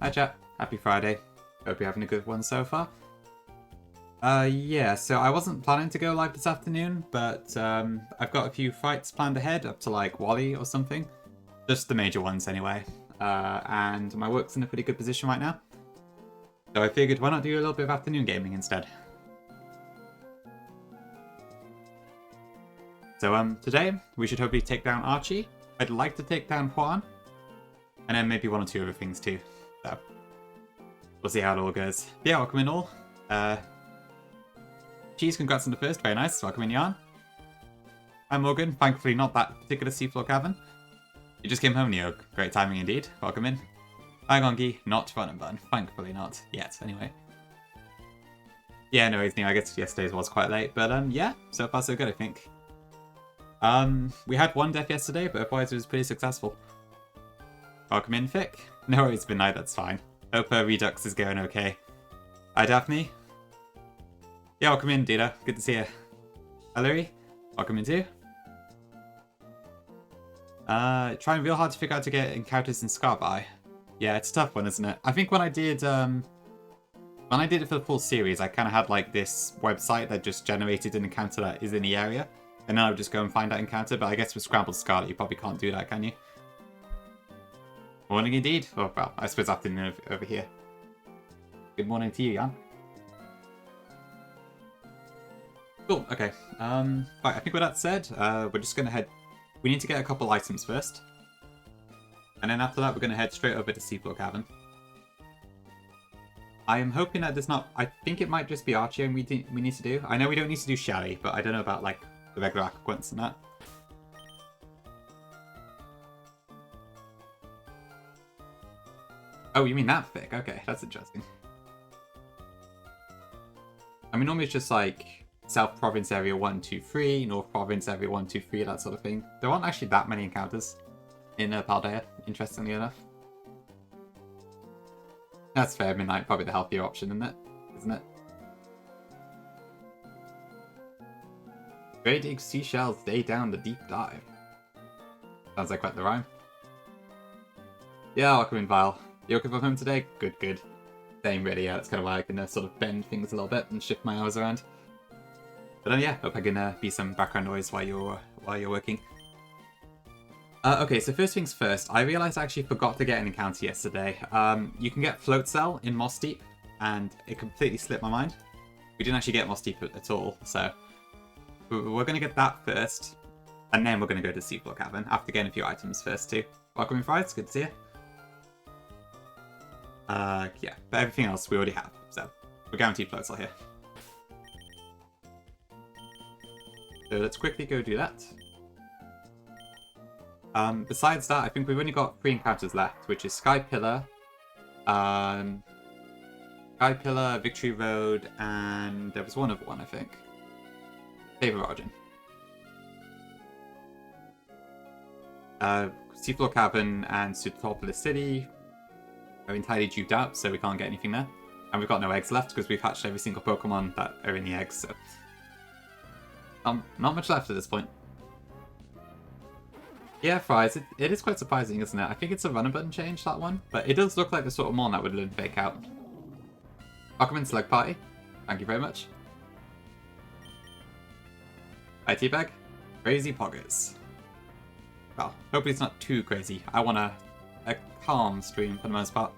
Hi chat. Happy Friday. Hope you're having a good one so far. Yeah, so I wasn't planning to go live this afternoon, but I've got a few fights planned ahead, up to like Wally or something. Just the major ones anyway. And my work's in a pretty good position right now. So I figured why not do a little bit of afternoon gaming instead. So today we should hopefully take down Archie. I'd like to take down Juan. And then maybe one or two other things too. So we'll see how it all goes. Yeah, welcome in all. Cheese, congrats on the first. Very nice. Welcome in, Jan. Hi, Morgan. Thankfully not that particular seafloor cavern. You just came home, Neo. Great timing indeed. Welcome in. Hi, Gongi. Not fun and bun. Thankfully not yet, anyway. Yeah, no worries, Neo. I guess yesterday's was quite late. But yeah, so far so good, I think. We had one death yesterday, but otherwise it was pretty successful. Welcome in, Fick. No worries, Midnight. That's fine. Hope Redux is going okay. Hi, Daphne. Yeah, welcome in, Dita. Good to see you. Hilary, welcome in too. Trying real hard to figure out to get encounters in Scarby. Yeah, it's a tough one, isn't it? I think when I did it for the full series, I kind of had like this website that just generated an encounter that is in the area, and then I would just go and find that encounter. But I guess with Scrambled Scarlet, you probably can't do that, can you? Morning indeed. Oh well, I suppose afternoon over here. Good morning to you, Jan. Cool, okay. Right, I think with that said, we're just going to head... We need to get a couple items first. And then after that, we're going to head straight over to Seafloor Cavern. I am hoping that there's not... I think it might just be Archie we need to do. I know we don't need to do Shelly, but I don't know about, like, the regular Aquaquints and that. Oh, you mean that thick? Okay, that's interesting. I mean, normally it's just, like... South Province Area 1, 2, 3, North Province Area 1, 2, 3, that sort of thing. There aren't actually that many encounters in Paldea, interestingly enough. That's fair, Midnight, probably the healthier option, isn't it? Grading seashells day down the deep dive. Sounds like quite the rhyme. Yeah, welcome in, Vile. You working from home today? Good, good. Same, really, yeah, that's kind of why I can sort of bend things a little bit and shift my hours around. But yeah, hope I can be some background noise while you're working. Okay, so first things first, I realised I actually forgot to get an encounter yesterday. You can get Float Cell in Moss Deep, and it completely slipped my mind. We didn't actually get Moss Deep at all, so we're going to get that first, and then we're going to go to Seafloor Cavern after getting a few items first too. Welcome in, Fries. Good to see you. Yeah, but everything else we already have, so we're guaranteed Float Cell here. So let's quickly go do that. Besides that, I think we've only got 3 encounters left, which is Sky Pillar, Victory Road, and there was one other one, I think. Favor Origin. Seafloor Cavern and Sutopolis City are entirely duped out, so we can't get anything there. And we've got no eggs left because we've hatched every single Pokemon that are in the eggs, so... not much left at this point. Yeah, Fries, it is quite surprising, isn't it? I think it's a runner button change, that one. But it does look like the sort of mon that would learn Fake Out. Welcome in, Select Party. Thank you very much. Hi, Teabag. Crazy Poggers. Well, hopefully it's not too crazy. I want a calm stream for the most part.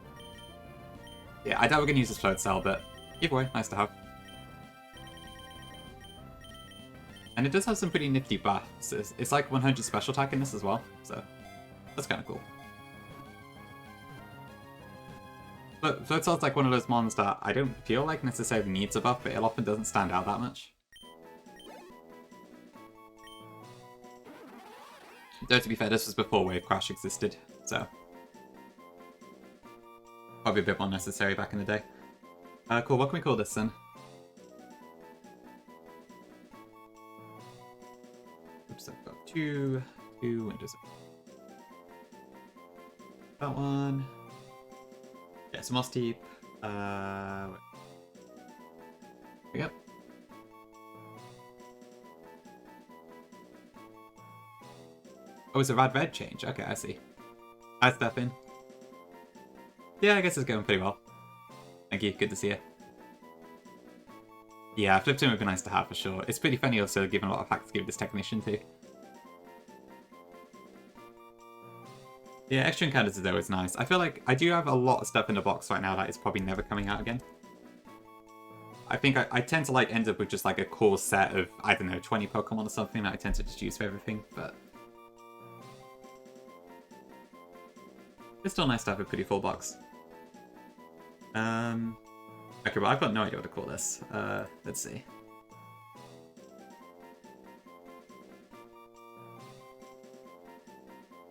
Yeah, I doubt we're going to use this Float Cell, but either way, nice to have. And it does have some pretty nifty buffs. It's like 100 special attack in this as well, so that's kind of cool. But Float Cell's like one of those mons that I don't feel like necessarily needs a buff, but it often doesn't stand out that much. Though to be fair, this was before Wave Crash existed, so probably a bit more necessary back in the day. Cool, what can we call this then? Oops, I've got two windows. That one. Yeah, some Moss Deep. Yep. Oh, it's a Rad Red change. Okay, I see. Hi, Stefan. Yeah, I guess it's going pretty well. Thank you, good to see you. Yeah, Flip Sim would be nice to have for sure. It's pretty funny also given a lot of hacks to give this technician too. Yeah, extra encounters is always nice. I feel like I do have a lot of stuff in the box right now that is probably never coming out again. I think I tend to like end up with just like a core set of, I don't know, 20 Pokemon or something that I tend to just use for everything, but... It's still nice to have a pretty full box. Okay, well I've got no idea what to call this. Let's see.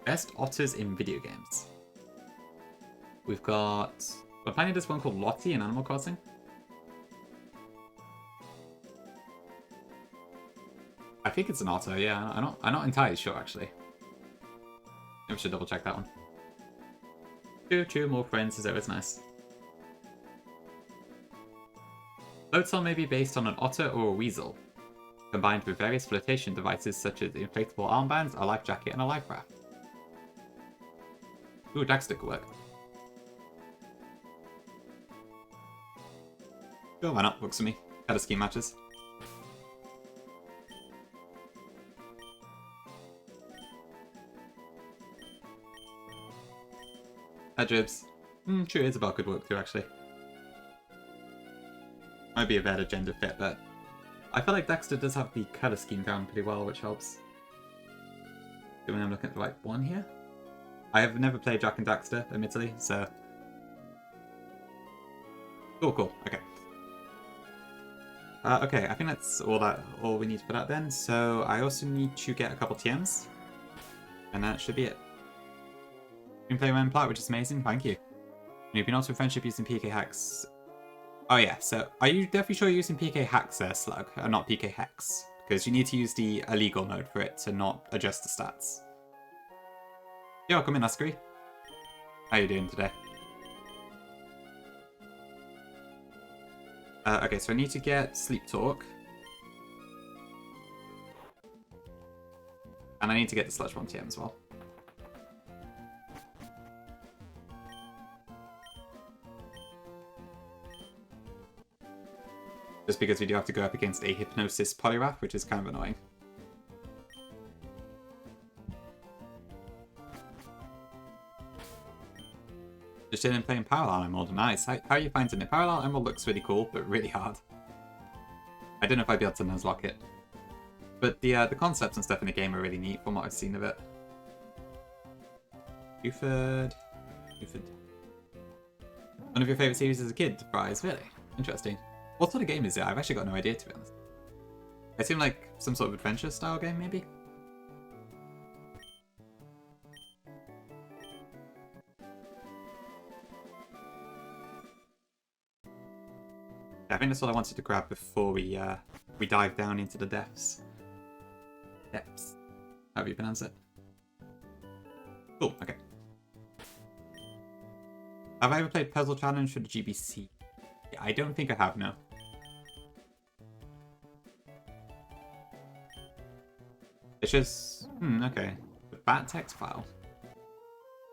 Best otters in video games. We've got... We're finding this one called Lottie in Animal Crossing. I think it's an otter, yeah. I'm not entirely sure actually. Maybe we should double check that one. Two more friends is always nice. Floatzel may be based on an otter or a weasel, combined with various flotation devices such as inflatable armbands, a life jacket, and a life raft. Ooh, Daxter could work. Sure, why not? Works for me. Color scheme matches. Dribs. True, Isabel could work too, actually. Might be a better gender fit, but I feel like Daxter does have the color scheme down pretty well, which helps. When I'm looking at the right one here. I have never played Jack and Daxter, admittedly, so... Cool, okay. Okay, I think that's all we need for that then. So I also need to get a couple TMs. And that should be it. You can play Ryan Platt, which is amazing, thank you. You've been also friendship using PK hacks. Oh yeah, so are you definitely sure you're using PK hacks there, Slug, and not PK hex? Because you need to use the illegal mode for it to not adjust the stats. Yo, welcome in, Askery. How you doing today? Okay, so I need to get Sleep Talk. And I need to get the Sludge Bomb TM as well. Just because we do have to go up against a Hypnosis Poliwrath, which is kind of annoying. Just in playing Parallel Emerald, nice. How are you finding it? Parallel Emerald looks really cool, but really hard. I don't know if I'd be able to Nuzlocke it. But the concepts and stuff in the game are really neat from what I've seen of it. Buford. One of your favourite series as a kid, Rise, really? Interesting. What sort of game is it? I've actually got no idea, to be honest. It seemed like some sort of adventure-style game, maybe? I think that's what I wanted to grab before we dive down into the depths. Depths. How do you pronounce it? Cool, okay. Have I ever played Puzzle Challenge for the GBC? Yeah, I don't think I have, no. It's just... okay. The bat text file.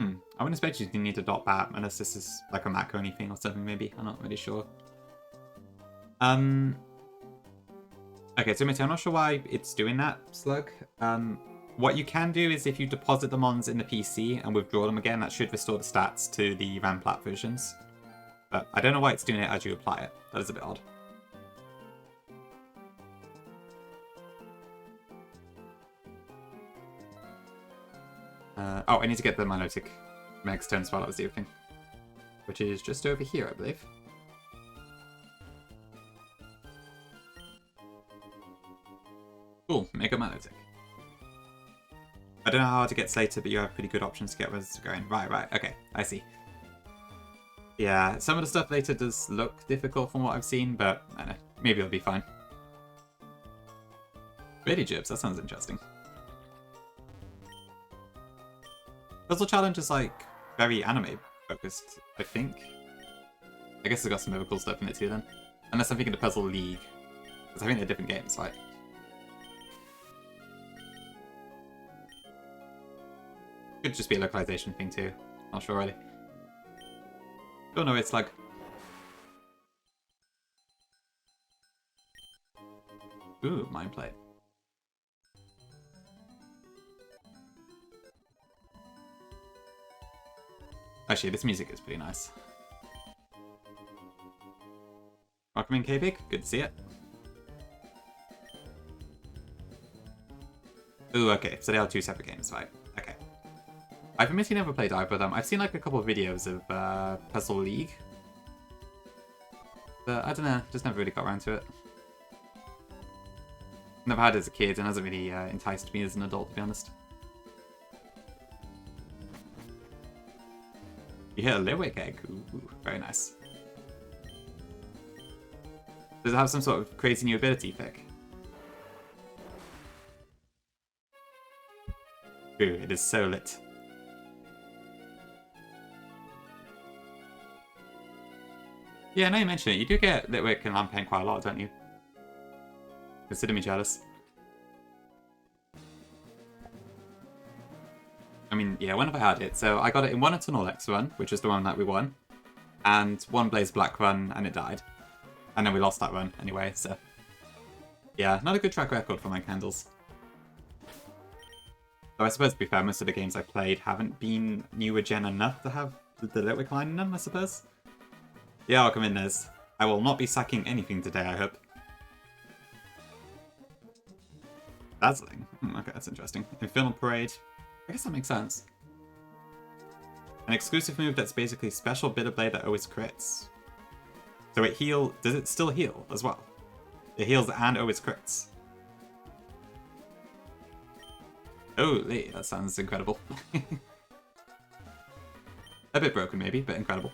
I wouldn't expect you to need a .bat unless this is like a Mac only thing or something, maybe. I'm not really sure. Okay, so I'm not sure why it's doing that, Slug. What you can do is if you deposit the mons in the PC and withdraw them again, that should restore the stats to the Ramplat versions. But I don't know why it's doing it as you apply it. That is a bit odd. Oh, I need to get the Milotic Megastone as well, that was the other thing. Which is just over here, I believe. Cool, Mega Milotic. I don't know how hard to get Slater, but you have pretty good options to get res going. Right, okay, I see. Yeah, some of the stuff later does look difficult from what I've seen, but I don't know, maybe it'll be fine. Really, Jibs, that sounds interesting. Puzzle Challenge is like very anime focused, I think. I guess it's got some other cool stuff in it too then. Unless I'm thinking the Puzzle League. Because I think they're different games, like. Could just be a localization thing too. Not sure really. Oh no, it's like... Ooh, mind play. Actually, this music is pretty nice. Welcome in, K-Big. Good to see it. Ooh, okay. So they are two separate games, right? Okay. I've admittedly never played either of them. I've seen like a couple of videos of Puzzle League. But I don't know, just never really got around to it. Never had it as a kid and hasn't really enticed me as an adult, to be honest. You hit a Litwick egg. Ooh, very nice. Does it have some sort of crazy new ability pick? Ooh, it is so lit. Yeah, now you mention it, you do get Litwick and Lampen quite a lot, don't you? Consider me jealous. I mean, yeah, when have I had it? So I got it in one Eternal X run, which is the one that we won, and one Blaze Black run, and it died. And then we lost that run anyway, so... Yeah, not a good track record for my candles. Though I suppose, to be fair, most of the games I played haven't been newer gen enough to have the Litwick line in them, I suppose. Yeah, I'll come in, Nez. I will not be sacking anything today, I hope. Dazzling? Okay, that's interesting. Infernal Parade. I guess that makes sense. An exclusive move that's basically special Bitter Blade that always crits. So it heal... Does it still heal as well? It heals and always crits. Holy, that sounds incredible. A bit broken maybe, but incredible.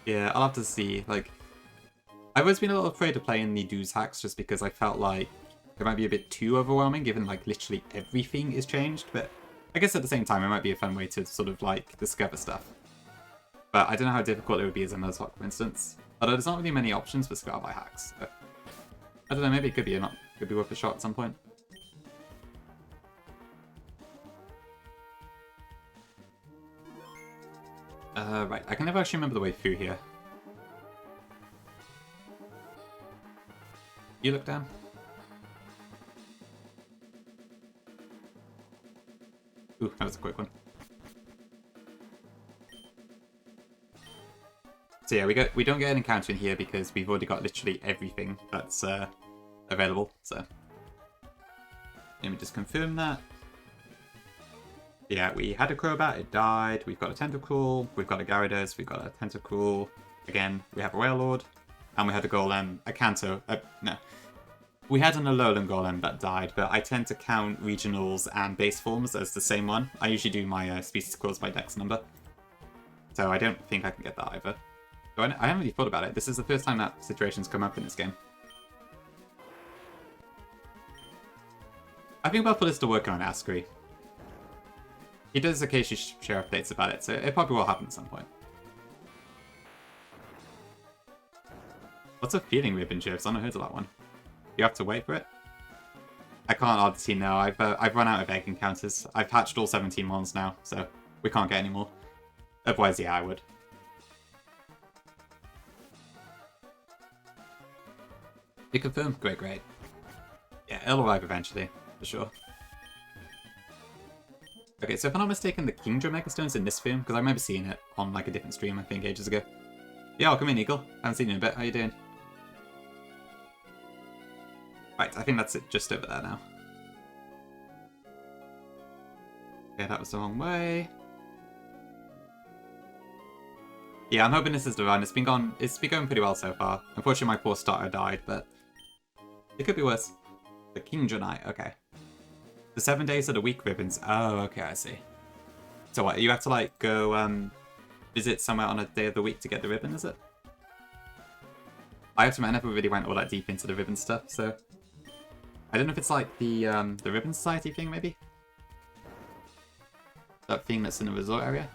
Yeah, I'll have to see. Like, I've always been a little afraid of playing the dudes hacks just because I felt like it might be a bit too overwhelming given like literally everything is changed, but I guess at the same time it might be a fun way to sort of like discover stuff. But I don't know how difficult it would be as a Nuzlocke, for instance. Although there's not really many options for Scar by hacks. So I don't know, maybe it could be or not. Could be worth a shot at some point. Right, I can never actually remember the way through here. You look down. Ooh, that was a quick one. So yeah, we don't get an encounter in here because we've already got literally everything that's available. So let me just confirm that. Yeah, we had a Crobat, it died. We've got a Tentacruel, we've got a Gyarados, we've got a Tentacruel. Again, we have a Wailord, and we had a Golem, a Kanto. No, we had an Alolan Golem that died, but I tend to count regionals and base forms as the same one. I usually do my species calls by dex number, so I don't think I can get that either. So I haven't really thought about it. This is the first time that situation's come up in this game. I think Buffalo is still working on Askery. He does occasionally share updates about it, so it probably will happen at some point. What's a feeling ribbon chips? I've not heard of that one. You have to wait for it? I can't obviously know. I've run out of egg encounters. I've hatched all 17 ones now, so we can't get any more. Otherwise, yeah, I would. You confirm? Great, great. Yeah, it'll arrive eventually, for sure. Okay, so if I'm not mistaken, the Kingdra Megastone's in this film, because I remember seeing it on like a different stream, I think, ages ago. Yeah, welcome in, Eagle. Haven't seen you in a bit. How you doing? Right, I think that's it just over there now. Okay, that was the wrong way. Yeah, I'm hoping this is the run. It's been going pretty well so far. Unfortunately, my poor starter died, but it could be worse. The Kingdra Knight, okay. The 7 days of the week ribbons. Oh, okay, I see. So what, you have to like go visit somewhere on a day of the week to get the ribbon, is it? I have to admit, I never really went all that deep into the ribbon stuff, so I don't know if it's like the Ribbon Society thing, maybe? That thing that's in the resort area?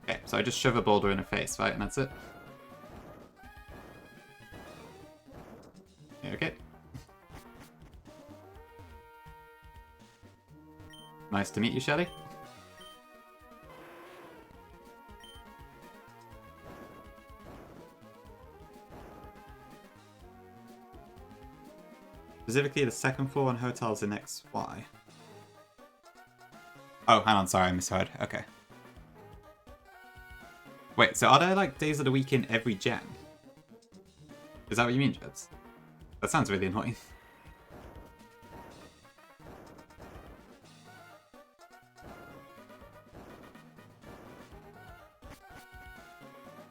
Okay, so I just shove a boulder in her face, right, and that's it? Yeah, okay. Nice to meet you, Shelly. Specifically the second floor and hotels in XY. Oh, hang on, sorry, I misheard. Okay. Wait, so are there like days of the week in every gen? Is that what you mean, Jebs? That sounds really annoying.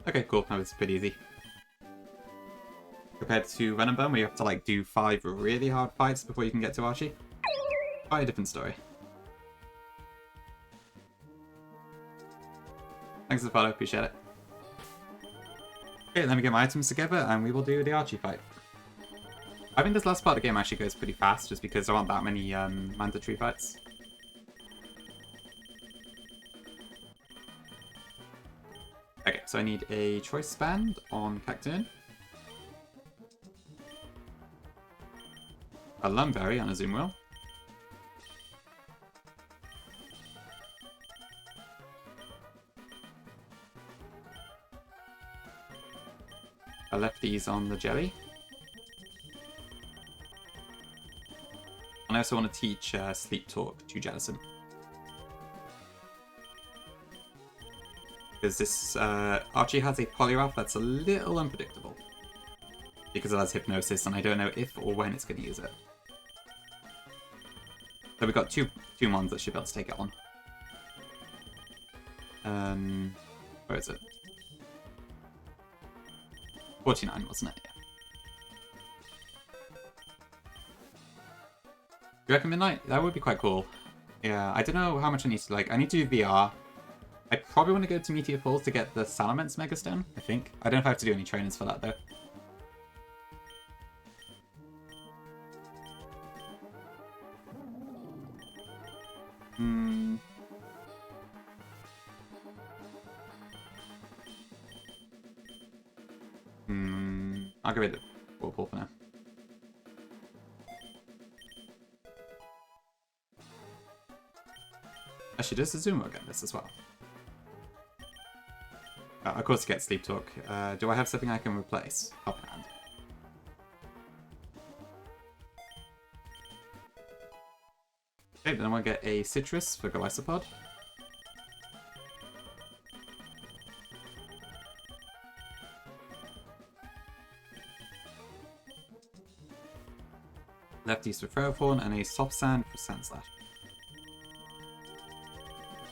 Okay, cool. That was pretty easy. Compared to Venom Burn, where you have to like do 5 really hard fights before you can get to Archie. Quite a different story. Thanks for the follow, appreciate it. Okay, let me get my items together and we will do the Archie fight. I think this last part of the game actually goes pretty fast just because there aren't that many mandatory fights. Okay, so I need a choice band on Cacturn. A Lumberry on a Zoom Wheel. I left these on the Jelly. And I also want to teach Sleep Talk to Jettison. Because this Archie has a Poliwrath that's a little unpredictable. Because it has Hypnosis and I don't know if or when it's going to use it. So we've got two mons that should be able to take it on. Where is it? 49, wasn't it? Yeah. You reckon Midnight? That would be quite cool. Yeah, I don't know how much I need to, like, I need to do VR. I probably want to go to Meteor Falls to get the Salamence Megastone, I think. I don't know if I have to do any trainings for that, though. I'll go with the Whirlpool for now. Actually, does the Zumo get this as well? Of course, to get Sleep Talk. Do I have something I can replace? Offhand. Okay, then I want to get a Citrus for Golisopod. Lefties for Ferrothorn, and a Soft Sand for Sandslash.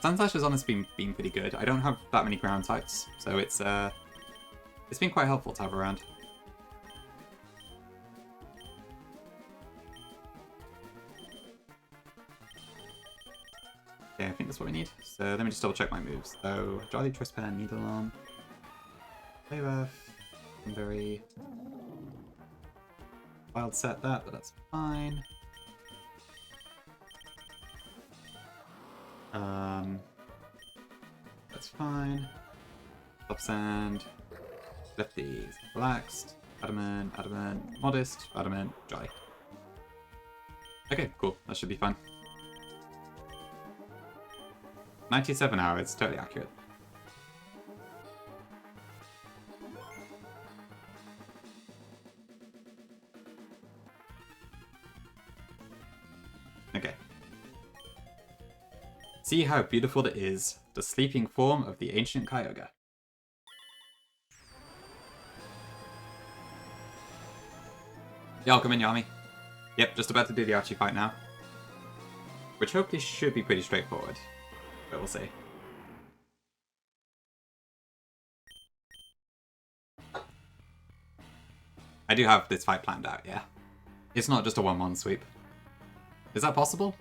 Sandslash has honestly been pretty good. I don't have that many ground types, so it's been quite helpful to have around. Okay, I think that's what we need. So let me just double check my moves. So Jolly, Trispan, Needlearm, Playrough, very wild set that, but that's fine. That's fine. Top Sand, Lefties, Relaxed, Adamant, Adamant, Modest, Adamant, Jolly. Okay, cool. That should be fun. 97 hours, totally accurate. Okay. See how beautiful it is, the sleeping form of the ancient Kyogre. Yeah, I'll come in, Yami. Yep, just about to do the Archie fight now. Which hopefully should be pretty straightforward. But we'll see. I do have this fight planned out, yeah. It's not just a 1-1 sweep. Is that possible?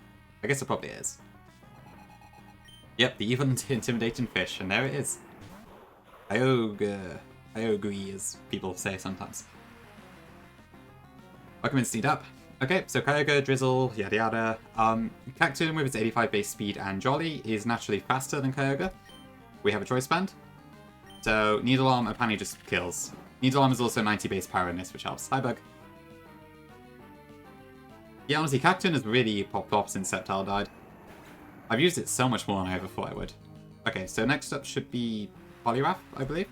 I guess it probably is. Yep, the evil intimidating fish, and there it is. Kyogre, as people say sometimes. Welcome in, Steed Up. Okay, so Kyogre, Drizzle, yada yada. Cacturn with its 85 base speed and Jolly is naturally faster than Kyogre. We have a choice band. So Needlearm apparently just kills. Needlearm is also 90 base power in this, which helps. Hi, Bug. Yeah, honestly, Cacturn has really popped off since Sceptile died. I've used it so much more than I ever thought I would. Okay, so next up should be Poliwrath, I believe.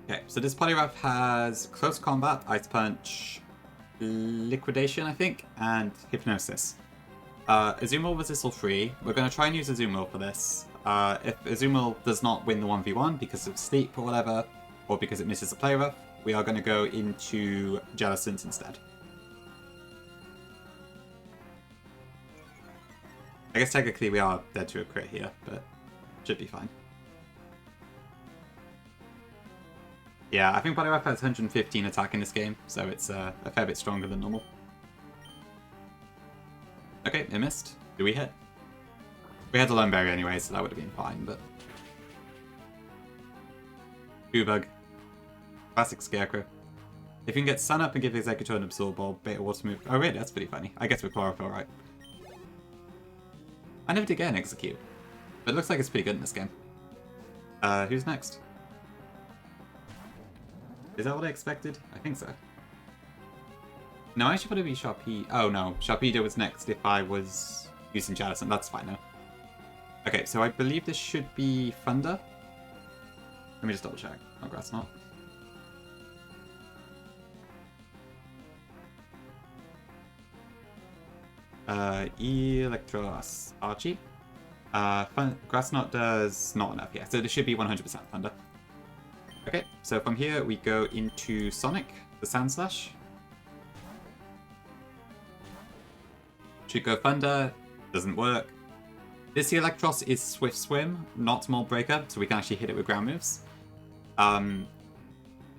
Okay, so this Poliwrath has Close Combat, Ice Punch, Liquidation, I think, and Hypnosis. Azumarill was all free. We're going to try and use Azumarill for this. If Azumarill does not win the 1v1 because of sleep or whatever, or because it misses a Poliwrath, we are going to go into Jellicent instead. I guess technically we are dead to a crit here, but should be fine. Yeah, I think Poliwrath has 115 attack in this game, so it's a fair bit stronger than normal. Okay, it missed. Do we hit? We had a Lone Berry anyway, so that would have been fine, but... Bug. Classic Scarecrow. If you can get Sun Up and give Executor an Absorb Ball, Beta Water Move... Oh really, that's pretty funny. I guess with Chlorophyll, right? I never did get an Execute, but it looks like it's pretty good in this game. Who's next? Is that what I expected? I think so. No, I should probably be Sharpedo. Oh no, Sharpedo was next if I was using Jellicent. That's fine now. Okay, so I believe this should be Thunder. Let me just double check. Oh, Grass Knot. Electros Archie. Grass Knot does not enough, yeah. So this should be 100% Thunder. Okay, so from here we go into Sonic, the Sand Slash. Should go Thunder, doesn't work. This Electros is Swift Swim, not Mold Breaker, so we can actually hit it with ground moves.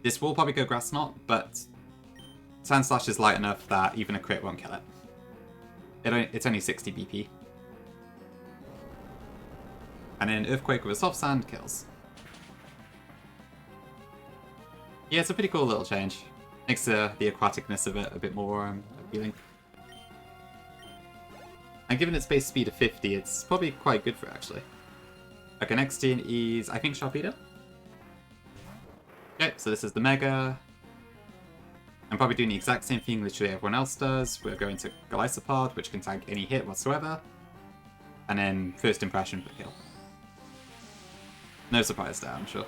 This will probably go Grass Knot, but Sand Slash is light enough that even a crit won't kill it. It's only 60 BP. And then Earthquake with a Soft Sand kills. Yeah, it's a pretty cool little change. Makes the aquaticness of it a bit more appealing. And given its base speed of 50, it's probably quite good for it, actually. Okay, next in is, I think, Sharpedo? Okay, so this is the Mega. I'm probably doing the exact same thing literally everyone else does. We're going to Golisopod, which can tank any hit whatsoever. And then First Impression for kill. No surprise there, I'm sure.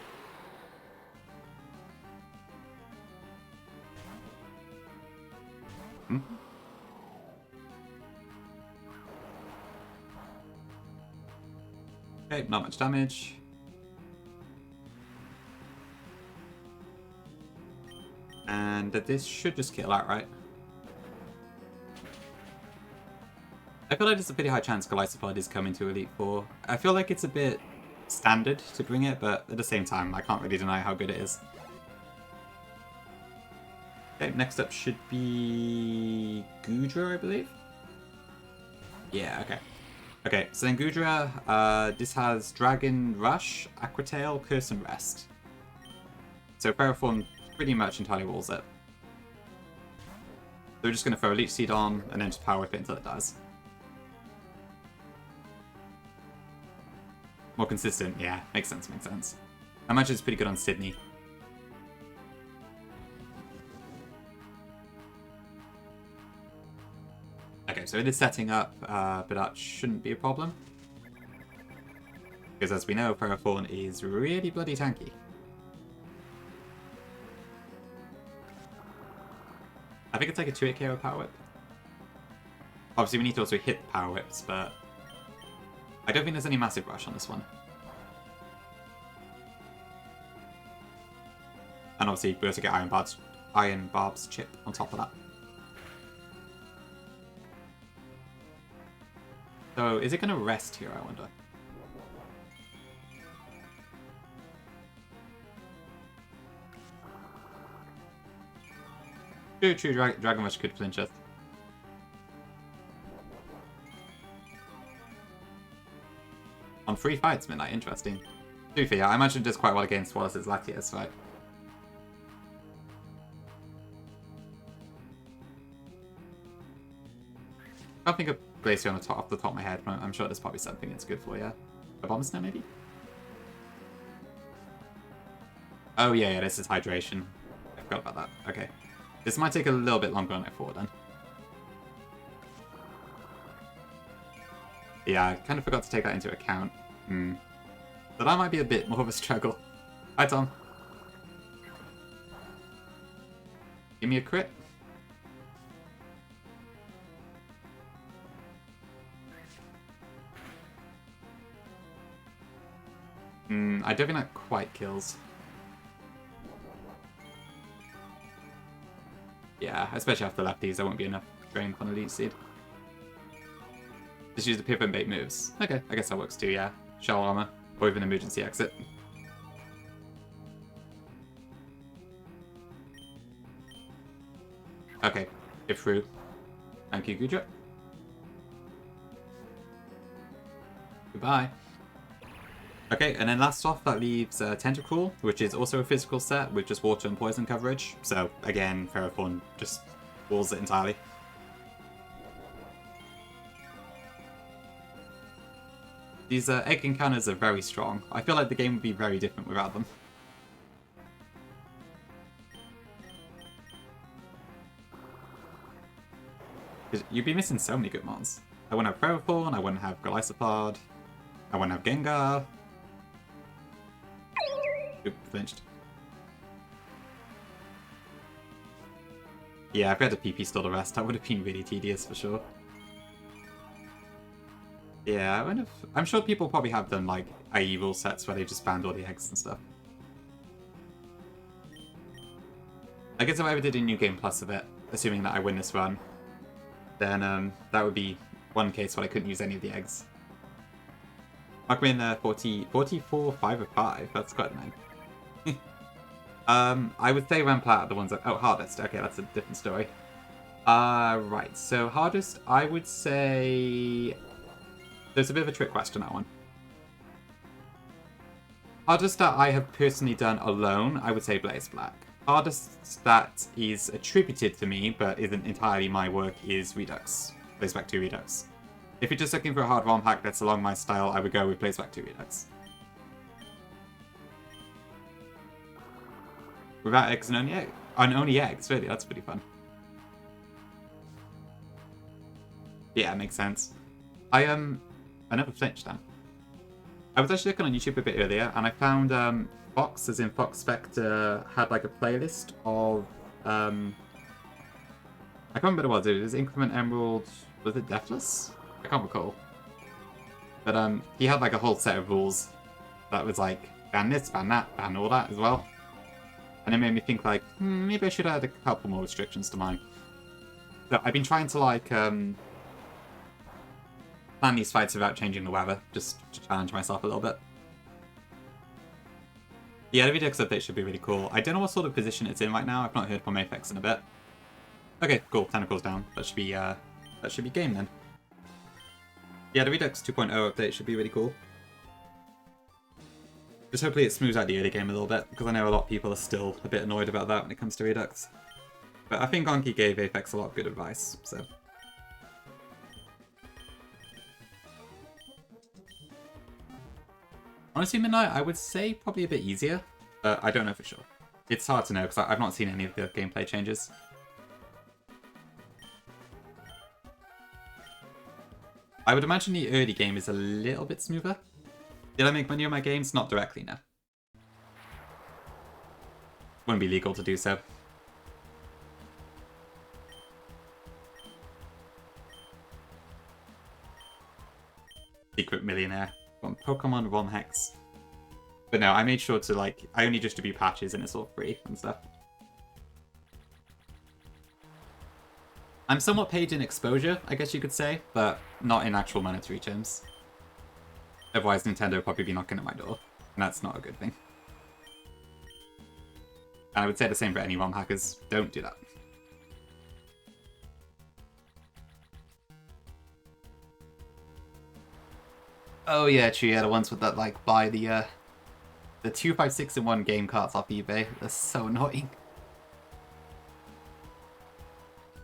Okay, not much damage. And this should just kill outright. I feel like there's a pretty high chance Golisopod is coming to Elite Four. I feel like it's a bit standard to bring it, but at the same time, I can't really deny how good it is. Okay, next up should be Goodra, I believe? Yeah, okay. Okay, so then Goodra, this has Dragon Rush, Aqua Tail, Curse and Rest. So Ferroform pretty much entirely walls it. So we're just going to throw a Leech Seed on, and then just Power Whip it until it dies. More consistent, yeah, makes sense, makes sense. I imagine it's pretty good on Sydney. Okay, so it is setting up, but that shouldn't be a problem. Because as we know, Ferrothorn is really bloody tanky. I think it's like a 2-hit KO Power Whip. Obviously we need to also hit Power Whips, but I don't think there's any massive rush on this one. And obviously we also get Iron Barb's chip on top of that. So, is it going to rest here, I wonder? True, Dragon Rush could flinch us. On 3 fights, Midnight, interesting. To be fair, I imagine it does quite well against Wallace's Latias, right? I don't think of Glacier on off the top of my head, but I'm sure there's probably something it's good for, yeah. A Bomb Snow, maybe? Oh, yeah, this is Hydration. I forgot about that. Okay. This might take a little bit longer on it forward, then. Yeah, I kind of forgot to take that into account. So that might be a bit more of a struggle. Hi, Tom. Give me a crit. I don't think that quite kills. Yeah, especially after lefties, there won't be enough drain on Elite Seed. Just use the pivot and bait moves. Okay, I guess that works too, yeah. Shell armor, or even emergency exit. Okay, if through. Thank you, Gudra. Goodbye. Okay, and then last off, that leaves Tentacruel, which is also a physical set with just water and poison coverage. So, again, Ferrothorn just walls it entirely. These egg encounters are very strong. I feel like the game would be very different without them. You'd be missing so many good mons. I wouldn't have Ferrothorn, I wouldn't have Golisopod, I wouldn't have Gengar. Oop, flinched. Yeah, if we had a PP still the rest, that would have been really tedious for sure. Yeah, I'm sure people probably have done like IE rule sets where they just banned all the eggs and stuff. I guess if I ever did a New Game Plus of it, assuming that I win this run, then that would be one case where I couldn't use any of the eggs. I've been 44, 5 of 5, that's quite a name. I would say Rampart are the ones that... Oh, hardest. Okay, that's a different story. Right, so hardest, I would say... There's a bit of a trick question, that one. Hardest that I have personally done alone, I would say Blaze Black. Hardest that is attributed to me, but isn't entirely my work, is Redux. Blaze Black 2 Redux. If you're just looking for a hard ROM hack that's along my style, I would go with Blaze Black 2 Redux. Without eggs and only eggs, really, that's pretty fun. Yeah, it makes sense. I never flinched then. I was actually looking on YouTube a bit earlier, and I found Fox, as in Fox Spectre, had like a playlist of I can't remember what it was. It was Inclement, Emerald, was it Deathless? I can't recall. But he had like a whole set of rules that was like ban this, ban that, ban all that as well. And it made me think like, maybe I should add a couple more restrictions to mine. So I've been trying to like plan these fights without changing the weather, just to challenge myself a little bit. Yeah, the Redux update should be really cool. I don't know what sort of position it's in right now. I've not heard from Apex in a bit. Okay, cool. Tentacle's down. That should be game then. Yeah, the Redux 2.0 update should be really cool. Just hopefully it smooths out the early game a little bit, because I know a lot of people are still a bit annoyed about that when it comes to Redux. But I think Anki gave Apex a lot of good advice, so... Honestly, Midnight, I would say probably a bit easier, but I don't know for sure. It's hard to know, because I've not seen any of the gameplay changes. I would imagine the early game is a little bit smoother. Did I make money on my games? Not directly, no. Wouldn't be legal to do so. Secret millionaire. On Pokemon ROM Hex. But no, I made sure to like, I only distribute patches and it's all free and stuff. I'm somewhat paid in exposure, I guess you could say, but not in actual monetary terms. Otherwise, Nintendo would probably be knocking at my door, and that's not a good thing. And I would say the same for any ROM hackers. Don't do that. Oh yeah, true, yeah, the ones with that, like, buy the 256-in-1 game carts off eBay. They're so annoying.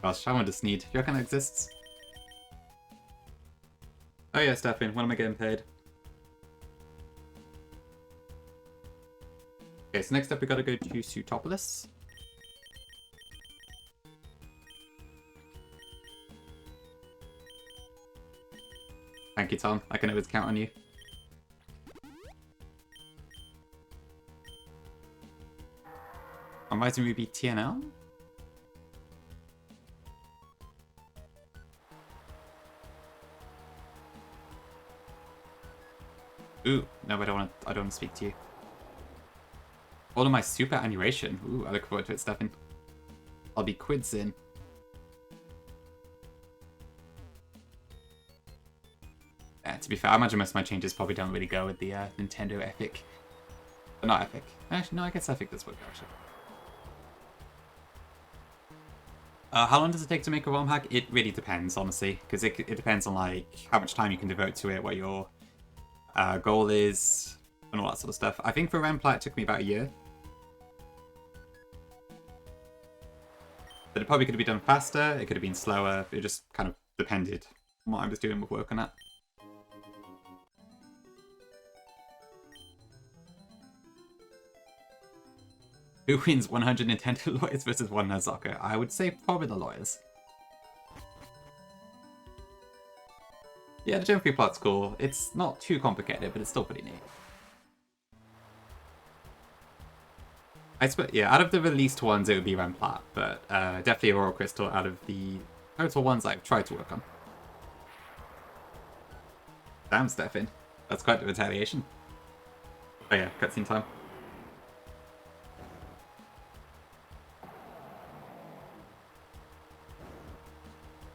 Gosh, I want to sneed. Do you reckon that exists? Oh yeah, Stefan, when am I getting paid? Okay, so next up we gotta go to Sutopolis. Thank you, Tom. I can always count on you. On Rising Ruby TNL? Ooh, no, I don't want to speak to you. All of my super annuation. Ooh, I look forward to it, Stefan. I'll be quids in. To be fair, I imagine most of my changes probably don't really go with the Nintendo Epic. But not Epic. Actually, no, I guess Epic does work, actually. How long does it take to make a ROM hack? It really depends, honestly. Because it depends on, like, how much time you can devote to it, what your goal is, and all that sort of stuff. I think for Remplat, it took me about a year. But it probably could have been done faster, it could have been slower, it just kind of depended on what I was doing with work on that. Who wins 100 Nintendo lawyers versus 1 Nuzlocke? I would say probably the lawyers. Yeah, the geometry plot's cool. It's not too complicated, but it's still pretty neat. I suppose, yeah, out of the released ones, it would be Remplat, but definitely Aurora Crystal out of the total ones I've tried to work on. Damn, Stefan. That's quite the retaliation. Oh yeah, cutscene time.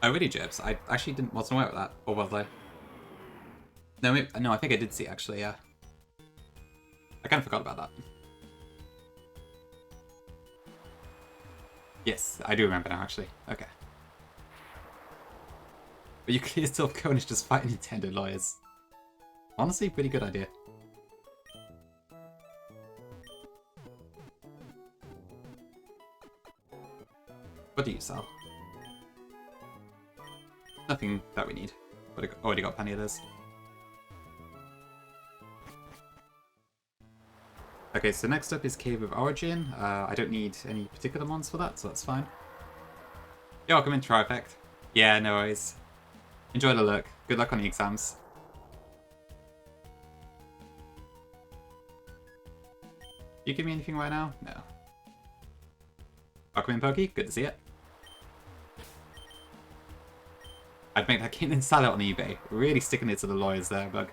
Oh really, Jibs? I actually wasn't aware of that, or was I? No, I think I did see actually, yeah. I kind of forgot about that. Yes, I do remember now, actually. Okay. But you clear still Cone is just fighting Nintendo lawyers. Honestly, pretty good idea. What do you sell? Nothing that we need. But I already got plenty of this. Okay, so next up is Cave of Origin. I don't need any particular mons for that, so that's fine. You're welcome in, Trifect. Yeah, no worries. Enjoy the look. Good luck on the exams. You give me anything right now? No. Welcome in, Pokey. Good to see it. I'd make that kid and sell it on eBay. Really sticking it to the lawyers there, Bug.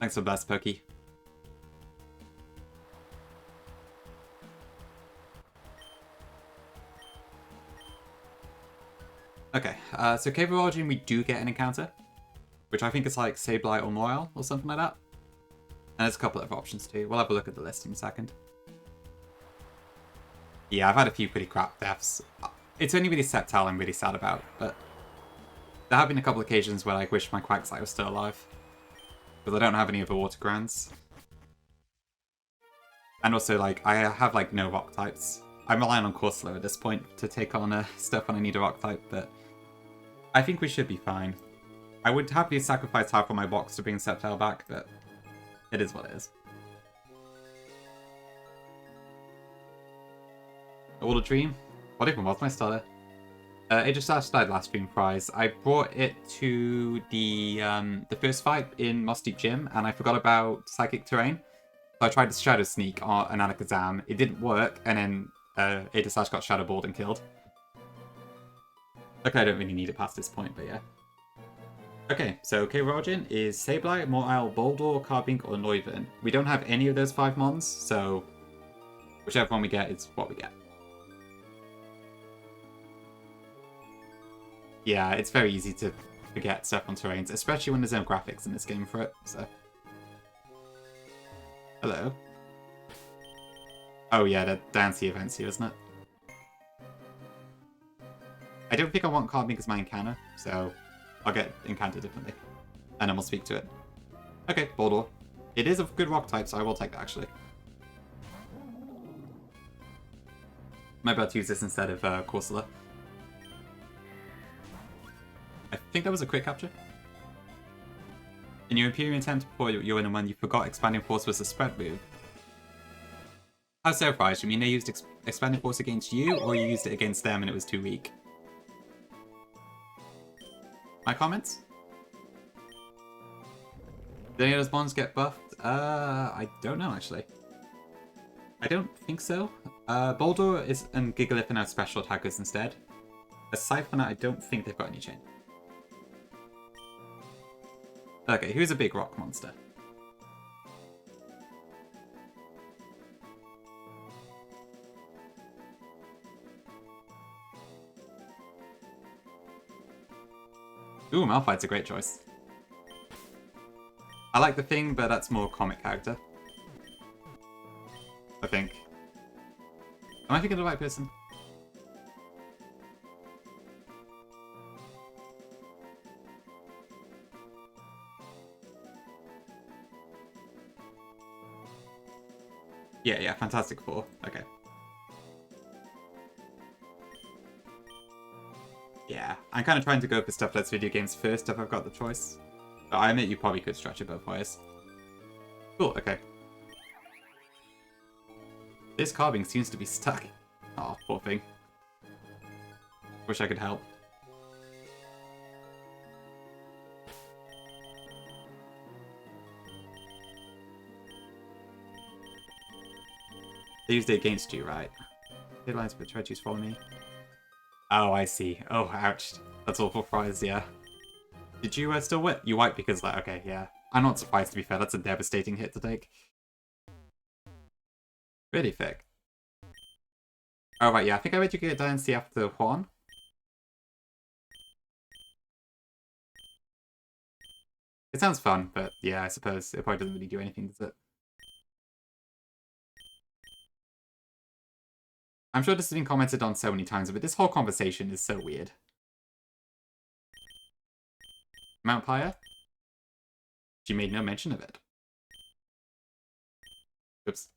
Thanks for blast, Pokey. Okay, so Cave of Origin, we do get an encounter, which I think is like Sableye or Moyle or something like that. And there's a couple of options too. We'll have a look at the list in a second. Yeah, I've had a few pretty crap deaths. It's only really Sceptile I'm really sad about, but there have been a couple of occasions where I wish my Quagsire was still alive. Because I don't have any other water grants. And also, like, I have, like, no rock types. I'm relying on Corsola at this point to take on stuff when I need a rock type, but I think we should be fine. I would happily sacrifice half of my box to bring Sceptile back, but it is what it is. All a dream? What even was my starter? Age of Slash died last stream prize. I brought it to the first fight in Moss Deep Gym, and I forgot about Psychic Terrain. So I tried to Shadow Sneak on an Alakazam. It didn't work, and then Age of Slash got Shadow Balled and killed. Okay, I don't really need it past this point, but yeah. Okay, so Cave of Origin is Sableye, Moyle, Boldor, Carbink, or Noivern. We don't have any of those 5 mons, so whichever one we get is what we get. Yeah, it's very easy to forget stuff on terrains, especially when there's no graphics in this game for it, so. Hello. Oh yeah, the Dancy event's here, isn't it? I don't think I want Carbink as my encounter, so I'll get encountered differently. And then we'll speak to it. Okay, Boldor. It is a good rock type, so I will take that, actually. Might be able to use this instead of Corsola. I think that was a quick capture. In your Imperial attempt before you win and when you forgot Expanding Force was a spread move. I was surprised. You mean they used Expanding Force against you, or you used it against them and it was too weak? My comments? Did any of those bonds get buffed? I don't know, actually. I don't think so. Boulder and Gigalith are now special attackers instead. Aside from that, I don't think they've got any chain. Okay, who's a big rock monster? Ooh, Malphite's a great choice. I like the Thing, but that's more comic character. I think. Am I thinking of the right person? Yeah, Fantastic Four. Okay. Yeah, I'm kind of trying to go for stuff that's video games first if I've got the choice. But I admit you probably could stretch it both ways. Cool, okay. This carving seems to be stuck. Oh, poor thing. Wish I could help. They used it against you, right? Deadlines but try to follow me. Oh, I see. Oh, ouch. That's awful fries, yeah. Did you still whip? You wiped because, like, okay, yeah. I'm not surprised, to be fair. That's a devastating hit to take. Really thick. Oh, right, yeah. I think I read you get Dynasty after Juan. It sounds fun, but yeah, I suppose it probably doesn't really do anything, does it? I'm sure this has been commented on so many times, but this whole conversation is so weird. Mount Pyre? She made no mention of it. Oops.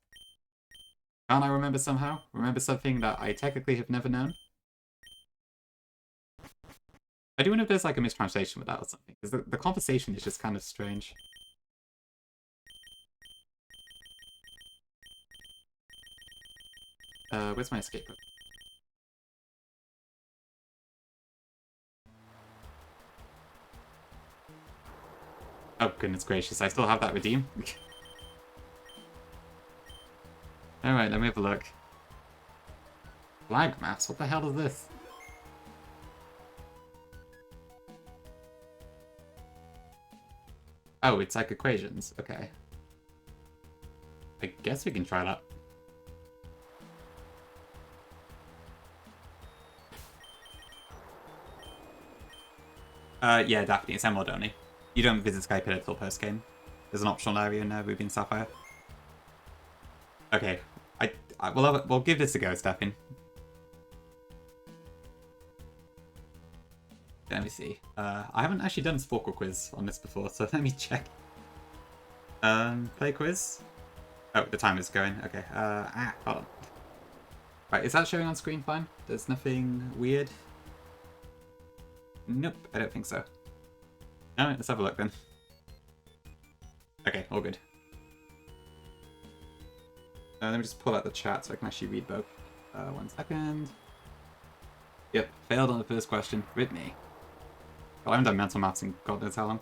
Can't I remember somehow? Remember something that I technically have never known? I do wonder if there's like a mistranslation with that or something, because the conversation is just kind of strange. Where's my escape hook? Oh, goodness gracious, I still have that redeem? Alright, let me have a look. Flag maps? What the hell is this? Oh, it's like equations. Okay. I guess we can try that. Yeah, Daphne, it's Emerald only. You don't visit Skype until post-game. There's an optional area in Ruby and Sapphire. Okay, we'll give this a go, Stefan. Let me see. I haven't actually done a Sporkle quiz on this before, so let me check. Play quiz? Oh, the timer's going. Okay. Hold on. Right, is that showing on screen fine? There's nothing weird? Nope, I don't think so. Alright, let's have a look then. Okay, all good. Let me just pull out the chat so I can actually read both. 1 second. Yep, failed on the first question. Rip me. Well, I haven't done mental maths in God knows how long.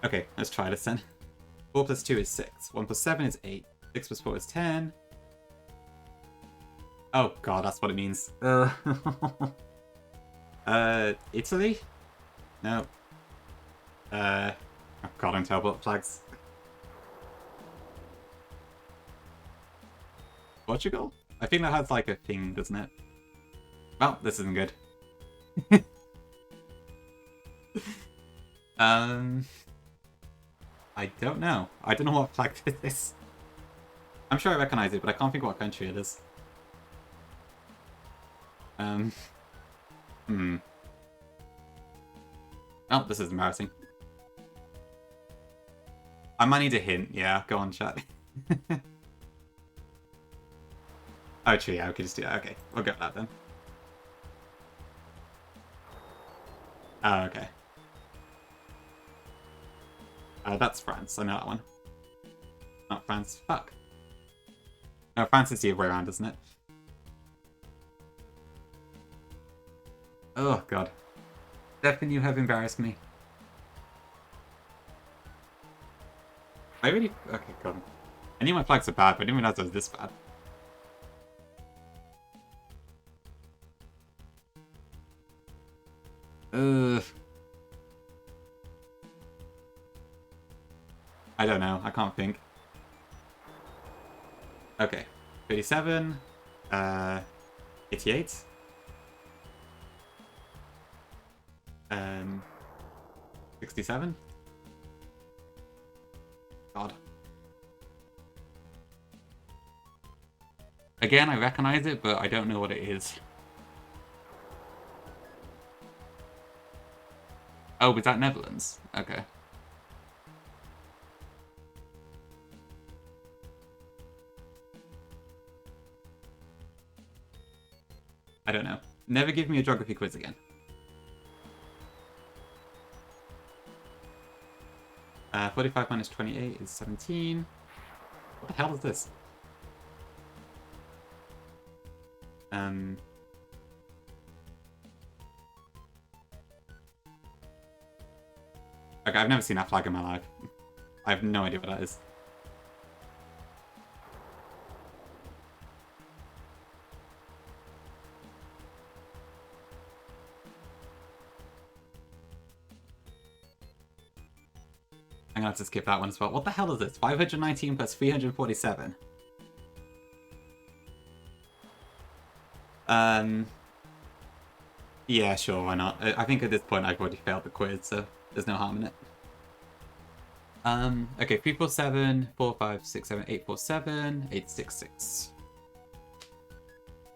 Okay, let's try this then. 4 plus 2 is 6. 1 plus 7 is 8. 6 plus 4 is 10. Oh god, that's what it means. Italy? No. Oh god, I'm terrible at flags. Portugal? I think that has like a thing, doesn't it? Well, this isn't good. I don't know. I don't know what flag this is. I'm sure I recognize it, but I can't think what country it is. Oh, this is embarrassing. I might need a hint. Yeah, go on, chat. Oh, true, yeah, we could just do that. Okay, we'll go with that then. Oh, okay. That's France. I know that one. Not France. Fuck. No, France is the other way around, isn't it? Oh, God. Stefan, you have embarrassed me. I really... Okay, God. I knew my flags were bad, but I didn't realize it was this bad. Ugh. I don't know. I can't think. Okay. 37. 88. 67. God. Again, I recognize it, but I don't know what it is. Oh, was that Netherlands? Okay. I don't know. Never give me a geography quiz again. Uh, 45 minus 28 is 17. What the hell is this? Okay, I've never seen that flag in my life. I have no idea what that is. I'm gonna have to skip that one as well. What the hell is this? 519 plus 347. Yeah, sure, why not? I think at this point I've already failed the quiz, so there's no harm in it. Okay, 347, 4567, 847, 866.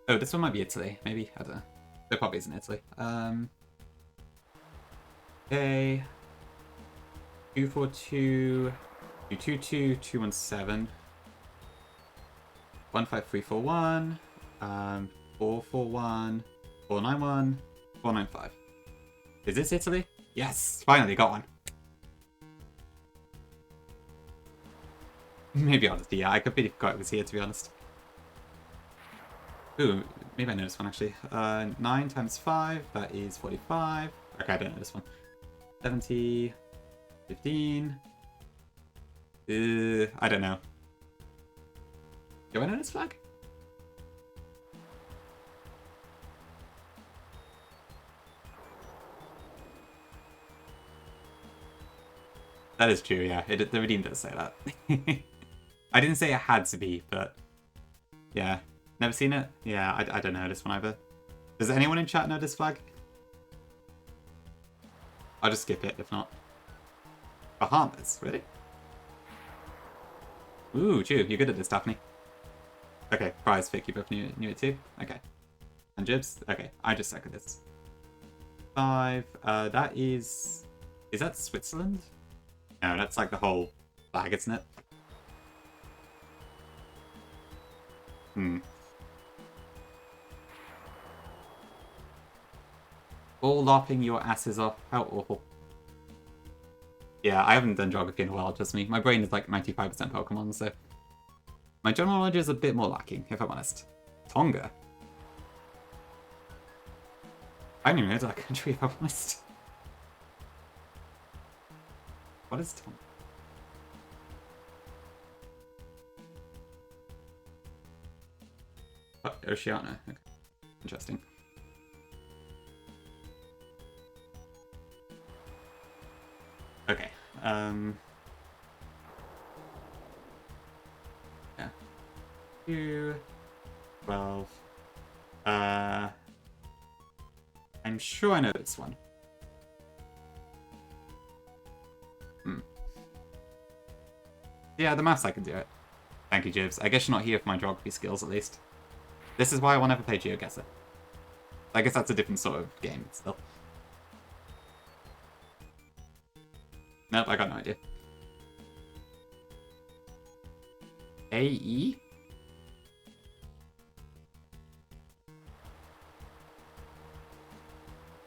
Oh, this one might be Italy, maybe. I don't know. It probably isn't Italy. Okay. 242, 222, 217, 15341, 441, 491, 495. Is this Italy? Yes! Finally got one. Maybe honestly, yeah, I completely forgot it was here, to be honest. Ooh, maybe I know this one actually. 9 times 5, that is 45. Okay, I don't know this one. 70, 15. I don't know. Do I know this flag? That is true, yeah. The redeem does say that. I didn't say it had to be, but yeah. Never seen it? Yeah, I don't know this one either. Does anyone in chat know this flag? I'll just skip it if not. Bahamas, really? Ooh, Jew, you're good at this, Daphne. Okay, prize Vic, you both knew it too? Okay. And Jibs? Okay, I just suck at this. 5, that is... Is that Switzerland? No, that's like the whole flag, isn't it? All laughing your asses off. How awful. Yeah, I haven't done geography in a while, just me. My brain is like 95% Pokemon, so... My general knowledge is a bit more lacking, if I'm honest. Tonga? I didn't even know that country, if I'm honest. What is Tonga? Oh, Oceania. Okay. Interesting. Okay. Yeah. 2, 12. I'm sure I know this one. Yeah, the maths I can do it. Thank you, Jibs. I guess you're not here for my geography skills, at least. This is why I will never play GeoGuessr. I guess that's a different sort of game, still. Nope, I got no idea. AE?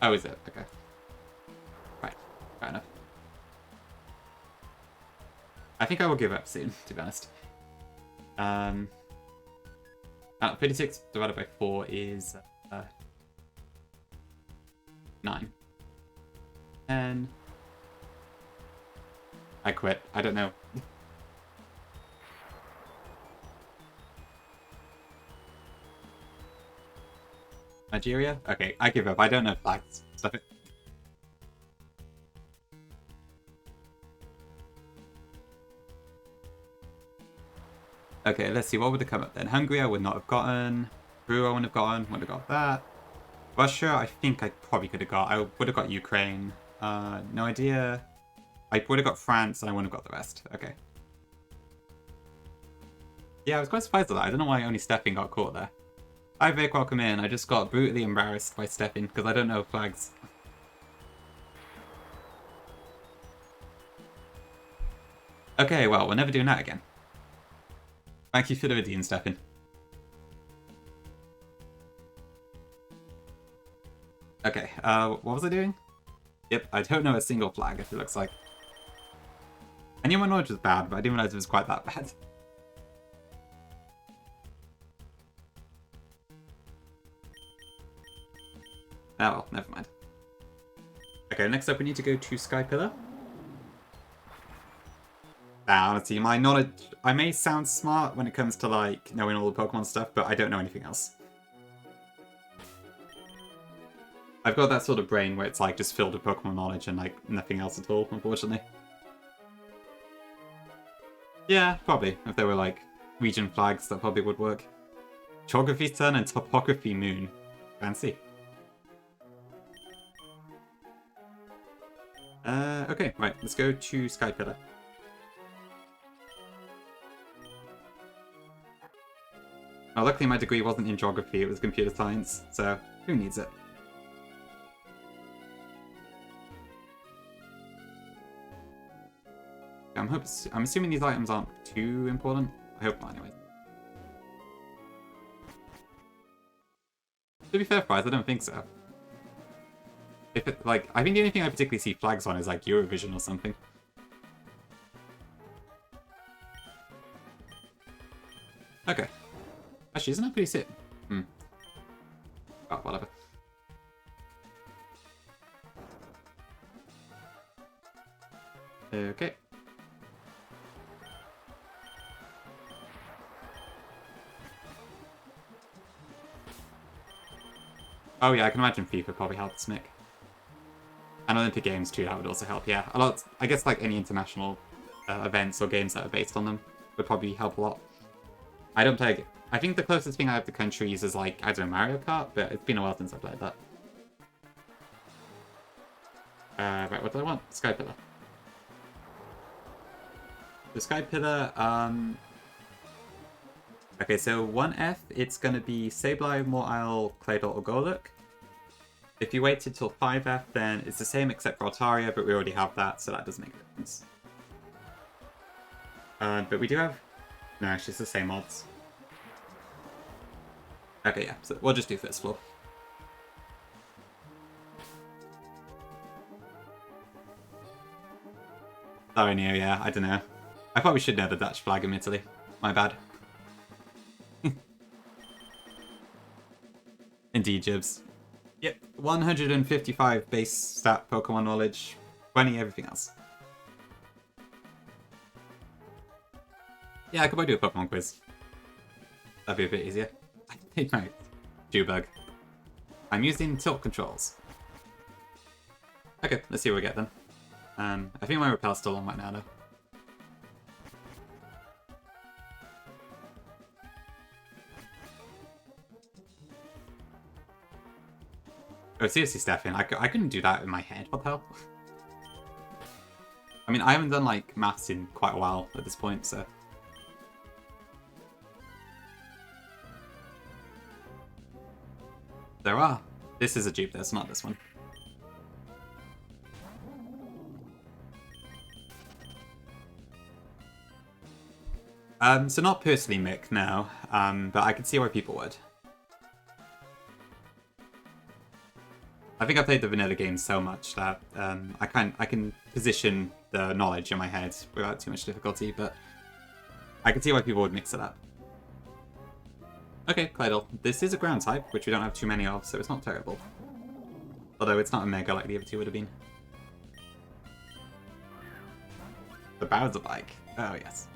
Oh, is it? Okay. Right. Fair enough. I think I will give up soon, to be honest. 36 divided by 4 is 9. 10. I quit. I don't know. Nigeria? Okay, I give up. I don't know flags. Stuff it. Okay, let's see, what would have come up then? Hungary I would not have gotten. Peru I wouldn't have gotten, would have got that. Russia, I think I probably could have got. I would have got Ukraine. No idea. I would have got France and I wouldn't have got the rest. Okay. Yeah, I was quite surprised at that. I don't know why only Stefan got caught there. Hi Vic, welcome in. I just got brutally embarrassed by Stefan because I don't know flags. Okay, well, we're never doing that again. Thank you for the redeem, Stefan. Okay, what was I doing? Yep, I don't know a single flag, if it looks like. I knew my knowledge was bad, but I didn't realize it was quite that bad. Oh well, never mind. Okay, next up we need to go to Sky Pillar. Honestly, my knowledge... I may sound smart when it comes to, like, knowing all the Pokemon stuff, but I don't know anything else. I've got that sort of brain where it's, like, just filled with Pokemon knowledge and, like, nothing else at all, unfortunately. Yeah, probably. If there were, like, region flags, that probably would work. Geography Sun and Topography Moon. Fancy. Okay, right, let's go to Sky Pillar. Oh, luckily my degree wasn't in geography, it was computer science, so who needs it? I'm assuming these items aren't too important. I hope not, anyway. To be fair, Fries, I don't think so. If it, like, I think the only thing I particularly see flags on is, like, Eurovision or something. Okay. Actually, isn't that pretty sick? Oh, whatever. Okay. Oh yeah, I can imagine FIFA probably helps Mick. And Olympic Games too, that would also help, yeah. A lot, I guess like any international events or games that are based on them would probably help a lot. I don't play... I think the closest thing I have to countries is like, I don't know, Mario Kart, but it's been a while since I played that. Right, what do I want? Sky Pillar. The Sky Pillar, okay, so 1F, it's going to be Sableye, Mortisle, Claydol, or Golurk. If you waited till 5F, then it's the same except for Altaria, but we already have that, so that doesn't make a difference. But we do have... No, actually, it's the same odds. Okay, yeah, so we'll just do first floor. Sorry, Neo, yeah, I don't know. I probably should know the Dutch flag, admittedly. My bad. Indeed, Jibs. Yep, 155 base stat Pokemon knowledge, 20 everything else. Yeah, I could probably do a Pokemon quiz. That'd be a bit easier. Hey, no. Dewbug. I'm using tilt controls. Okay, let's see what we get then. I think my Repel's still on right now, though. Oh, seriously, Stefan, I couldn't do that in my head. What the hell? I mean, I haven't done, like, maths in quite a while at this point, so... There are. This is a dupe, that's not this one. So not personally Mick, no. But I could see why people would. I think I played the vanilla games so much that I can position the knowledge in my head without too much difficulty, but I can see why people would mix it up. Okay, Claydol. This is a ground type, which we don't have too many of, so it's not terrible. Although it's not a mega like the other two would have been. The Bowser bike. Oh, yes.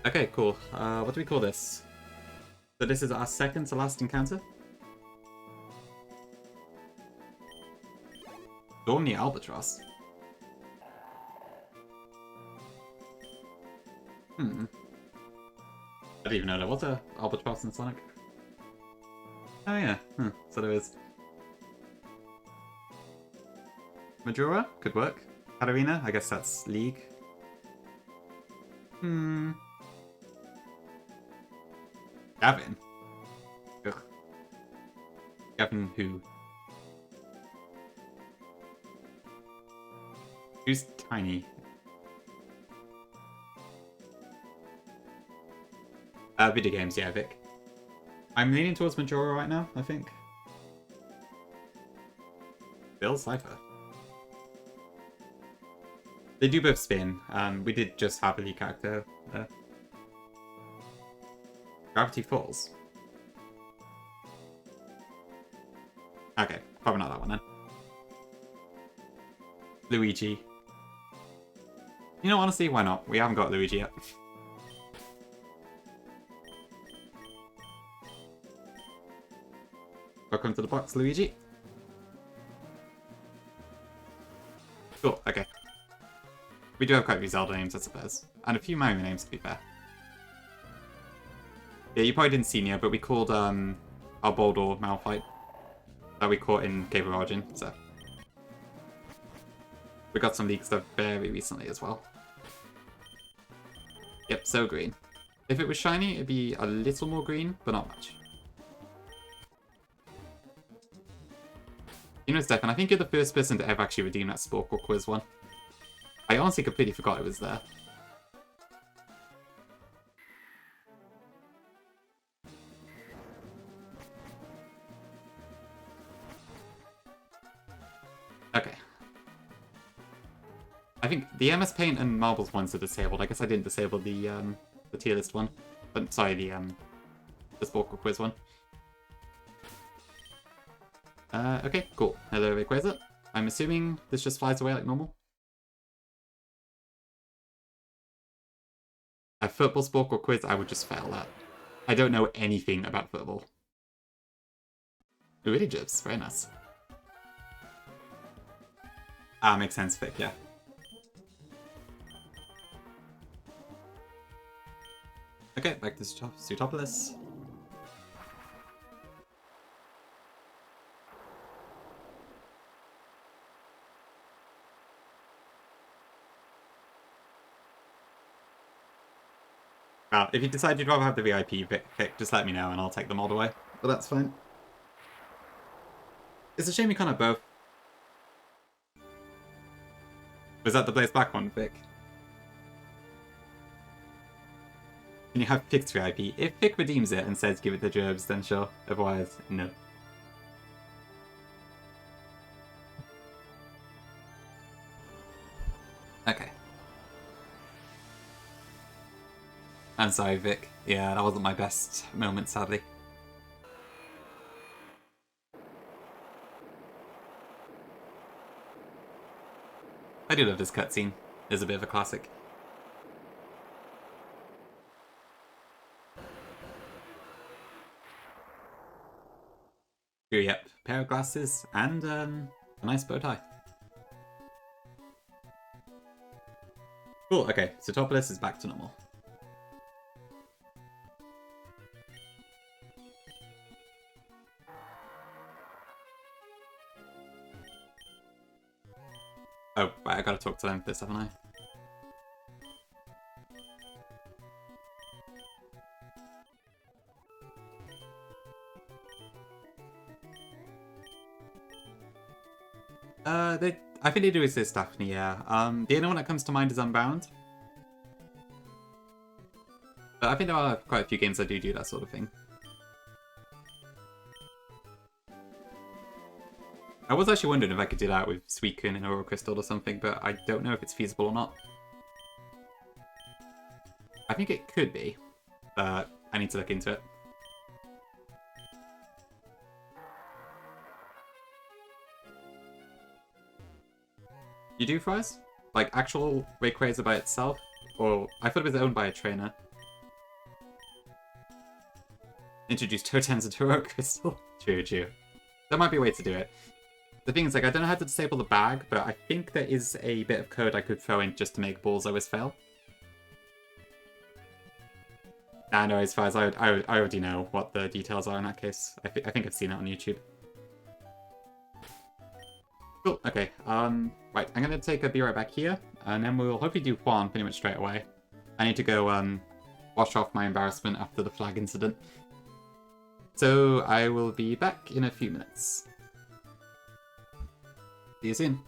Okay, cool. What do we call this? So this is our second to last encounter? Storm the Albatross. Hmm. I didn't even know there was a Albatross in Sonic. Oh yeah, so there is. Majora? Could work. Katarina? I guess that's League. Gavin? Ugh. Gavin who? Who's tiny? Video games, yeah, Vic. I'm leaning towards Majora right now, I think. Bill Cypher. They do both spin. We did just have a lead character there. Gravity Falls. Okay, probably not that one then. Luigi. You know, honestly, why not? We haven't got Luigi yet. Welcome to the box, Luigi. Cool, okay. We do have quite a few Zelda names, I suppose. And a few Mario names, to be fair. Yeah, you probably didn't see Nia, but we called our Boldor Malphite that we caught in Cave of Origin, so. We got some leak stuff very recently as well. Yep, so green. If it was shiny, it'd be a little more green, but not much. You know, Stefan, I think you're the first person to ever actually redeem that Sporkle quiz one. I honestly completely forgot it was there. Okay. I think the MS Paint and Marbles ones are disabled. I guess I didn't disable the tier list one. But sorry, the Sporkle quiz one. Okay, cool. Hello, Rayquaza. I'm assuming this just flies away like normal. A football Sporkle quiz, I would just fail that. I don't know anything about football. Ooh, Jibs. Very nice. Ah, makes sense, Vic, yeah. Okay, back to Sutopolis. Well, if you decide you'd rather have the VIP pick, just let me know and I'll take them all the way. But that's fine. It's a shame you can't have both. Was that the Blaze Black one, Vic? Can you have Vic's VIP? If Vic redeems it and says give it to Gerbs, then sure. Otherwise, no. Okay. I'm sorry, Vic. Yeah, that wasn't my best moment, sadly. I do love this cutscene. It's a bit of a classic. Oh, yep. Pair of glasses and a nice bow tie. Cool, okay. So Topolis is back to normal. Oh, right, I gotta talk to them for this, haven't I? I think they do exist, Daphne, yeah. The only one that comes to mind is Unbound. But I think there are quite a few games that do that sort of thing. I was actually wondering if I could do that with Suicune and Aurora Crystal or something, but I don't know if it's feasible or not. I think it could be, but I need to look into it. You do fries? Like actual Rayquaza by itself? Or I thought it was owned by a trainer. Introduce Totems into Aurora Crystal. True. That might be a way to do it. The thing is, like, I don't know how to disable the bag, but I think there is a bit of code I could throw in just to make balls always fail. Nah, no, as far as I already know what the details are in that case. I think I've seen it on YouTube. Cool, okay, right, I'm gonna be right back here, and then we'll hopefully do Juan pretty much straight away. I need to go, wash off my embarrassment after the flag incident. So, I will be back in a few minutes. See you soon.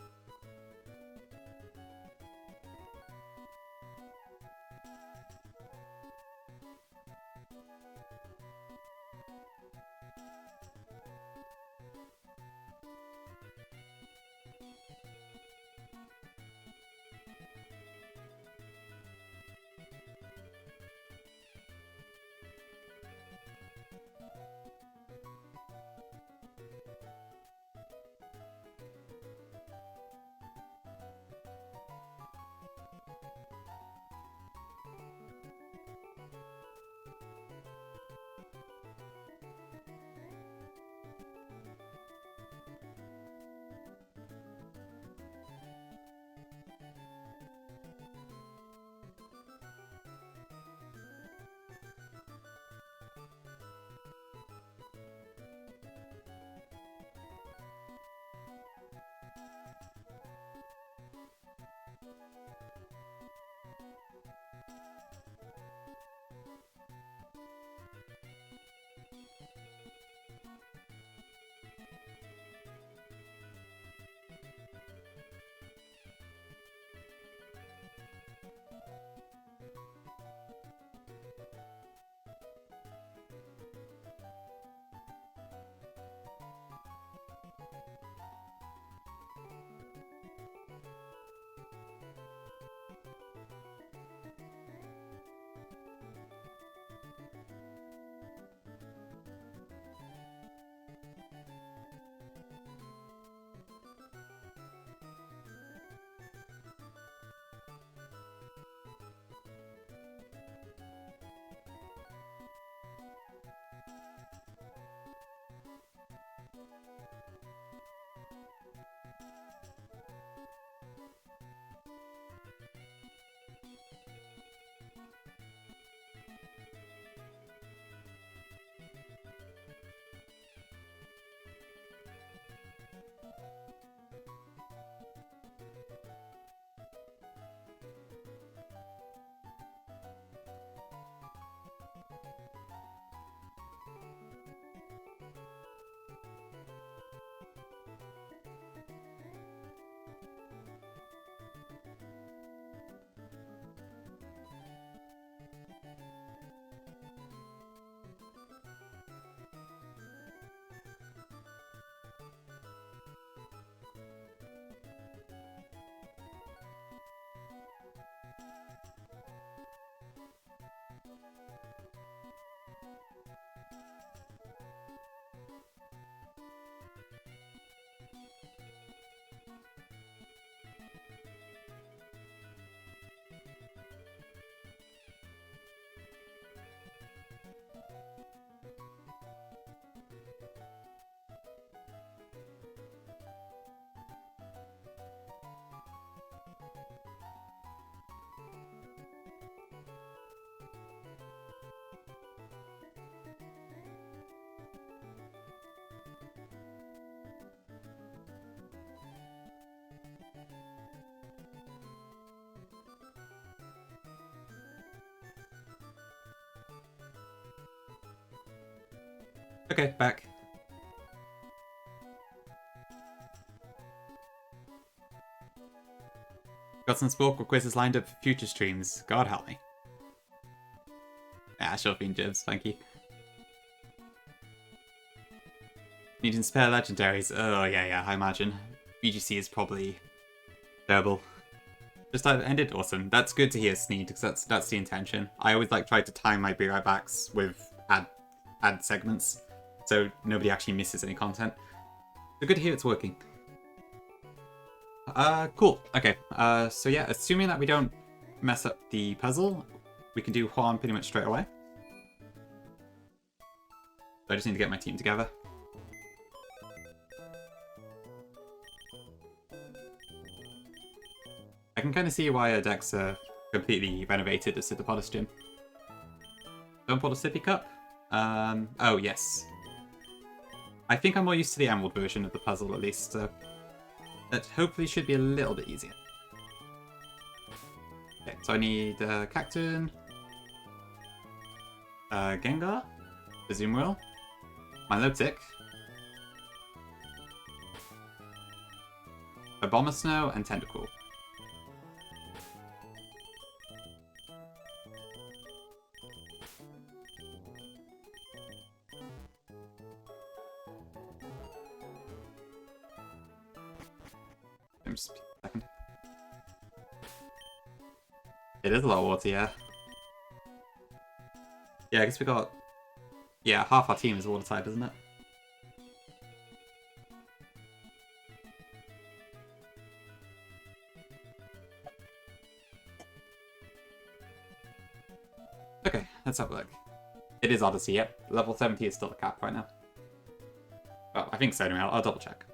Okay, back. Got some Sporkle quizzes lined up for future streams. God help me. Ah, sure thing, Jibs. Thank you. Needing spare legendaries. Oh, yeah, I imagine. BGC is probably terrible. Just ended. Awesome. That's good to hear, Sneed, because that's the intention. I always try to time my Be Right Backs with ad segments, so nobody actually misses any content. So good to hear it's working. Cool. Okay. So yeah, assuming that we don't mess up the puzzle, we can do Juan pretty much straight away. I just need to get my team together. I can kind of see why our decks are completely renovated as Sithopolis Gym. Don't pull the sippy cup. Oh, yes. I think I'm more used to the emerald version of the puzzle, at least, so that hopefully should be a little bit easier. Okay, so I need Cacturn, Gengar, Azumarill, Milotic, Abomasnow, and Tentacool. Just a second. It is a lot of water, yeah. Yeah, I guess we got... Yeah, half our team is water type, isn't it? Okay, let's have a look. It is Odyssey, yep. Level 70 is still the cap right now. Well, I think so anyway, I'll double check.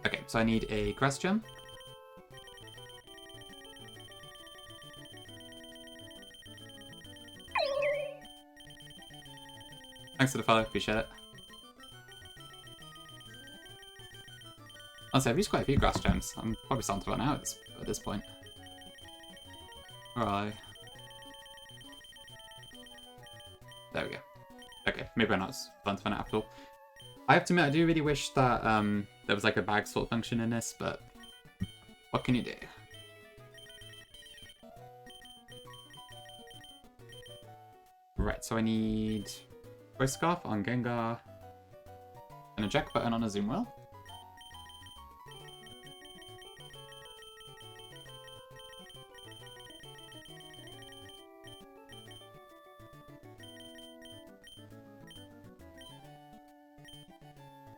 Okay, so I need a Grass Gem. Thanks for the follow, appreciate it. Honestly, I've used quite a few Grass Gems. I'm probably starting to run out at this point. Alright. There we go. Okay, maybe I'm not starting to run out after all. I have to admit, I do really wish that there was like a bag sort function in this, but what can you do? Right, so I need Voice Scarf on Gengar and a Jack button on Azumarill.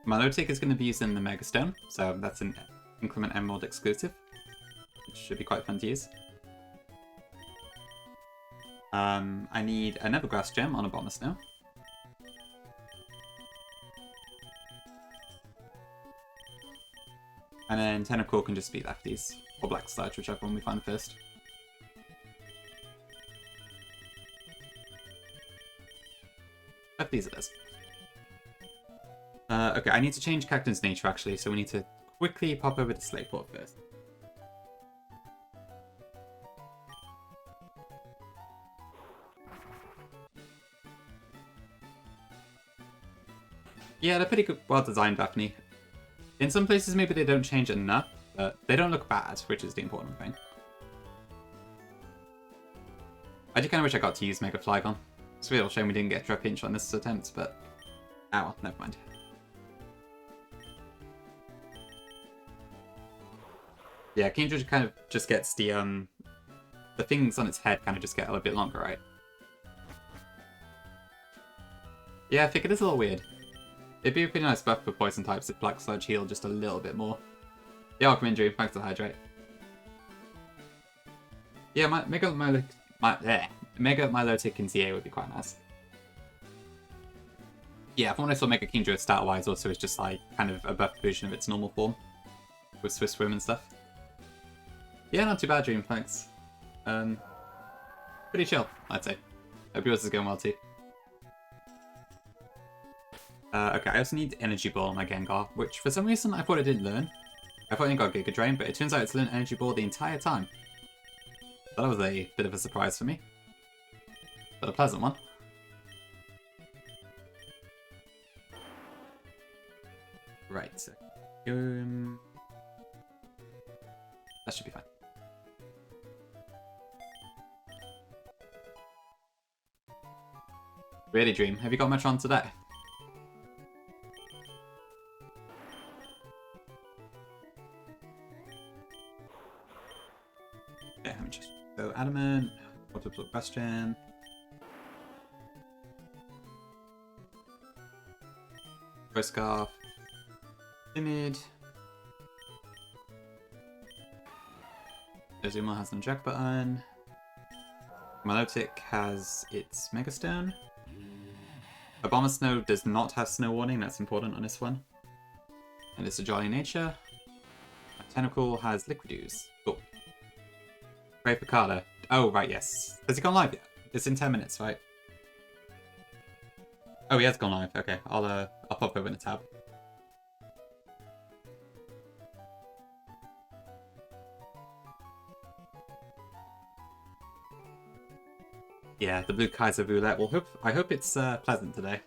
Milotic is going to be used in the Mega Stone, so that's an Inclement Emerald exclusive, which should be quite fun to use. I need another Grass Gem on Abomasnow. And then Tentacool can just be lefties, or Black Sludge, whichever one we find first. Lefties it is. Okay, I need to change Cactuarn's nature actually, so we need to quickly pop over to Slateport first. Yeah, they're pretty good, well designed, Daphne. In some places maybe they don't change enough, but they don't look bad, which is the important thing. I do kind of wish I got to use Mega Flygon. It's a real shame we didn't get Trapinch on this attempt, but... ah well, never mind. Yeah, Kingdra kind of just gets the things on its head kind of just get a little bit longer, right? Yeah, I think it is a little weird. It'd be a pretty nice buff for poison types if Black Sludge healed just a little bit more. Yeah, welcome in, Dream. Thanks for the hydrate. Yeah, Mega Milotic in CA would be quite nice. Yeah, from what I saw, Mega Kingdra stat-wise also is just like kind of a buffed version of its normal form with Swift Swim and stuff. Yeah, not too bad, Dream. Thanks. Pretty chill, I'd say. Hope yours is going well too. Okay, I also need Energy Ball on my Gengar, which for some reason I thought it didn't learn. I thought it got Giga Drain, but it turns out it's learned Energy Ball the entire time. So that was a bit of a surprise for me. But a pleasant one. Right, so... that should be fine. Really, Dream? Have you got much on today? Okay, let me just go Adamant, multiple question. Voice Scarf. Timid. Azumarill has an eject button. Milotic has its Mega Stone. Abomasnow does not have Snow Warning, that's important on this one. And it's a Jolly Nature. Tentacool has Liquid Ooze. Cool. Great Picardo. Oh, right, yes. Has he gone live yet? It's in 10 minutes, right? Oh, he has gone live. Okay, I'll pop over in a tab. Yeah, the Blue Kaiser roulette. Well, I hope it's pleasant today.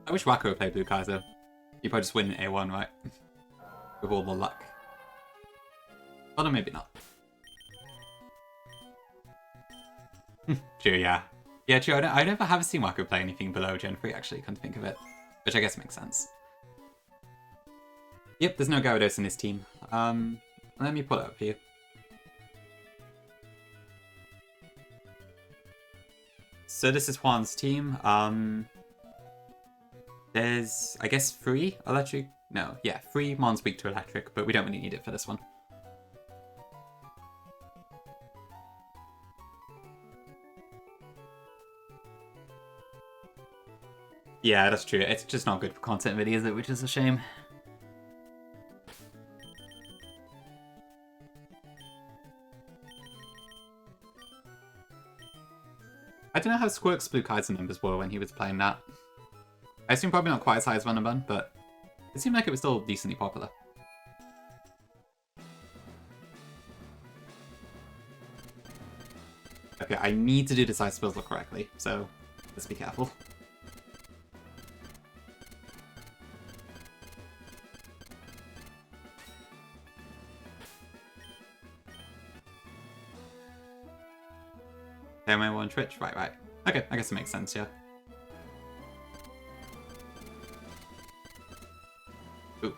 I wish Wacko would play Blue Kaiser. You'd probably just win A1, right? With all the luck. Oh, no, maybe not. True, yeah. Yeah, true. I never have seen Wacko play anything below Gen 3, actually, come to think of it. Which I guess makes sense. Yep, there's no Gyarados in this team. Let me pull it up for you. So this is Juan's team. There's, I guess, 3 electric... No, yeah, 3 Mons weak to electric, but we don't really need it for this one. Yeah, that's true. It's just not good for content really, is it? Which is a shame. I don't know how Squirk's Blue Kaiser numbers were when he was playing that. I assume probably not quite as high as Runabun, but it seemed like it was still decently popular. Okay, I need to do this Ice Puzzle correctly, so let's be careful. Am I on Twitch? Right. Okay, I guess it makes sense, yeah. Ooh.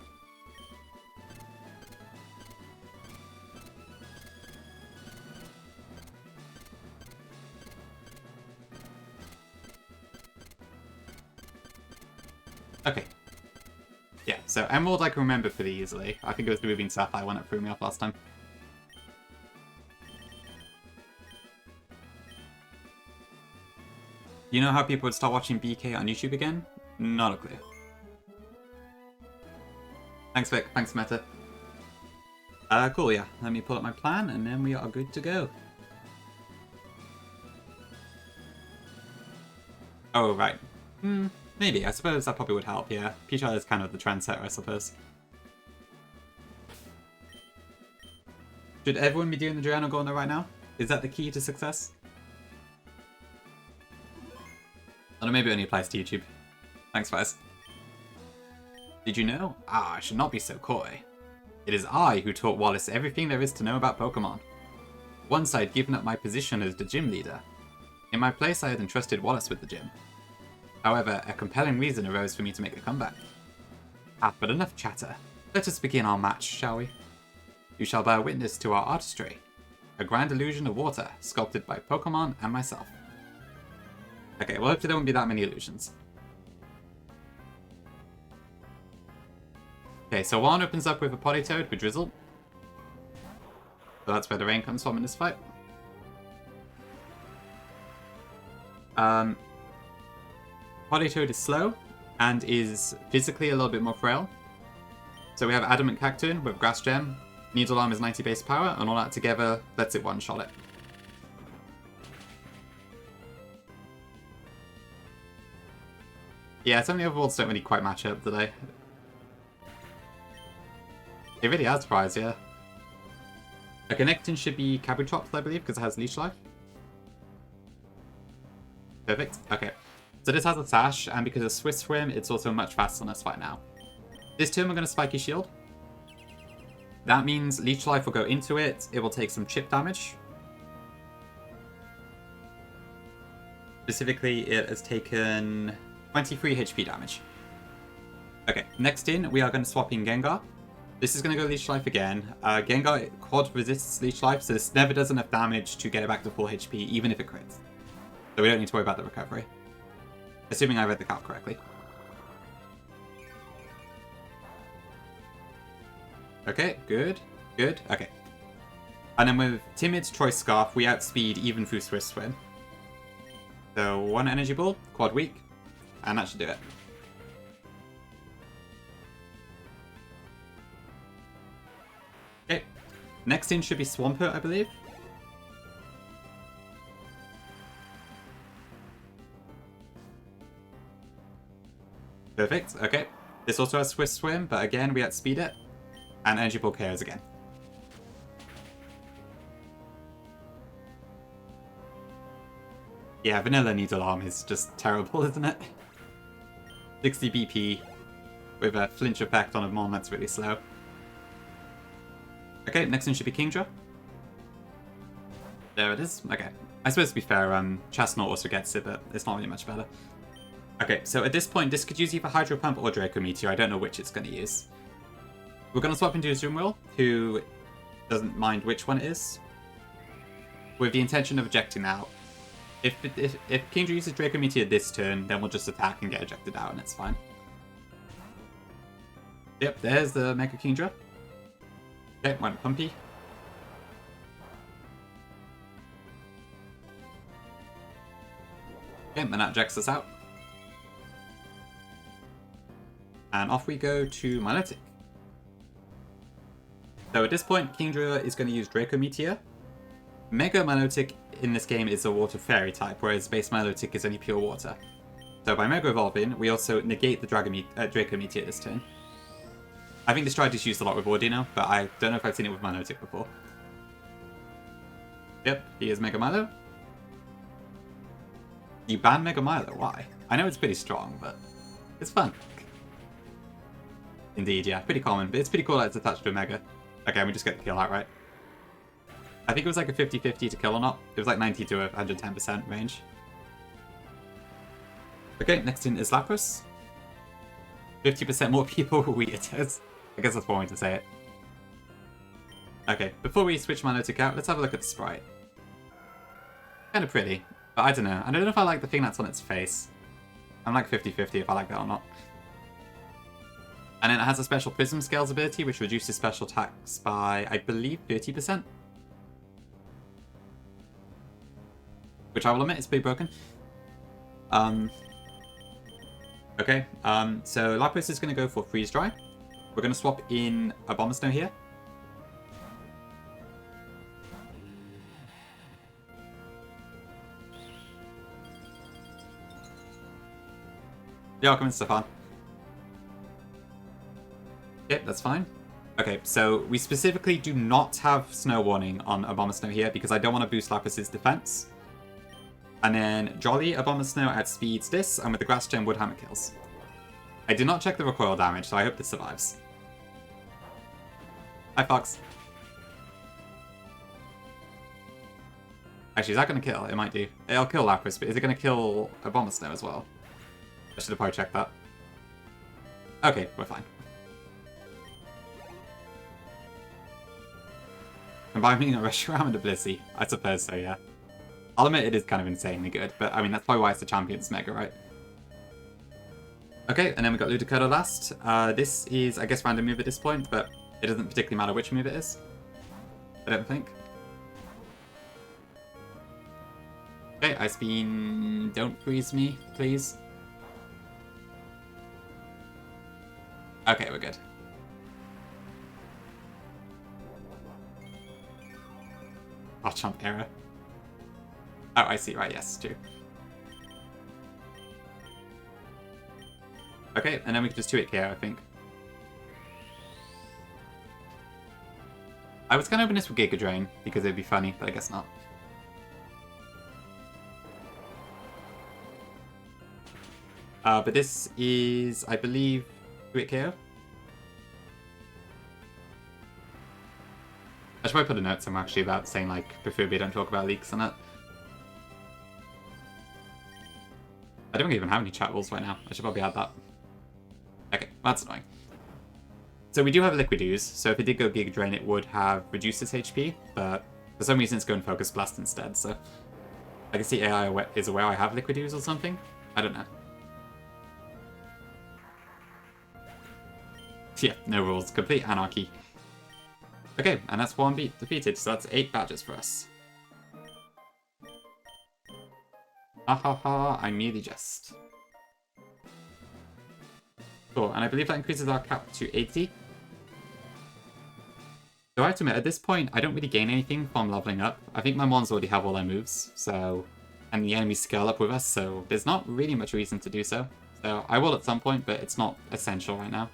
Okay. Yeah, so Emerald I can remember pretty easily. I think it was the Moving Sapphire one that threw me off last time. You know how people would start watching BK on YouTube again? Not a clue. Thanks, Vic. Thanks, Meta. Cool, yeah. Let me pull up my plan, and then we are good to go. Oh, right. Maybe. I suppose that probably would help, yeah. Pichar is kind of the trendsetter, I suppose. Should everyone be doing the Giuliano Gorno right now? Is that the key to success? I don't know, maybe it only applies to YouTube. Thanks, guys. Did you know? Ah, I should not be so coy. It is I who taught Wallace everything there is to know about Pokemon. Once I had given up my position as the gym leader. In my place, I had entrusted Wallace with the gym. However, a compelling reason arose for me to make a comeback. But enough chatter. Let us begin our match, shall we? You shall bear witness to our artistry. A grand illusion of water, sculpted by Pokemon and myself. Okay, well hopefully there won't be that many illusions. Okay, so Juan opens up with a Politoed with Drizzle. So that's where the rain comes from in this fight. Politoed is slow, and is physically a little bit more frail. So we have Adamant Cactoon with Grass Gem, Needle Arm is 90 base power, and all that together lets it one-shot it. Yeah, some of the overworlds don't really quite match up, do they? It really has surprised, yeah. A Connectin should be Kabutops, I believe, because it has Leech Life. Perfect. Okay. So this has a Sash, and because of Swift Swim, it's also much faster on us right now. This turn we're going to Spiky Shield. That means Leech Life will go into it, it will take some chip damage. Specifically, it has taken 23 HP damage. Okay, next in, we are going to swap in Gengar. This is going to go Leech Life again. Gengar quad resists Leech Life, so this never does enough damage to get it back to full HP, even if it crits. So we don't need to worry about the recovery. Assuming I read the calc correctly. Okay, good. Good. Okay. And then with Timid's Choice Scarf, we outspeed even through Swift Swim. So one Energy Ball, quad weak, and that should do it. Next in should be Swampert, I believe. Perfect, okay. This also has Swift Swim, but again, we outspeed it. And Energy Ball KOs again. Yeah, Vanilla Needle Arm is just terrible, isn't it? 60 BP with a flinch effect on a Mon that's really slow. Okay, next one should be Kingdra. There it is. Okay. I suppose to be fair, Chestnut also gets it, but it's not really much better. Okay, so at this point, this could use either Hydro Pump or Draco Meteor. I don't know which it's going to use. We're going to swap into Azumarill, who doesn't mind which one it is, with the intention of ejecting out. If Kingdra uses Draco Meteor this turn, then we'll just attack and get ejected out, and it's fine. Yep, there's the Mega Kingdra. Okay, went Pumpy. Okay, and that ejects us out. And off we go to Milotic. So at this point, Kingdra is going to use Draco Meteor. Mega Milotic in this game is a Water Fairy type, whereas base Milotic is only pure water. So by Mega Evolving, we also negate the Draco Meteor this turn. I think this strategy's used a lot with Audino, but I don't know if I've seen it with Milotic before. Yep, he is Mega Milo. You ban Mega Milo, why? I know it's pretty strong, but it's fun. Indeed, yeah, pretty common, but it's pretty cool that it's attached to a Mega. Okay, we just get the kill outright. I think it was like a 50-50 to kill or not. It was like 90 to 110% range. Okay, next in is Lapras. 50% more people were Weirdos. I guess that's one way to say it. Okay, before we switch Milotic out, let's have a look at the sprite. Kind of pretty, but I don't know. I don't know if I like the thing that's on its face. I'm like 50-50 if I like that or not. And then it has a special Prism Scales ability, which reduces special attacks by, I believe, 30%. Which I will admit is pretty broken. Okay, so Lapras is going to go for Freeze Dry. We're going to swap in a Abomasnow here. Yeah, I'll come in, Stefan. Yep, that's fine. Okay, so we specifically do not have Snow Warning on Abomasnow here because I don't want to boost Lapras' defense. And then Jolly Abomasnow outspeeds this, and with the Grass Gem, Woodhammer kills. I did not check the recoil damage, so I hope this survives. Hi, Fox. Actually, is that going to kill? It might do. It'll kill Lapras, but is it going to kill Abomasnow as well? I should have probably checked that. Okay, we're fine. Combining a Reshiram and a Blissey? I suppose so, yeah. I'll admit it is kind of insanely good, but I mean, that's probably why it's the Champions Mega, right? Okay, and then we got Ludicolo last. This is, I guess, random move at this point, but it doesn't particularly matter which move it is. I don't think. Okay, Ice Beam, don't freeze me, please. Okay, we're good. Oh, Chomp error. Oh, I see, right, yes, true. Okay, and then we can just 2-hit KO, I think. I was going to open this with Giga Drain, because it'd be funny, but I guess not. But this is, I believe, 2-hit KO. I should probably put a note somewhere actually about saying, like, preferably don't talk about leaks on it. I don't even have any chat rules right now. I should probably add that. Okay, that's annoying. So we do have Liquid Ooze, so if it did go Giga Drain, it would have reduced its HP, but for some reason it's going Focus Blast instead, so I guess the AI is aware I have Liquid Ooze or something? I don't know. Yeah, no rules. Complete anarchy. Okay, and that's one beat defeated, so that's 8 badges for us. Ha ha ha, I merely jest. Cool, and I believe that increases our cap to 80. So I have to admit, at this point, I don't really gain anything from leveling up. I think my mons already have all their moves, so... And the enemies scale up with us, so there's not really much reason to do so. So I will at some point, but it's not essential right now.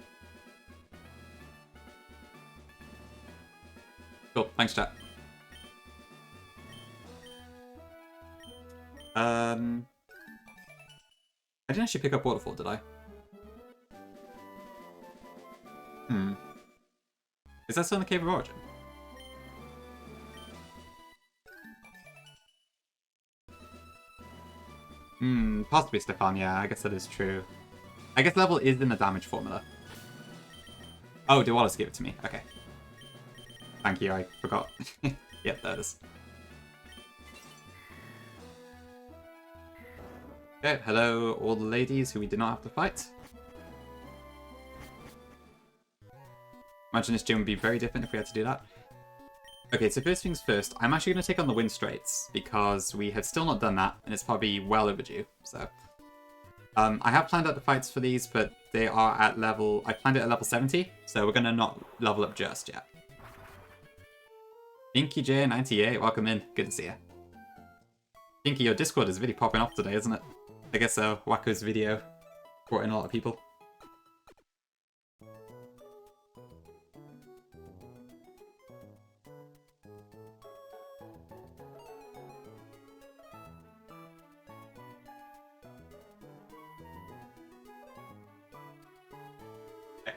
Cool, thanks chat. I didn't actually pick up Waterfall, did I? Is that still in the Cave of Origin? Possibly Stefan, yeah, I guess that is true. I guess level is in the damage formula. Oh, did Wallace give it to me? Okay. Thank you, I forgot. Yep, there it is. Okay, hello all the ladies who we did not have to fight. Imagine this gym would be very different if we had to do that. Okay, so first things first, I'm actually going to take on the Wind Straits, because we have still not done that, and it's probably well overdue, so... I have planned out the fights for these, but they are at level... I planned it at level 70, so we're going to not level up just yet. Pinky J98, welcome in. Good to see you. Pinky, your Discord is really popping off today, isn't it? I guess Wacko's video brought in a lot of people.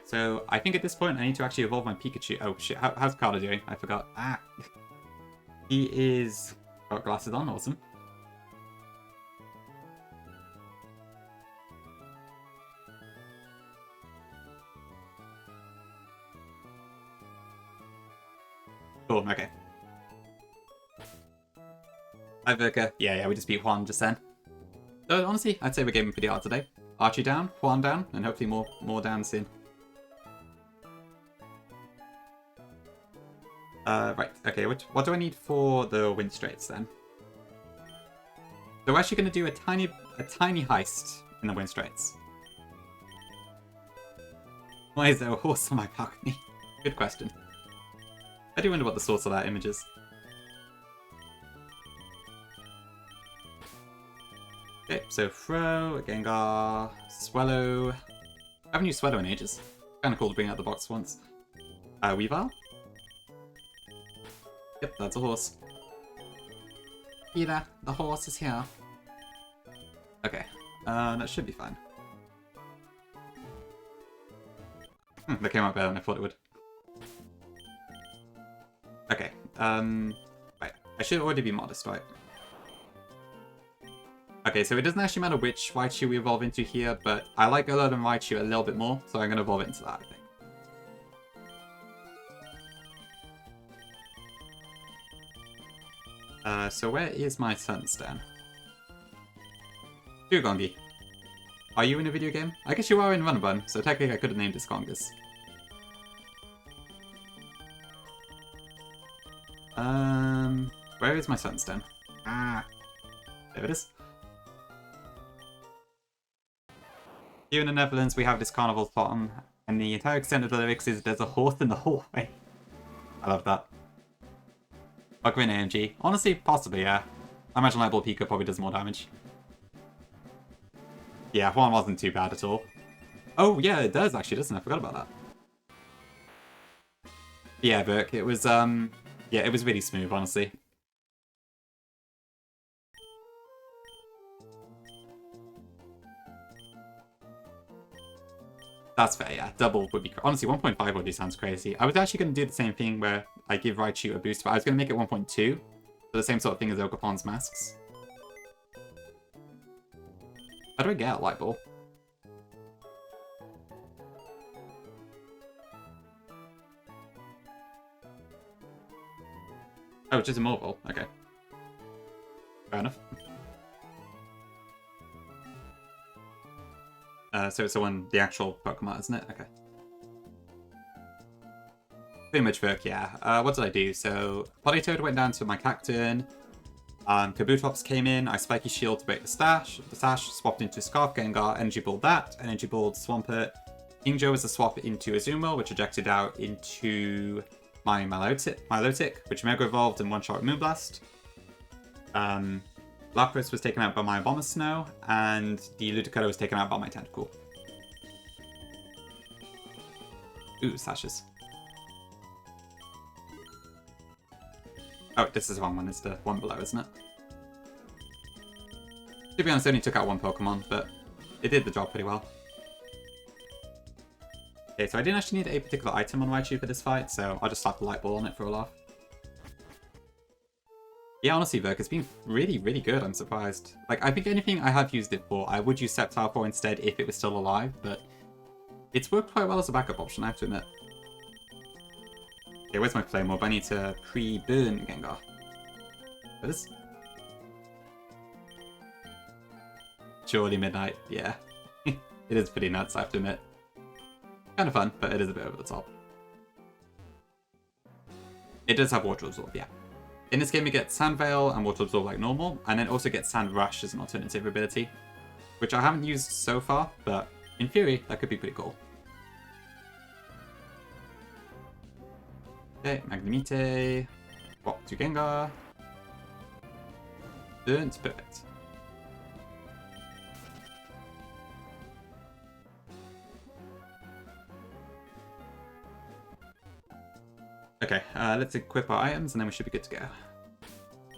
So, I think at this point I need to actually evolve my Pikachu. Oh shit, how's Carter doing? I forgot. Ah! He is... got glasses on, awesome. Cool, okay. Hi Verka. Yeah, we just beat Juan just then. So honestly, I'd say we're gaming pretty hard today. Archie down, Juan down, and hopefully more down soon. Right, okay, what do I need for the Wind Straits then? So we're actually going to do a tiny heist in the Wind Straits. Why is there a horse on my balcony? Good question. I do wonder what the source of that image is. Okay, so Throw, Gengar, Swallow. I haven't used Swallow in ages. Kinda cool to bring out the box once. Weavile? Yep, that's a horse. Peter, the horse is here. Okay, that should be fine. That came out better than I thought it would. Okay, right. I should already be modest, right? Okay, so it doesn't actually matter which Raichu we evolve into here, but I like Alolan Raichu a little bit more, so I'm going to evolve into that, I think. So where is my Sunstone? Dugongi. Are you in a video game? I guess you are in Run-a-Bun, so technically I could have named it Skongus. Where is my Sunstone? Ah, there it is. Here in the Netherlands we have this carnival song, and the entire extent of the lyrics is "There's a horse in the hallway." I love that. Ocarina AMG. Honestly, possibly, yeah. I imagine Lightball Pika probably does more damage. Yeah, Juan wasn't too bad at all. Oh, yeah, it does actually, doesn't it? I forgot about that. Yeah, Burke, it was, yeah, it was really smooth, honestly. That's fair, yeah. Double would be... Honestly, 1.5 already sounds crazy. I was actually going to do the same thing where I give Raichu a boost, but I was going to make it 1.2. So the same sort of thing as Ogerpon's masks. How do I get a Light Ball? Oh, it's just immobile. Okay. Fair enough. So it's the one, the actual Pokemon, isn't it? Okay. Pretty much Verk, yeah. What did I do? So, Politoed went down to my Cacturn. Kabutops came in. I Spiky Shield to break the stash. The stash swapped into Scarf Gengar, Energy Balled that. Energy Balled Swampert. Kingjo was a swap into Azumarill, which ejected out into my Milotic, which Mega Evolved in one-shot Moonblast. Lapras was taken out by my Bomber Snow, and the Ludicolo was taken out by my Tentacool. Ooh, Sashes. Oh, this is the wrong one. It's the one below, isn't it? To be honest, I only took out one Pokemon, but it did the job pretty well. Okay, so I didn't actually need a particular item on Raichu for this fight, so I'll just slap the Light Ball on it for a laugh. Yeah, honestly, Virk, it's been really, really good. I'm surprised. Like, I think anything I have used it for, I would use Sceptile for instead if it was still alive, but it's worked quite well as a backup option, I have to admit. Okay, where's my Flame Orb? I need to pre-burn Gengar. What is? Surely Midnight, yeah. It is pretty nuts, I have to admit. Kind of fun, but it is a bit over the top. It does have Water Absorb, yeah. In this game you get Sand Veil and Water Absorb like normal, and then also get Sand Rush as an alternative ability, which I haven't used so far, but in theory, that could be pretty cool. Okay, Magnemite, Swap to Gengar. Burnt, perfect. Okay, let's equip our items and then we should be good to go.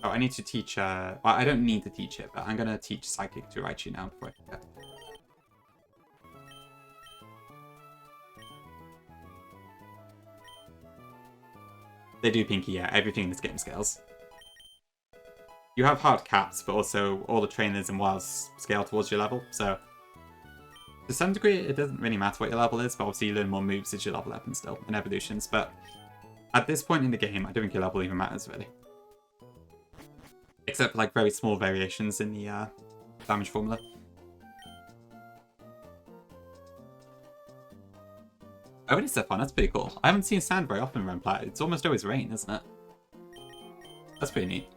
Oh, I need to teach, well, I don't need to teach it, but I'm going to teach Psychic to Raichu now before I forget. They do, Pinky, yeah, everything in this game scales. You have hard caps, but also all the trainers and wilds scale towards your level, so to some degree it doesn't really matter what your level is, but obviously you learn more moves as you level up and still, and evolutions, but at this point in the game, I don't think your level even matters, really. Except for, like, very small variations in the damage formula. Oh, it is so fun. That's pretty cool. I haven't seen sand very often around Plat. It's almost always rain, isn't it? That's pretty neat.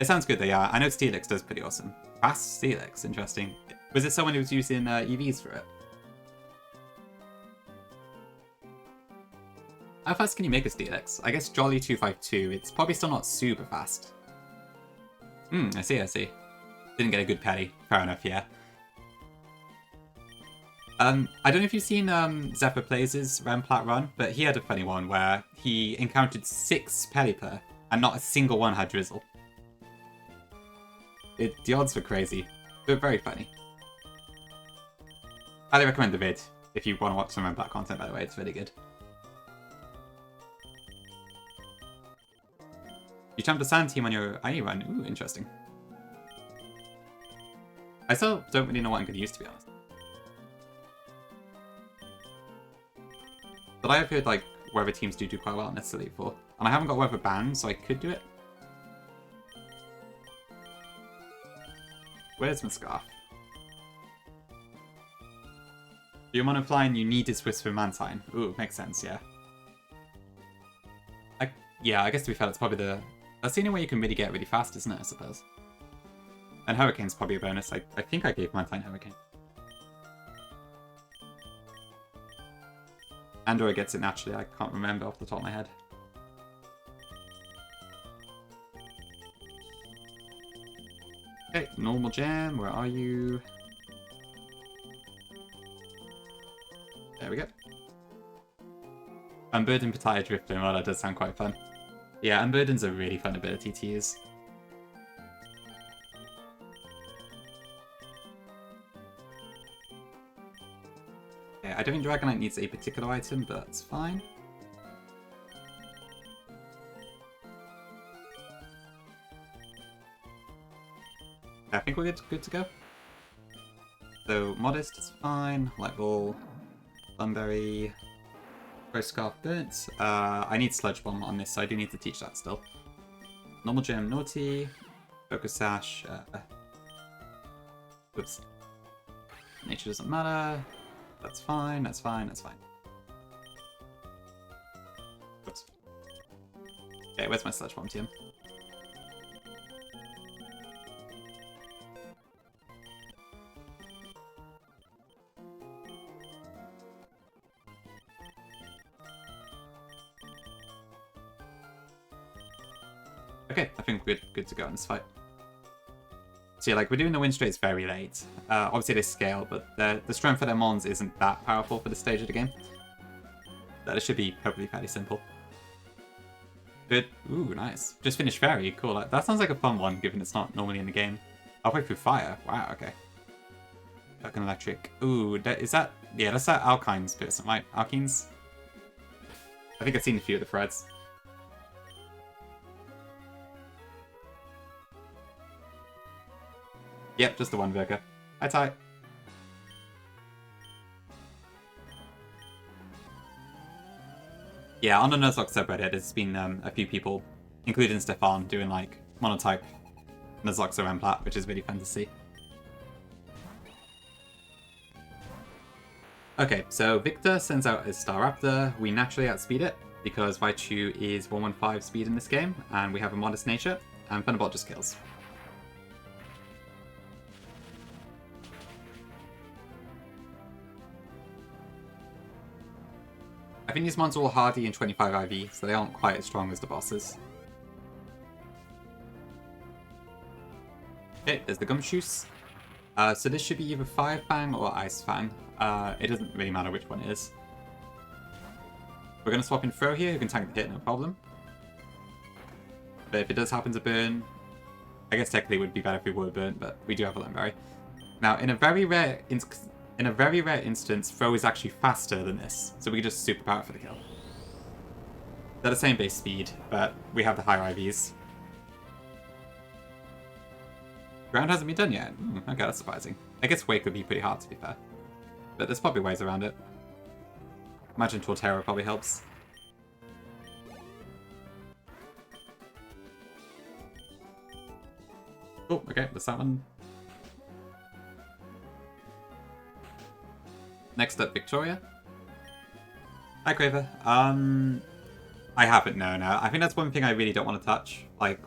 It sounds good, though, yeah. I know Steelix does pretty awesome. Fast Steelix, interesting. Was it someone who was using EVs for it? How fast can you make a Steelix? I guess Jolly 252. It's probably still not super fast. I see, I see. Didn't get a good parry. Fair enough, yeah. I don't know if you've seen Zephyr Plays' Ramplat run, but he had a funny one where he encountered 6 Pelipper and not a single one had Drizzle. The odds were crazy, but very funny. Highly recommend the vid if you want to watch some Ramplat content, by the way. It's really good. You jumped a sand team on your IE run. Ooh, interesting. I still don't really know what I'm going to use, to be honest. But I have heard, like, weather teams do quite well in this Elite Four. And I haven't got weather banned, so I could do it. Where's my scarf? You're monoflying, you need this Whisper Mantine. Ooh, makes sense, yeah. Yeah, I guess to be fair, that's probably that's the only way you can really get really fast, isn't it, I suppose? And Hurricane's probably a bonus. I think I gave Mantine Hurricane. Andor gets it naturally, I can't remember off the top of my head. Okay, normal jam, where are you? There we go. Unburden Pataya Drifloon, well, that does sound quite fun. Yeah, Unburden's a really fun ability to use. Yeah, I don't think Dragonite needs a particular item, but that's fine. I think we're good to go. So, Modest is fine, Light Ball, Thunberry, Ghost Scarf Burnt. I need Sludge Bomb on this, so I do need to teach that still. Normal Gem, Naughty, Focus Sash, whoops. Nature doesn't matter. That's fine, that's fine, that's fine. Whoops. Okay, where's my Sludge Bomb, team? Okay, I think we're good to go in this fight. So yeah, like, we're doing the win straits very late. Obviously they scale, but the strength of their mons isn't that powerful for this stage of the game. That it should be hopefully fairly simple. Good. Ooh, nice. Just finished fairy. Cool. That sounds like a fun one, given it's not normally in the game. Halfway through fire. Wow, okay. Fucking electric. Ooh, is that... Yeah, that's that Alkyne's person, right? Alkynes? I think I've seen a few of the threads. Yep, just the one Virka. Hi, Ty. Yeah, on the Nuzlocke subreddit, there's been a few people, including Stefan, doing like monotype Nuzlocke around plat, which is really fun to see. Okay, so Victor sends out his Staraptor. We naturally outspeed it, because Raichu is 115 speed in this game, and we have a modest nature, and Thunderbolt just kills. I think these mons are all hardy and 25 IV, so they aren't quite as strong as the bosses. Okay, there's the Gumshoos. So this should be either Fire Fang or Ice Fang. It doesn't really matter which one it is. We're going to swap in Throw here, who can tank the hit, no problem. But if it does happen to burn, I guess technically it would be better if we were burnt, but we do have a Lemberry. Now, in a very rare instance, Throw is actually faster than this, so we can just superpower it for the kill. They're the same base speed, but we have the higher IVs. Ground hasn't been done yet. Okay, that's surprising. I guess Wake would be pretty hard, to be fair. But there's probably ways around it. Imagine Torterra probably helps. Oh, okay, there's that one. Next up, Victoria. Hi, Quaver. I haven't, no. I think that's one thing I really don't want to touch. Like,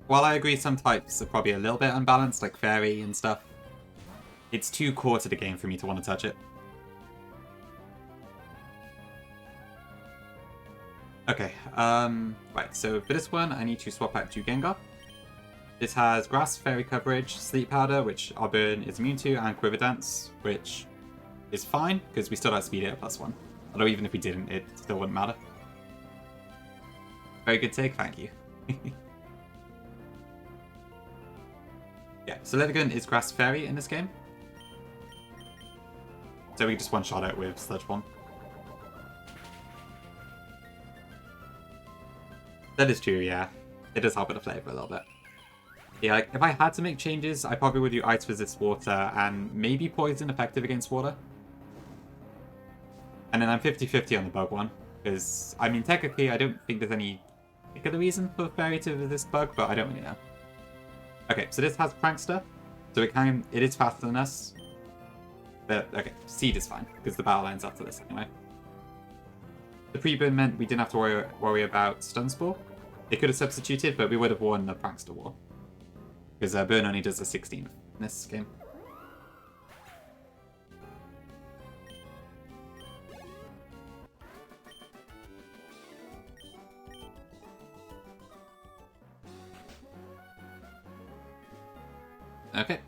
while I agree some types are probably a little bit unbalanced, like Fairy and stuff, it's too core to the game for me to want to touch it. Okay, right, so for this one, I need to swap out to Gengar. This has Grass, Fairy coverage, Sleep Powder, which our burn is immune to, and Quiver Dance, which is fine, because we still outspeed it at +1. Although even if we didn't, it still wouldn't matter. Very good take, thank you. Yeah, so Leathergun is Grass Fairy in this game. So we just one-shot it with Sludge Bomb. That is true, yeah. It does help with the flavor a little bit. Yeah, like, if I had to make changes, I probably would do Ice Resist Water and maybe Poison effective against Water. And then I'm 50-50 on the Bug one, because, I mean, technically I don't think there's any particular reason for Fairy to resist Bug, but I don't really know. Okay, so this has Prankster, so it is faster than us. But, okay, Seed is fine, because the battle lines after this anyway. The pre-burn meant we didn't have to worry about Stun Spore. It could have substituted, but we would have won the Prankster War. Because burn only does a 16 in this game. Okay.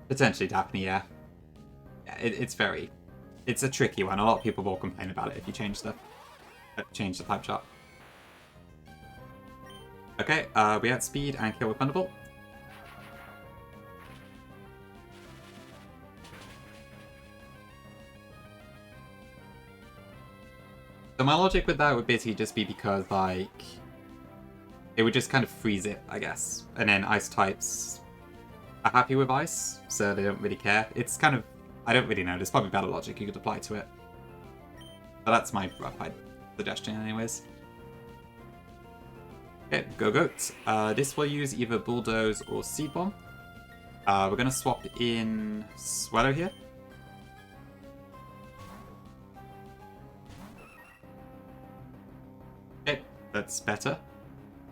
Potentially Daphne, yeah. Yeah, it's a tricky one. A lot of people will complain about it if you change the type chart. Okay, we outspeed and kill with Thunderbolt. So my logic with that would basically just be because, like, it would just kind of freeze it, I guess. And then ice types are happy with ice, so they don't really care. It's kind of, I don't really know, there's probably better logic you could apply to it. But that's my rough suggestion anyways. Okay, go Goat. This will use either Bulldoze or Seed Bomb. We're going to swap in Swallow here. Okay, that's better.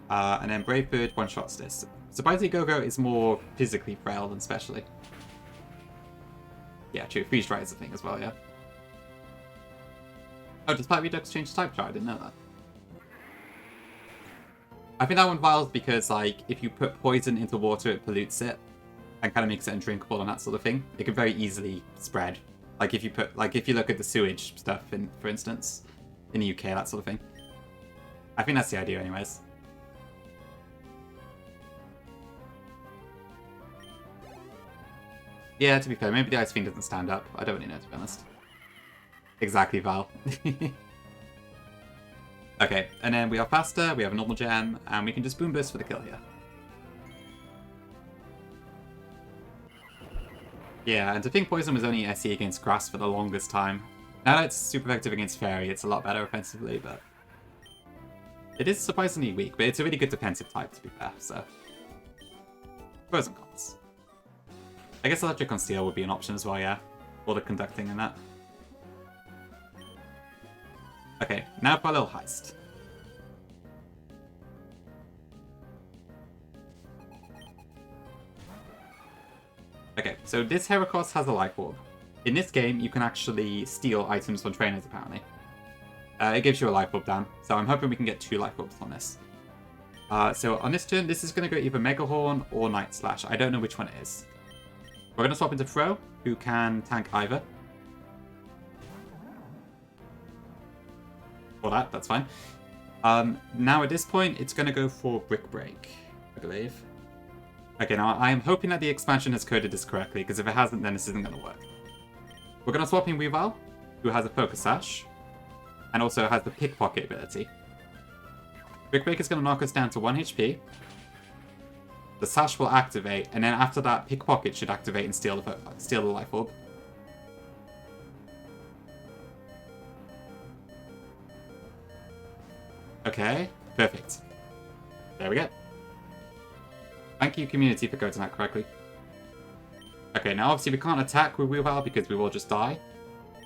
And then Brave Bird one-shots this. Surprisingly, Go-Go is more physically frail than specially. Yeah, true. Freeze Dry is a thing as well, yeah. Oh, does Pipe Redux change type chart? I didn't know that. I think that one vials because, like, if you put poison into water, it pollutes it and kind of makes it undrinkable and that sort of thing. It can very easily spread. Like, if you look at the sewage stuff, for instance, in the UK, that sort of thing. I think that's the idea anyways. Yeah, to be fair, maybe the Ice Fiend doesn't stand up. I don't really know, to be honest. Exactly, Val. Okay, and then we are faster, we have a normal gem, and we can just boom burst for the kill here. Yeah, and to think Poison was only SE against Grass for the longest time. Now that it's super effective against Fairy, it's a lot better offensively, but... It is surprisingly weak, but it's a really good defensive type, to be fair, so... Pros and cons. I guess Electric on Steel would be an option as well, yeah. All the conducting and that. Okay, now for a little heist. Okay, so this Heracross has a Life Orb. In this game, you can actually steal items from trainers, apparently. It gives you a Life Orb down, so I'm hoping we can get 2 Life Orbs on this. So on this turn, this is going to go either Mega Horn or Night Slash. I don't know which one it is. We're going to swap into Fro, who can tank either. Or that's fine. Now at this point, it's going to go for Brick Break, I believe. Okay, now I am hoping that the expansion has coded this correctly, because if it hasn't, then this isn't going to work. We're going to swap in Weavile, who has a Focus Sash, and also has the Pickpocket ability. Brick Break is going to knock us down to 1 HP. The Sash will activate, and then after that, Pickpocket should activate and steal the Life Orb. Okay, perfect. There we go. Thank you, community, for coding that correctly. Okay, now obviously we can't attack with Weavile because we will just die.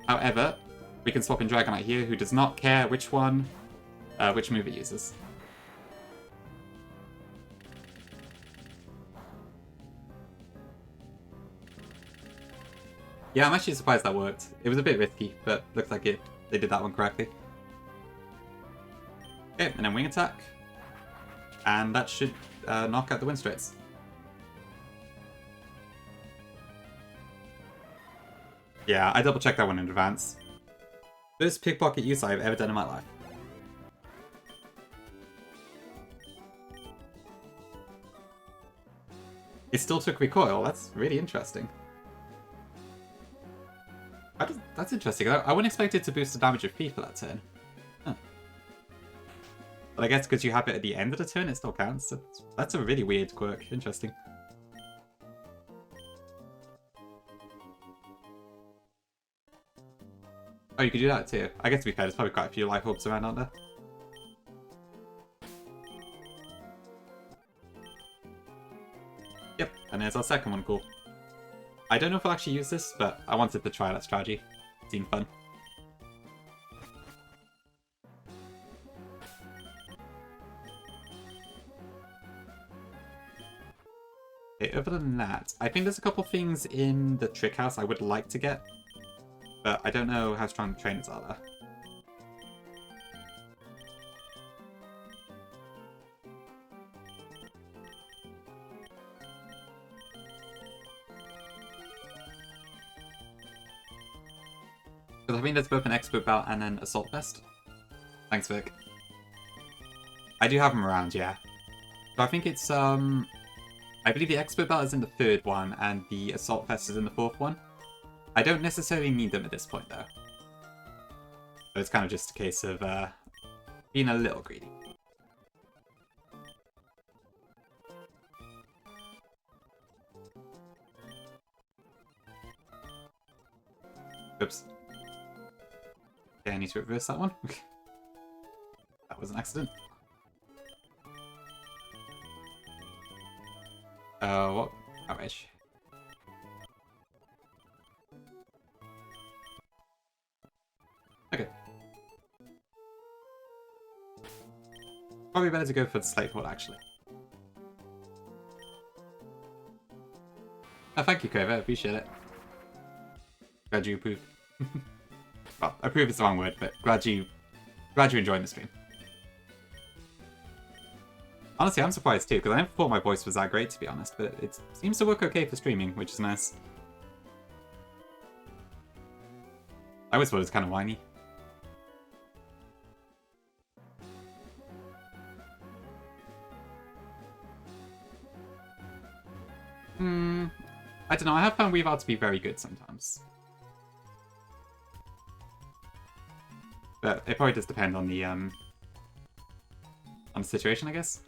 However, we can swap in Dragonite here, who does not care which move it uses. Yeah, I'm actually surprised that worked. It was a bit risky, but looks like they did that one correctly. Okay, and then Wing Attack. And that should knock out the Windstraits. Yeah, I double-checked that one in advance. First Pickpocket use I've ever done in my life. It still took recoil, that's really interesting. That's interesting. I wouldn't expect it to boost the damage of P for that turn. Huh. But I guess because you have it at the end of the turn, it still counts. So that's a really weird quirk. Interesting. Oh, you could do that too. I guess to be fair, there's probably quite a few Life Orbs around, aren't there? Yep, and there's our second one, cool. I don't know if I'll actually use this, but I wanted to try that strategy. It seemed fun. Okay, other than that, I think there's a couple things in the Trick House I would like to get, but I don't know how strong the trainers are there. Because I think there's both an Expert Belt and an Assault Vest. Thanks, Vic. I do have them around, yeah. So I think it's, I believe the Expert Belt is in the 3rd one, and the Assault Vest is in the 4th one. I don't necessarily need them at this point, though. So it's kind of just a case of being a little greedy. Oops. Okay, I need to reverse that one. That was an accident. What? Outrage. Okay. Probably better to go for the Slate Horde, actually. Oh, thank you, Cova. I appreciate it. Glad you approve. Well, approve is the wrong word, but glad you're enjoying the stream. Honestly, I'm surprised too, because I never thought my voice was that great, to be honest, but it seems to work okay for streaming, which is nice. I always thought it was kind of whiny. I don't know, I have found Weavile to be very good sometimes. But it probably does depend on the situation, I guess.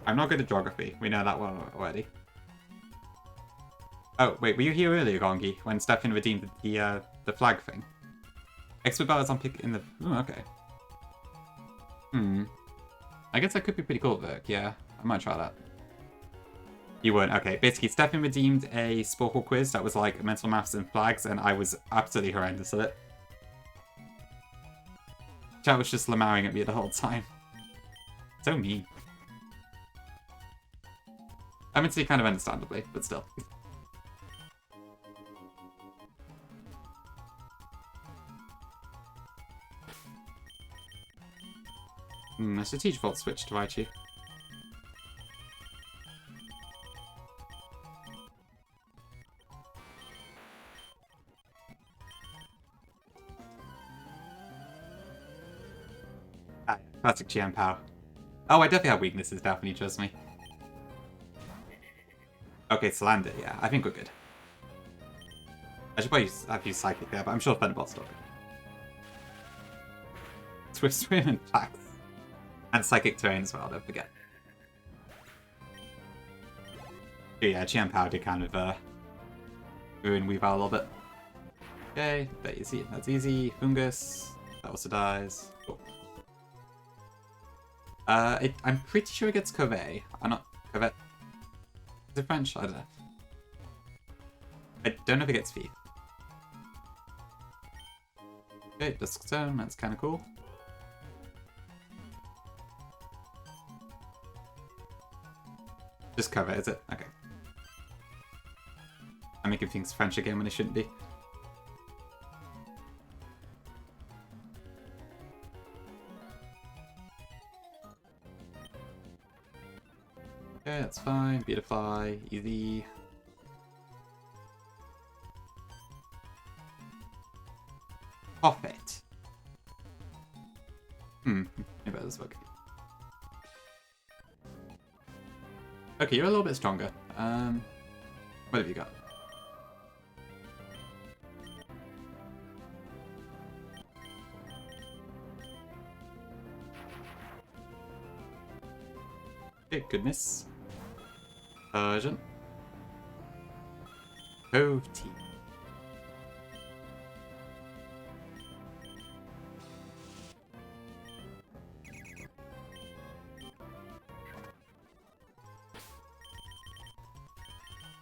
I'm not good at geography. We know that well already. Oh, wait, were you here earlier, Gongi, when Stefan redeemed the flag thing? Expert battles on pick in the... Ooh, okay. I guess that could be pretty cool, Virk. Yeah, I might try that. You weren't. Okay, basically, Stefan redeemed a Sporkle quiz that was like mental maths and flags, and I was absolutely horrendous at it. Chat was just lamouring at me the whole time. So mean. I mean, see, kind of understandably, but still. I should teach Volt Switch to Raichu. Classic GM power. Oh, I definitely have weaknesses, definitely, trust me. Okay, Salander, yeah, I think we're good. I should probably have used Psychic there, but I'm sure Thunderbolt's still good. Swift Swim and Fax. And Psychic Terrain as well, don't forget. But yeah, GM power did kind of ruin Weavile a little bit. Okay, that's easy. Fungus, that also dies. Cool. I'm pretty sure it gets Covey. I'm not... Covey. Is it French? I don't know. I don't know if it gets Thief. Okay, Dusk Zone, that's kind of cool. Just Cover, is it? Okay. I'm making things French again when it shouldn't be. Okay, that's fine. Beautifly, easy. Profit. Maybe that does work. Okay, you're a little bit stronger. What have you got? Okay, goodness. Persian. Cove Tea.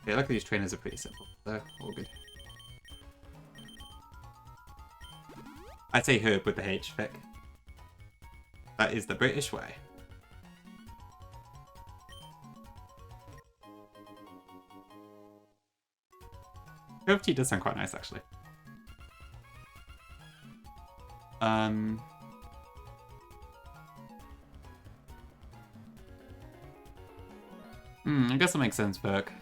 Okay, luckily these trainers are pretty simple. They're all good. I'd say herb with the H, Vic. That is the British way. Cove Tea does sound quite nice, actually. I guess that makes sense, Burke.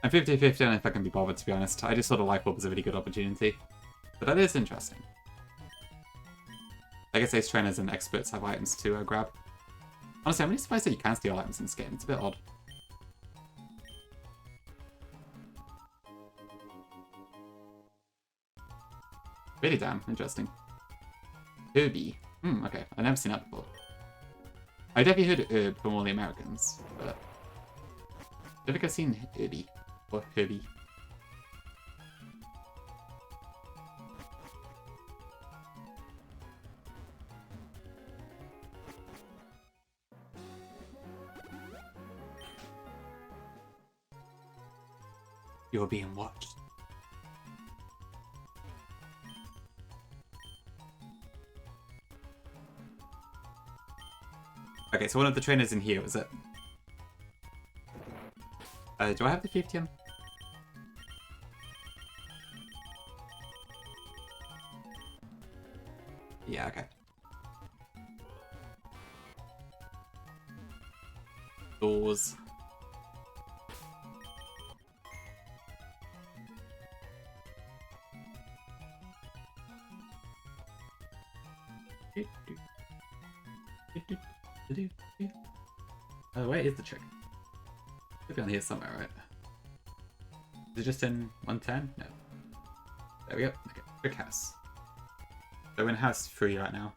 I'm 50-50 on if I can be bothered, to be honest. I just thought a Life Orb was a really good opportunity. But that is interesting. I guess ace trainers and experts have items to grab. Honestly, I'm really surprised that you can steal items in this game. It's a bit odd. Really damn interesting. Herbie. Okay. I've never seen that before. I've definitely heard of herb from all the Americans, but I don't think I've seen Herbie or Herbie. You're being watched. Okay, so one of the trainers in here, was it? Do I have the 50 on? Yeah, okay. Doors. Where is the trick? Could be on here somewhere, right? Is it just in 110? No. There we go. Okay, trick house. So we're in house 3 right now.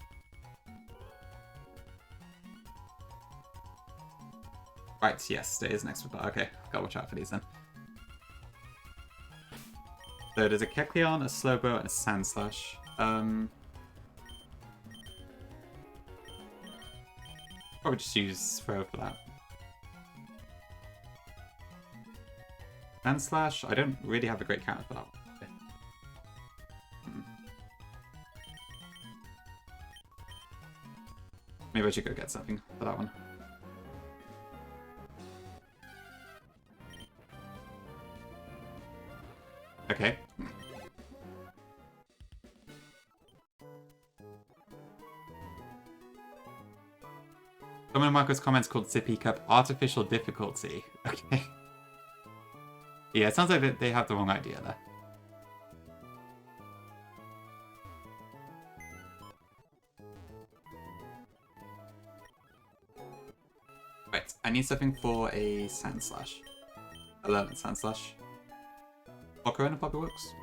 Right, yes, there is next with that. Okay, gotta watch out for these then. So there's a Kecleon, a Slowbro, and a Sandslash. Probably just use Throw for that. Sandslash, I don't really have a great counter for that one. Okay. Maybe I should go get something for that one. Okay. Someone in Marco's comments called Sippy Cup artificial difficulty. Okay. Yeah, it sounds like they have the wrong idea there. Right, I need something for a Sandslash. 11 Sandslash. Ocarina probably works.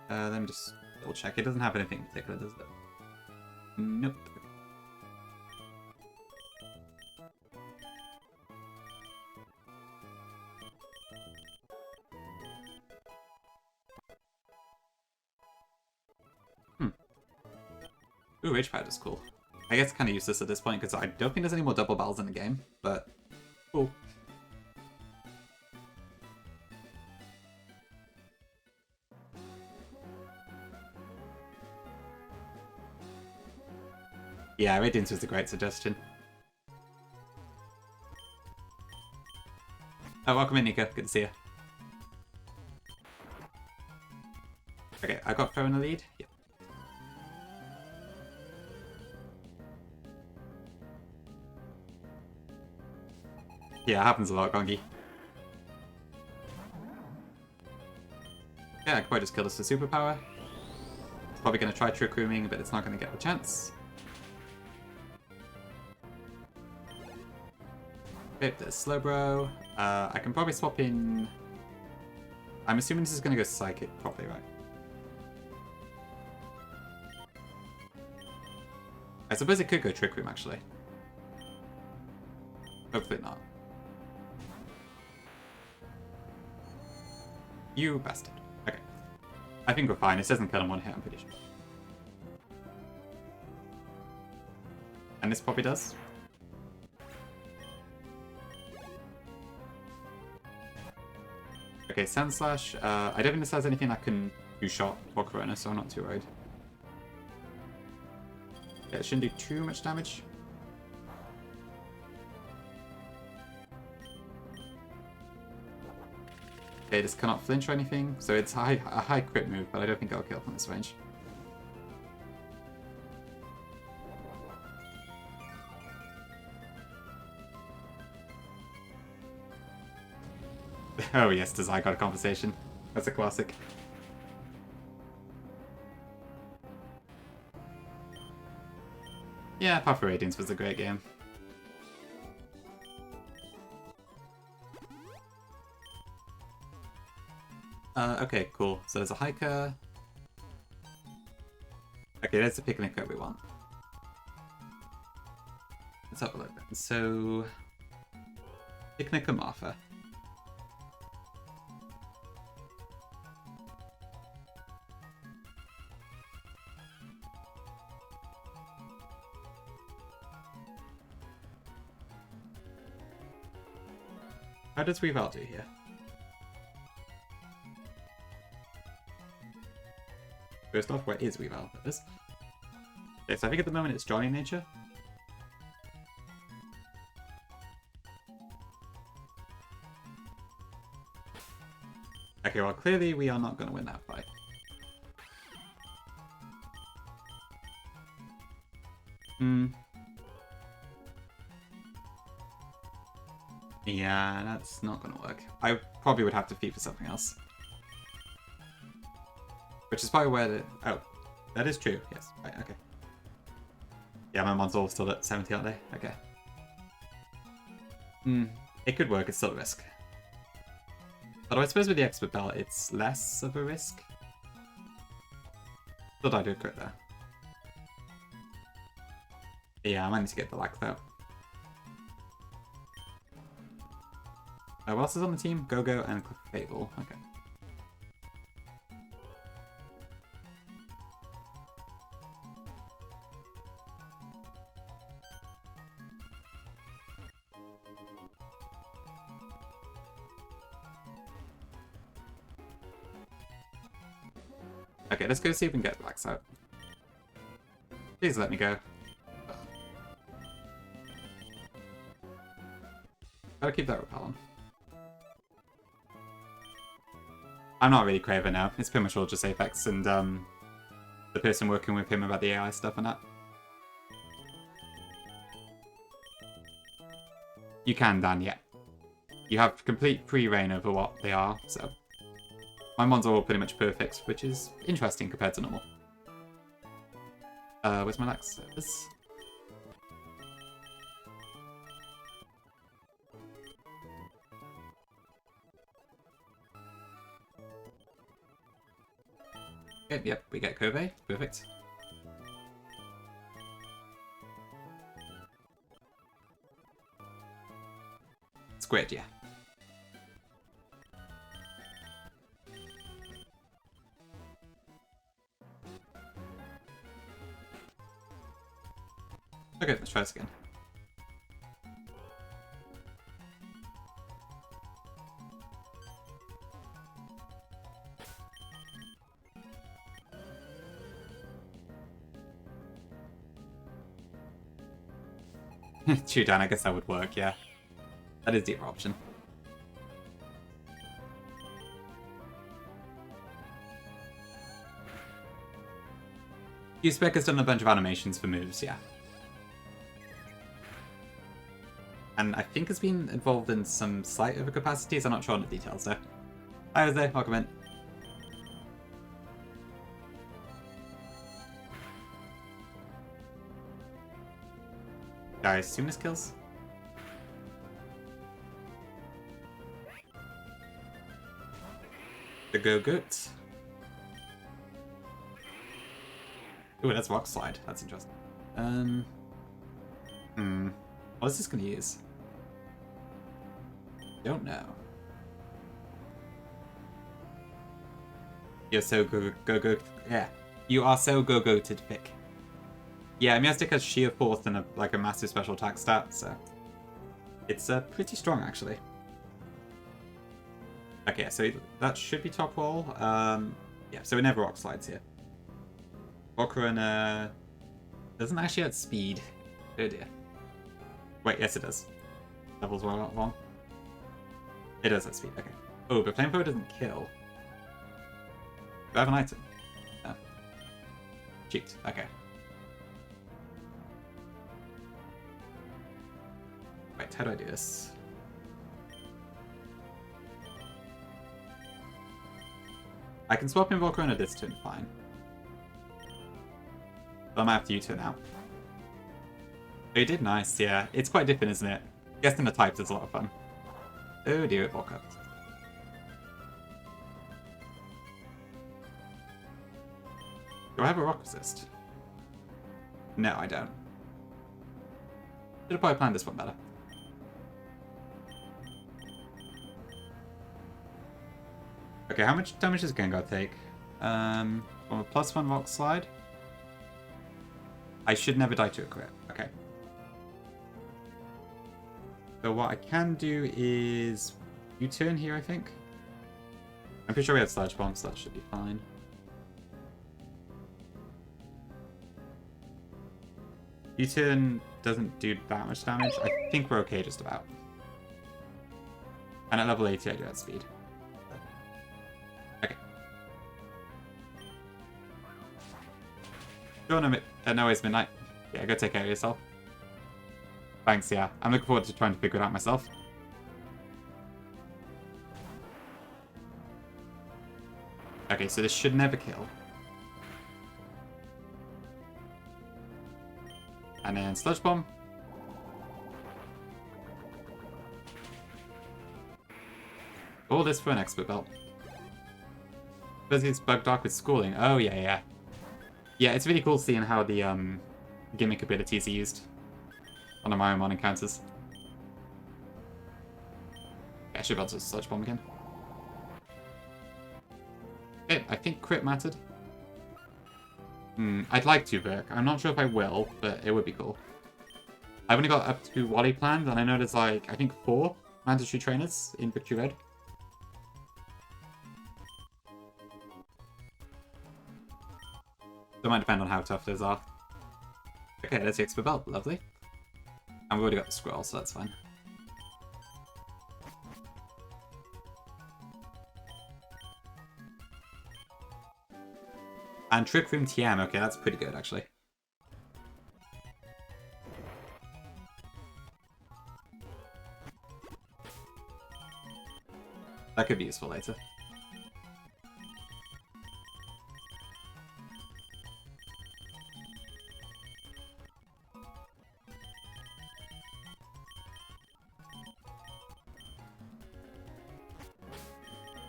Let me just double check. It doesn't have anything in particular, does it? Nope. Ooh, Rage Powder's cool. I guess kind of useless at this point because I don't think there's any more double battles in the game, but cool. Yeah, Radiance was a great suggestion. Oh, welcome in, Nika. Good to see you. Okay, I got Throw in the lead. Yep. Yeah, it happens a lot, Gongi. Yeah, I could probably just kill this for superpower. It's probably going to try Trick Rooming, but it's not going to get the chance. Okay, there's Slowbro. I can probably swap in... I'm assuming this is going to go Psychic, probably, right? I suppose it could go Trick Room, actually. Hopefully not. You bastard. Okay. I think we're fine. It doesn't kill him one hit, I'm pretty sure. And this probably does. Okay, Sandslash. I don't think this has anything that can two-shot or Corona, so I'm not too worried. Yeah, it shouldn't do too much damage. Okay, this cannot flinch or anything, so it's a high crit move, but I don't think I'll kill from this range. Oh yes, does I got a conversation. That's a classic. Yeah, apart from Radiance was a great game. Okay, cool. So there's a Hiker. Okay, there's the picnic that we want. Let's have a look. So, picnic and Martha. How does Weavile do here? First off, where is Weavile? There it is. Okay, so I think at the moment it's Jolly Nature. Okay, well clearly we are not going to win that fight. Yeah, that's not going to work. I probably would have to feed for something else. Which is probably where the... Oh, that is true. Yes, right, okay. Yeah, my mon's all still at 70, aren't they? Okay. It could work, it's still a risk. Although I suppose with the Expert Belt, it's less of a risk. Thought I did crit there. Yeah, I might need to get the lack though. What else is on the team? Go-Go and Fable. Okay. Okay, let's go see if we can get the blacks out. Please let me go. Gotta keep that repel on. I'm not really Craver now. It's pretty much all just Apex and the person working with him about the AI stuff and that. You can, Dan, yeah. You have complete free reign over what they are, so... My mons are all pretty much perfect, which is interesting compared to normal. Where's my Lex? Okay, yep, we get Kobe. Perfect. Squid, yeah. Okay, let's try this again. True, Dan, I guess that would work, yeah. That is the other option. Spec has done a bunch of animations for moves, yeah. And I think has been involved in some slight overcapacities. I'm not sure on the details though. Hi Jose, welcome in. Guys, soonest kills. The Go-Goat. Ooh, that's Rock Slide. That's interesting. What is this going to use? Don't know. You're so go. Yeah, you are so go to pick. Yeah, Miastic has sheer force and a massive special attack stat, so it's pretty strong actually. Okay, so that should be top roll. Yeah, so it never rock slides here. Rockrunner doesn't actually add speed. Oh dear. Wait, yes it does. Levels well wrong. It does have speed, okay. Oh, but Flamethrower doesn't kill. Do I have an item? No. Cheat, okay. Wait, how do I do this? I can swap Invoker on a this turn, fine. But I might have to U-turn out. Oh, you did nice, yeah. It's quite different, isn't it? Guessing the types is a lot of fun. Oh dear, it walk up. Do I have a rock resist? No, I don't. Should have probably planned this one better. Okay, how much damage does Gengar take? From a +1 rock slide? I should never die to a crit. Okay. So what I can do is U-turn here, I think. I'm pretty sure we have Sludge Bomb, so that should be fine. U-turn doesn't do that much damage. I think we're okay just about. And at level 80 I do have speed. Okay. Sure, no, it's midnight. Yeah, go take care of yourself. Thanks, yeah. I'm looking forward to trying to figure it out myself. Okay, so this should never kill. And then Sludge Bomb. All this for an expert belt. Because it's Bug Dark with Schooling. Oh, yeah, yeah. Yeah, it's really cool seeing how the gimmick abilities are used on the Mario Mon encounters. Yeah, I should be able to Sludge Bomb again. Okay, I think crit mattered. I'd like to, Burke. I'm not sure if I will, but it would be cool. I've only got up to Wally planned, and I know there's like, I think 4 mandatory trainers in Victory Red. So it might depend on how tough those are. Okay, there's the expert belt. Lovely. And we've already got the scroll, so that's fine. And Trick Room TM. Okay, that's pretty good, actually. That could be useful later.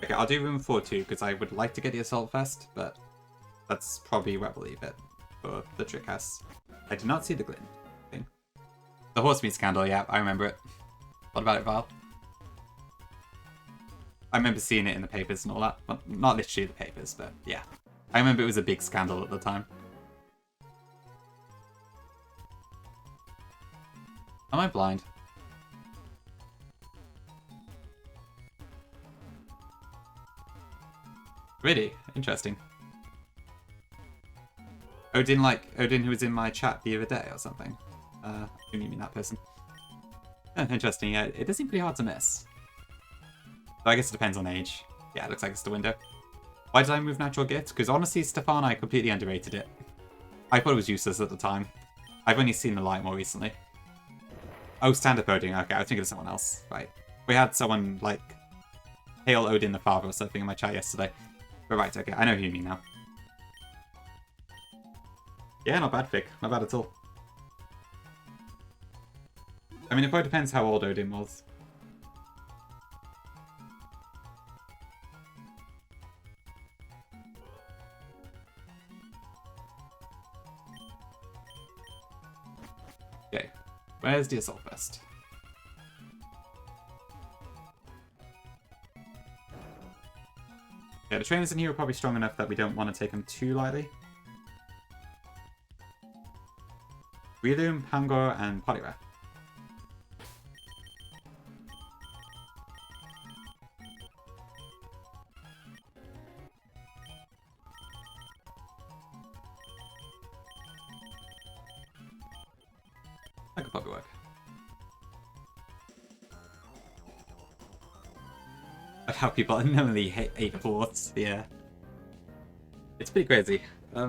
Okay, I'll do room 4 too, because I would like to get the Assault Vest, but that's probably where we'll leave it for the Trick House. I did not see the glint thing. The horse meat scandal, yeah, I remember it. What about it, Val? I remember seeing it in the papers and all that. Well, not literally the papers, but yeah. I remember it was a big scandal at the time. Am I blind? Really? Interesting. Odin who was in my chat the other day or something. Who you mean that person? Oh, interesting, yeah, it does seem pretty hard to miss. So I guess it depends on age. Yeah, it looks like it's the window. Why did I move Natural Gift? Because honestly, Stefan, I completely underrated it. I thought it was useless at the time. I've only seen the light more recently. Oh, stand-up Odin. Okay, I was thinking of someone else. Right. We had someone, like, Hail Odin the Father or something in my chat yesterday. But right, okay, I know who you mean now. Yeah, not bad, Vic. Not bad at all. I mean, it probably depends how old Odin was. Okay, where's the Assault Vest? Yeah, the trainers in here are probably strong enough that we don't want to take them too lightly. Riolu, Pangor, and Poliwrath. That could probably work. Like how people unknowingly hate forts, yeah. It's pretty crazy. I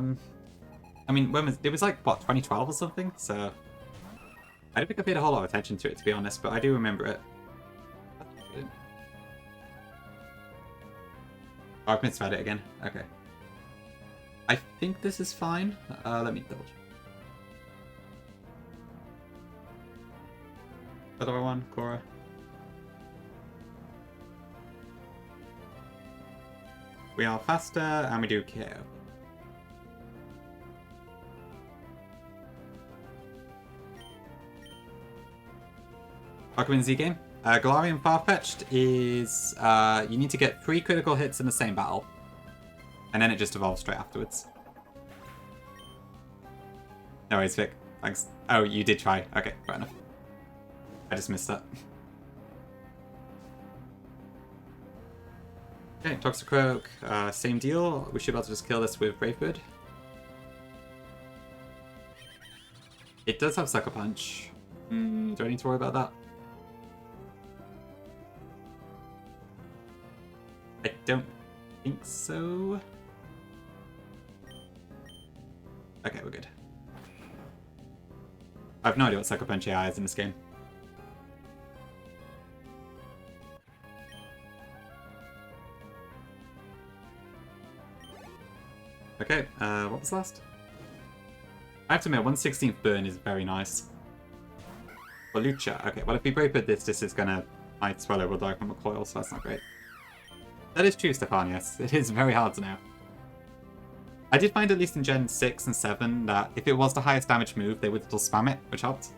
mean, when it was like, what, 2012 or something? So, I don't think I paid a whole lot of attention to it, to be honest, but I do remember it. Oh, I've misread it again. Okay. I think this is fine. Let me double check. Other one, Cora. We are faster, and we do KO. Pokemon Z game. Galarian Farfetch'd is you need to get 3 critical hits in the same battle. And then it just evolves straight afterwards. No worries, Vic. Thanks. Oh, you did try. Okay, fair enough. I just missed that. Okay, Toxicroak, same deal. We should be able to just kill this with Bravebird. It does have Sucker Punch. Do I need to worry about that? I don't think so. Okay, we're good. I have no idea what Sucker Punch AI is in this game. Okay, what was last? I have to admit, 1/16th burn is very nice. For Lucha. Okay, well if we Brave Bird this is gonna... My Swallow will die from a coil, so that's not great. That is true, Stefan, yes. It is very hard to know. I did find, at least in Gen 6 and 7, that if it was the highest damage move, they would still spam it, which helped.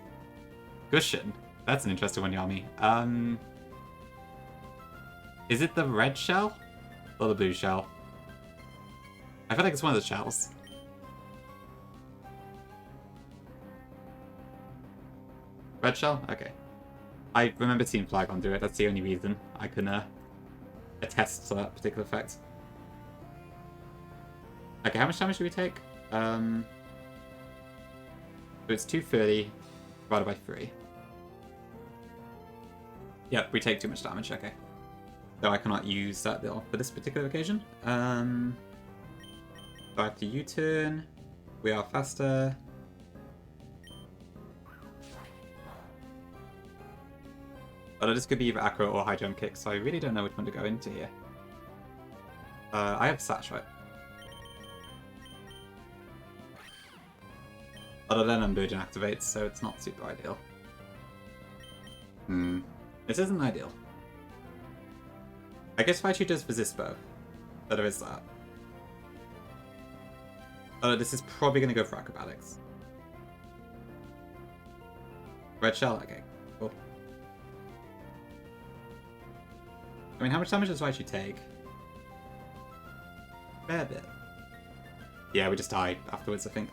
Gushin. That's an interesting one, Yami. Is it the red shell? Or the blue shell? I feel like it's one of the shells. Red shell? Okay. I remember seeing Flygon do it. That's the only reason I can attest to that particular effect. Okay, how much damage do we take? So it's 230 divided by 3. Yep, we take too much damage, okay. So I cannot use that bill for this particular occasion. So I have to U-turn. We are faster. Although this could be either acro or high jump kick, so I really don't know which one to go into here. I have Sash, right? Although then Unburden activates, so it's not super ideal. This isn't ideal. I guess Raichu does resist both, but there is that. Although this is probably going to go for acrobatics. Red shell? Okay, cool. I mean, how much damage does Raichu take? Fair bit. Yeah, we just die afterwards, I think.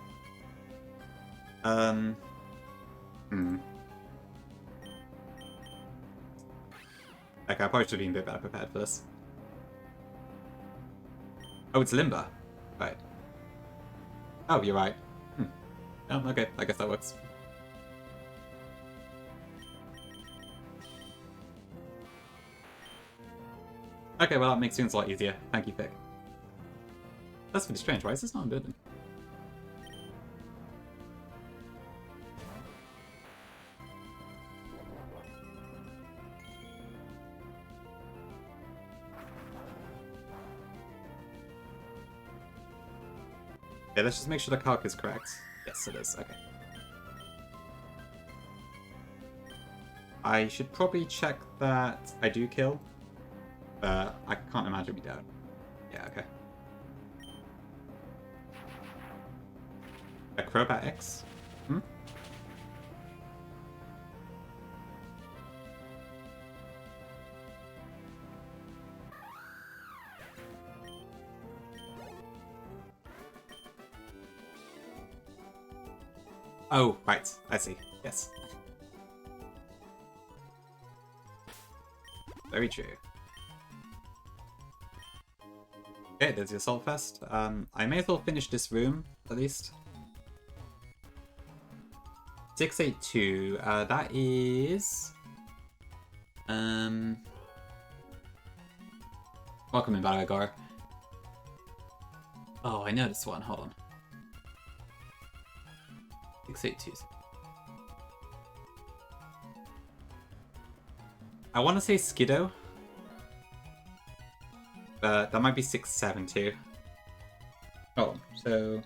Okay, I probably should have been a bit better prepared for this. Oh, it's Limber. Right. Oh, you're right. Oh, okay, I guess that works. Okay, well that makes things a lot easier. Thank you, Pick. That's really strange. Why is this not unburdened? Okay, let's just make sure the calc is correct. Yes, it is. Okay. I should probably check that I do kill. I can't imagine we don't. Yeah, okay. Acrobatics? Oh, right. I see. Yes. Very true. Okay, there's the Assault Fest. I may as well finish this room, at least. 682. That is... Welcome in, by the way, Gar. Oh, I know this one. Hold on. 682. I want to say Skiddo. That might be 672. Oh, so...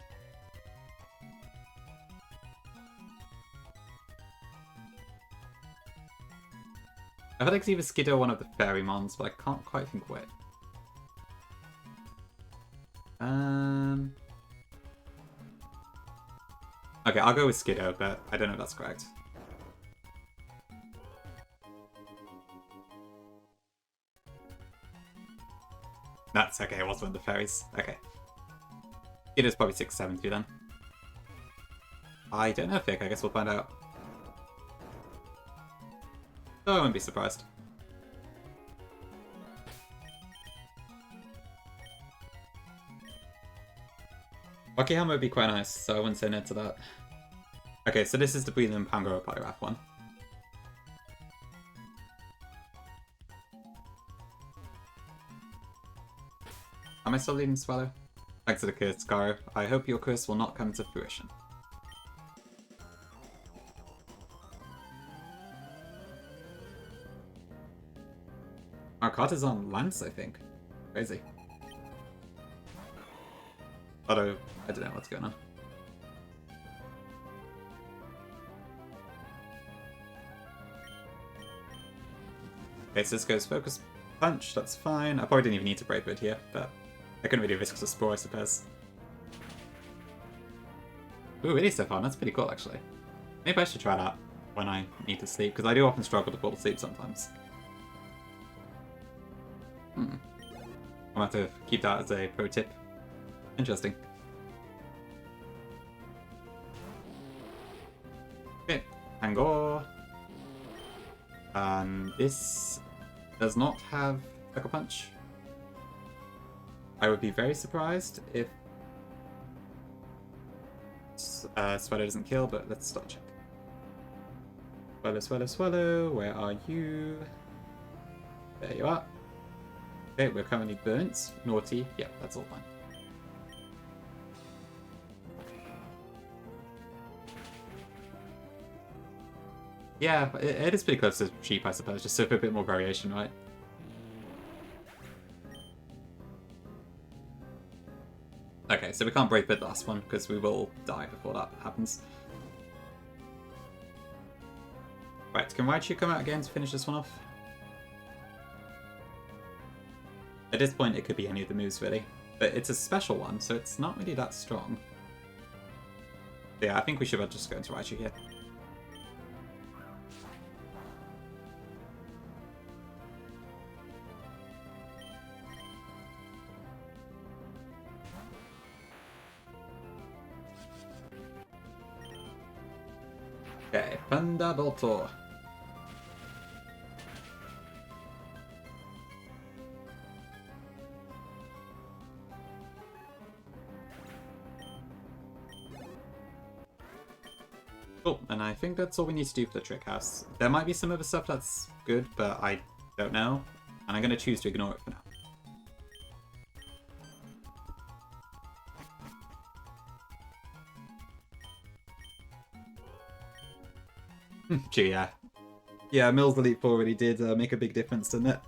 I feel like it's either Skiddo or one of the fairy mons, but I can't quite think which. Okay, I'll go with Skiddo, but I don't know if that's correct. That's okay, it was one of the fairies. Okay. It is probably 672 then. I don't know, Vic. I guess we'll find out. Oh, I wouldn't be surprised. Rocky Hammer would be quite nice, so I wouldn't say no to that. Okay, so this is the Breathing and Pangoro Polygraph one. Am I still leading Swallow? Thanks to the curse, Garo. I hope your curse will not come to fruition. Our card is on Lance, I think. Crazy. Although, I don't know what's going on. Okay, so this goes Focus Punch, that's fine. I probably didn't even need to Brave Bird here, but I couldn't really risk the Spore, I suppose. Ooh, really so far, that's pretty cool actually. Maybe I should try that when I need to sleep, because I do often struggle to fall asleep sometimes. I'm gonna have to keep that as a pro tip. Interesting. Okay, Angor. And this does not have Sucker Punch. I would be very surprised if Swallow doesn't kill, but let's start check. Swallow, Swallow, Swallow, where are you? There you are. Okay, we're currently burnt. Naughty. Yeah, that's all fine. Yeah, it is pretty close to cheap, I suppose, just so for a bit more variation, right? Okay, so we can't break the last one, because we will die before that happens. Right, can Raichu come out again to finish this one off? At this point, it could be any of the moves, really. But it's a special one, so it's not really that strong. Yeah, I think we should just go into Raichu here. Okay, Thunderboltor. Cool, and I think that's all we need to do for the Trick House. There might be some other stuff that's good, but I don't know. And I'm going to choose to ignore it for now. Gee, yeah. Yeah, Mill's Elite Four really did make a big difference, didn't it?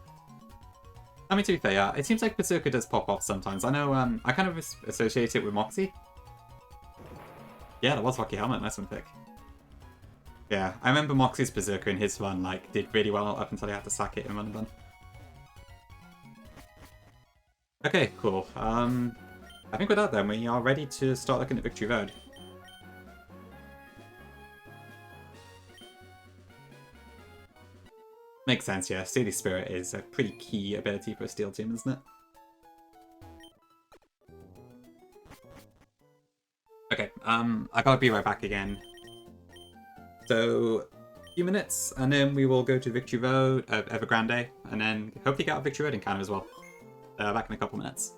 I mean, to be fair, yeah, it seems like Berserker does pop off sometimes. I know, I kind of associate it with Moxie. Yeah, that was Rocky Helmet, nice one pick. Yeah, I remember Moxie's Berserker in his run, like, did really well up until he had to sack it in Run and Gun. Okay, cool. I think with that then, we are ready to start looking at Victory Road. Makes sense, yeah. Steely Spirit is a pretty key ability for a Steel team, isn't it? Okay, I gotta be right back again. So, a few minutes, and then we will go to Victory Road, Evergrande, and then hopefully get out Victory Road encounter as well. Back in a couple minutes.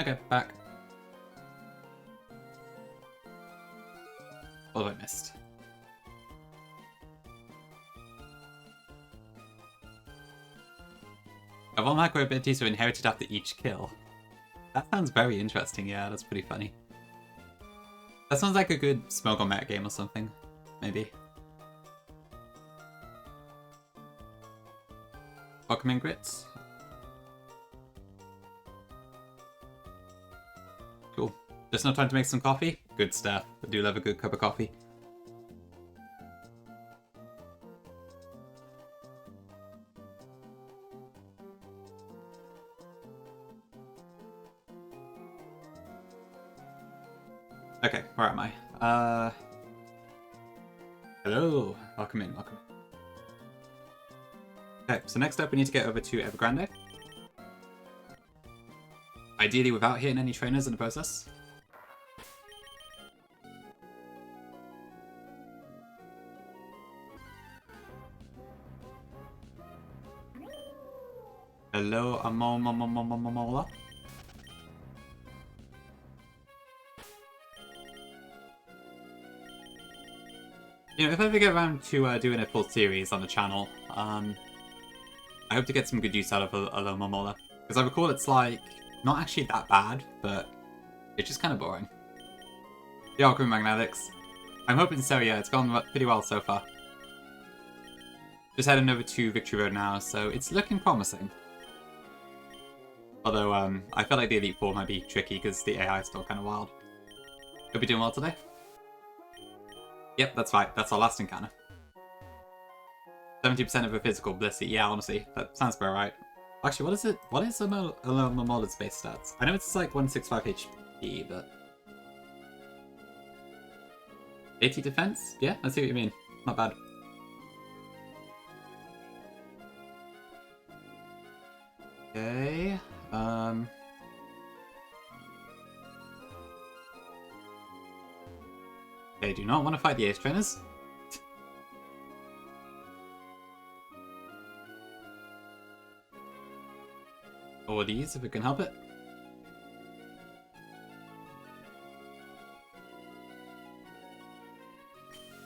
Okay, back. What have I missed? Of all macro abilities are inherited after each kill. That sounds very interesting, yeah, that's pretty funny. That sounds like a good smoke on meta game or something, maybe. Pokemon grits. Cool. Just no time to make some coffee? Good stuff. I do love a good cup of coffee. Okay, where am I? Hello. Welcome in, welcome in. Okay, so next up we need to get over to Evergrande. Ideally without hitting any trainers in the process. Hello, Amomomomomomola. You know, if I ever get around to doing a full series on the channel, I hope to get some good use out of Alomomola. Because I recall it's like, not actually that bad, but it's just kind of boring. The Alchemy Magnetics. I'm hoping so, yeah, it's gone pretty well so far. Just heading over to Victory Road now, so it's looking promising. Although, I feel like the Elite Four might be tricky because the AI is still kind of wild. Hope you're doing well today. Yep, that's right. That's our last encounter. 70% of a physical Blissey. Yeah, honestly, that sounds about right. Actually, what is it? What is Momola's base stats? I know it's like 165 HP, but 80 defense? Yeah, I see what you mean. Not bad. Okay. Okay, do not want to fight the Ace Trainers. Or these, if we can help it.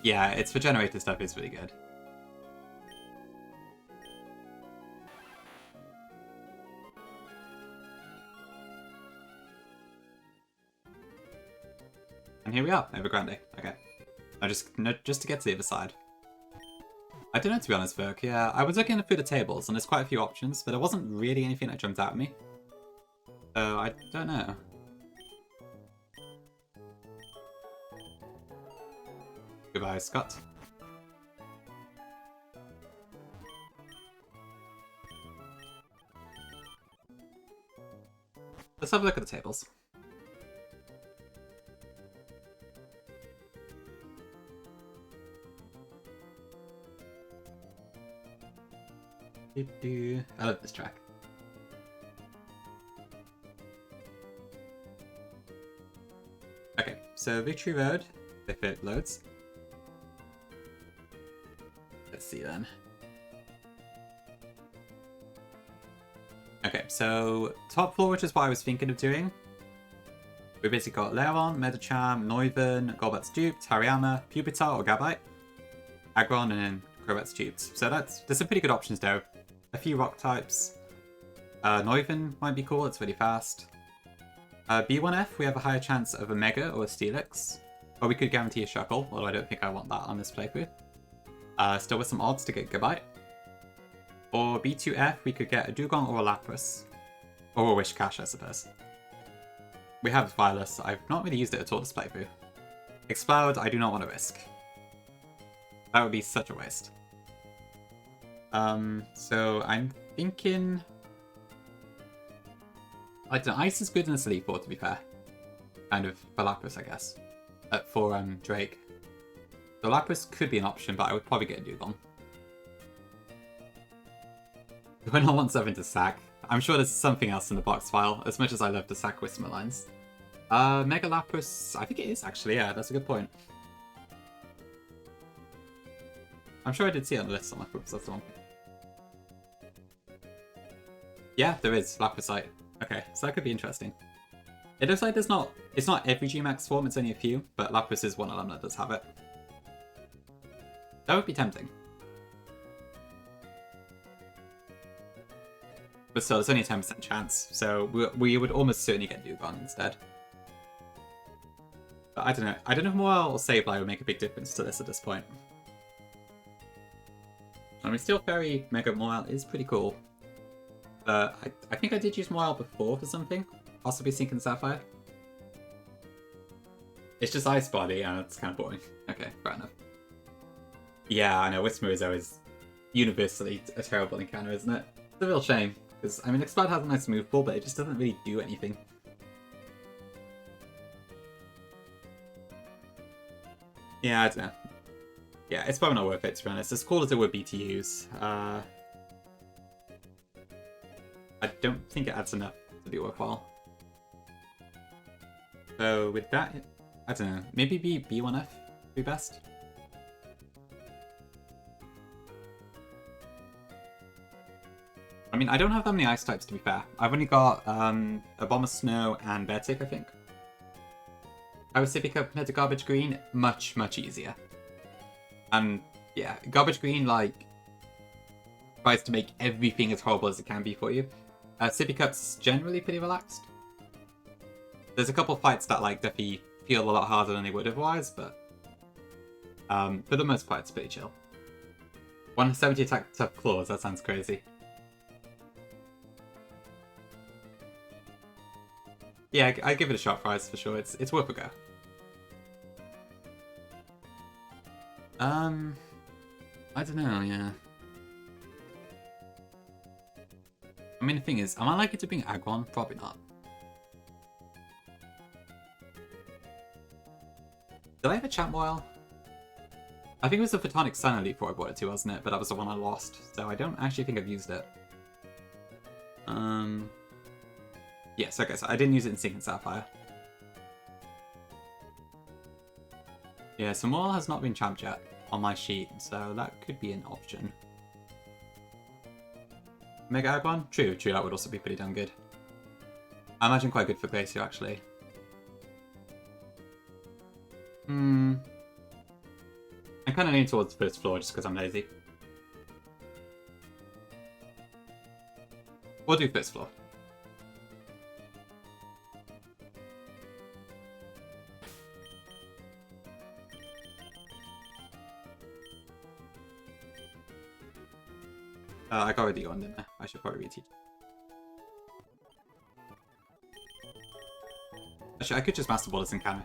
Yeah, it's for generator stuff, it's really good. And here we are, Evergrande. Okay. Just to get to the other side. I don't know, to be honest, Virk. Yeah, I was looking through the tables, and there's quite a few options, but there wasn't really anything that jumped out at me. So, I don't know. Goodbye, Scott. Let's have a look at the tables. I love this track. Okay, so Victory Road, if it loads. Let's see then. Okay, so top floor, which is what I was thinking of doing. We basically got Leron, Medicham, Noivern, Golbat's Duped, Hariyama, Pupitar or Gabite, Aggron, and then Crobat's Duped. So there's some pretty good options there. A few rock types. Noivern might be cool, it's really fast. B1F, we have a higher chance of a Mega or a Steelix. Or we could guarantee a Shuckle, although I don't think I want that on this playthrough. Still with some odds to get Gabite. Or B2F, we could get a Dugong or a Lapras. Or a Wishcash, I suppose. We have Fireless, I've not really used it at all this playthrough. Explode, I do not want to risk. That would be such a waste. So I'm thinking... I don't know, Ice is good in this Elite Four, to be fair. Kind of, for Lapras, I guess. For Drake. So Lapras could be an option, but I would probably get a Dugong. Do I not want something to sack? I'm sure there's something else in the box file, as much as I love to sack Whisper lines. Mega Lapras, I think it is actually, yeah, that's a good point. I'm sure I did see it on the list somewhere, oops, that's the one. Yeah, there is, Laprasite. Okay, so that could be interesting. It looks like it's not every G-Max form, it's only a few, but Lapras is one of them that does have it. That would be tempting. But still, it's only a 10% chance, so we would almost certainly get Dugong instead. But I don't know. I don't know if Moyle or Sableye would make a big difference to this at this point. I mean, Steel Fairy Mega Moyle is pretty cool. I think I did use Moyle before for something. Possibly Sync and Sapphire. It's just Ice Body, and it's kind of boring. Okay, fair enough. Yeah, I know, Whismurizo is universally a terrible encounter, isn't it? It's a real shame, because, I mean, Explode has a nice move pool, but it just doesn't really do anything. Yeah, I don't know. Yeah, it's probably not worth it, to be honest. As cool as it would be to use, I don't think it adds enough to be worthwhile. So with that, I don't know, maybe B1F would be best? I mean, I don't have that many ice types, to be fair. I've only got a Bomber Snow and Beartick, I think. I would say pick up compared to Garbage Green, much, much easier. And yeah, Garbage Green, like, tries to make everything as horrible as it can be for you. Sippy Cup's generally pretty relaxed. There's a couple of fights that, like, definitely feel a lot harder than they would otherwise, but for the most part, it's pretty chill. 170 attack tough claws, that sounds crazy. Yeah, I'd give it a shot, Fries, for sure. It's worth a go. I don't know, yeah. I mean, the thing is, am I likely to bring Aggron? Probably not. Did I have a Chatmoyle? I think it was the Photonic Sun Elite before I bought it too, wasn't it? But that was the one I lost, so I don't actually think I've used it. Yes, okay, so I didn't use it in Sync and Sapphire. Yeah, so Moyle has not been champed yet on my sheet, so that could be an option. Mega Aggron? True, that would also be pretty damn good. I imagine quite good for Glacier, actually. I'm kind of leaning towards first floor just because I'm lazy. We'll do first floor. I got rid of Ewan, didn't I? I should probably reteach. Actually, I could just Master Ball this encounter.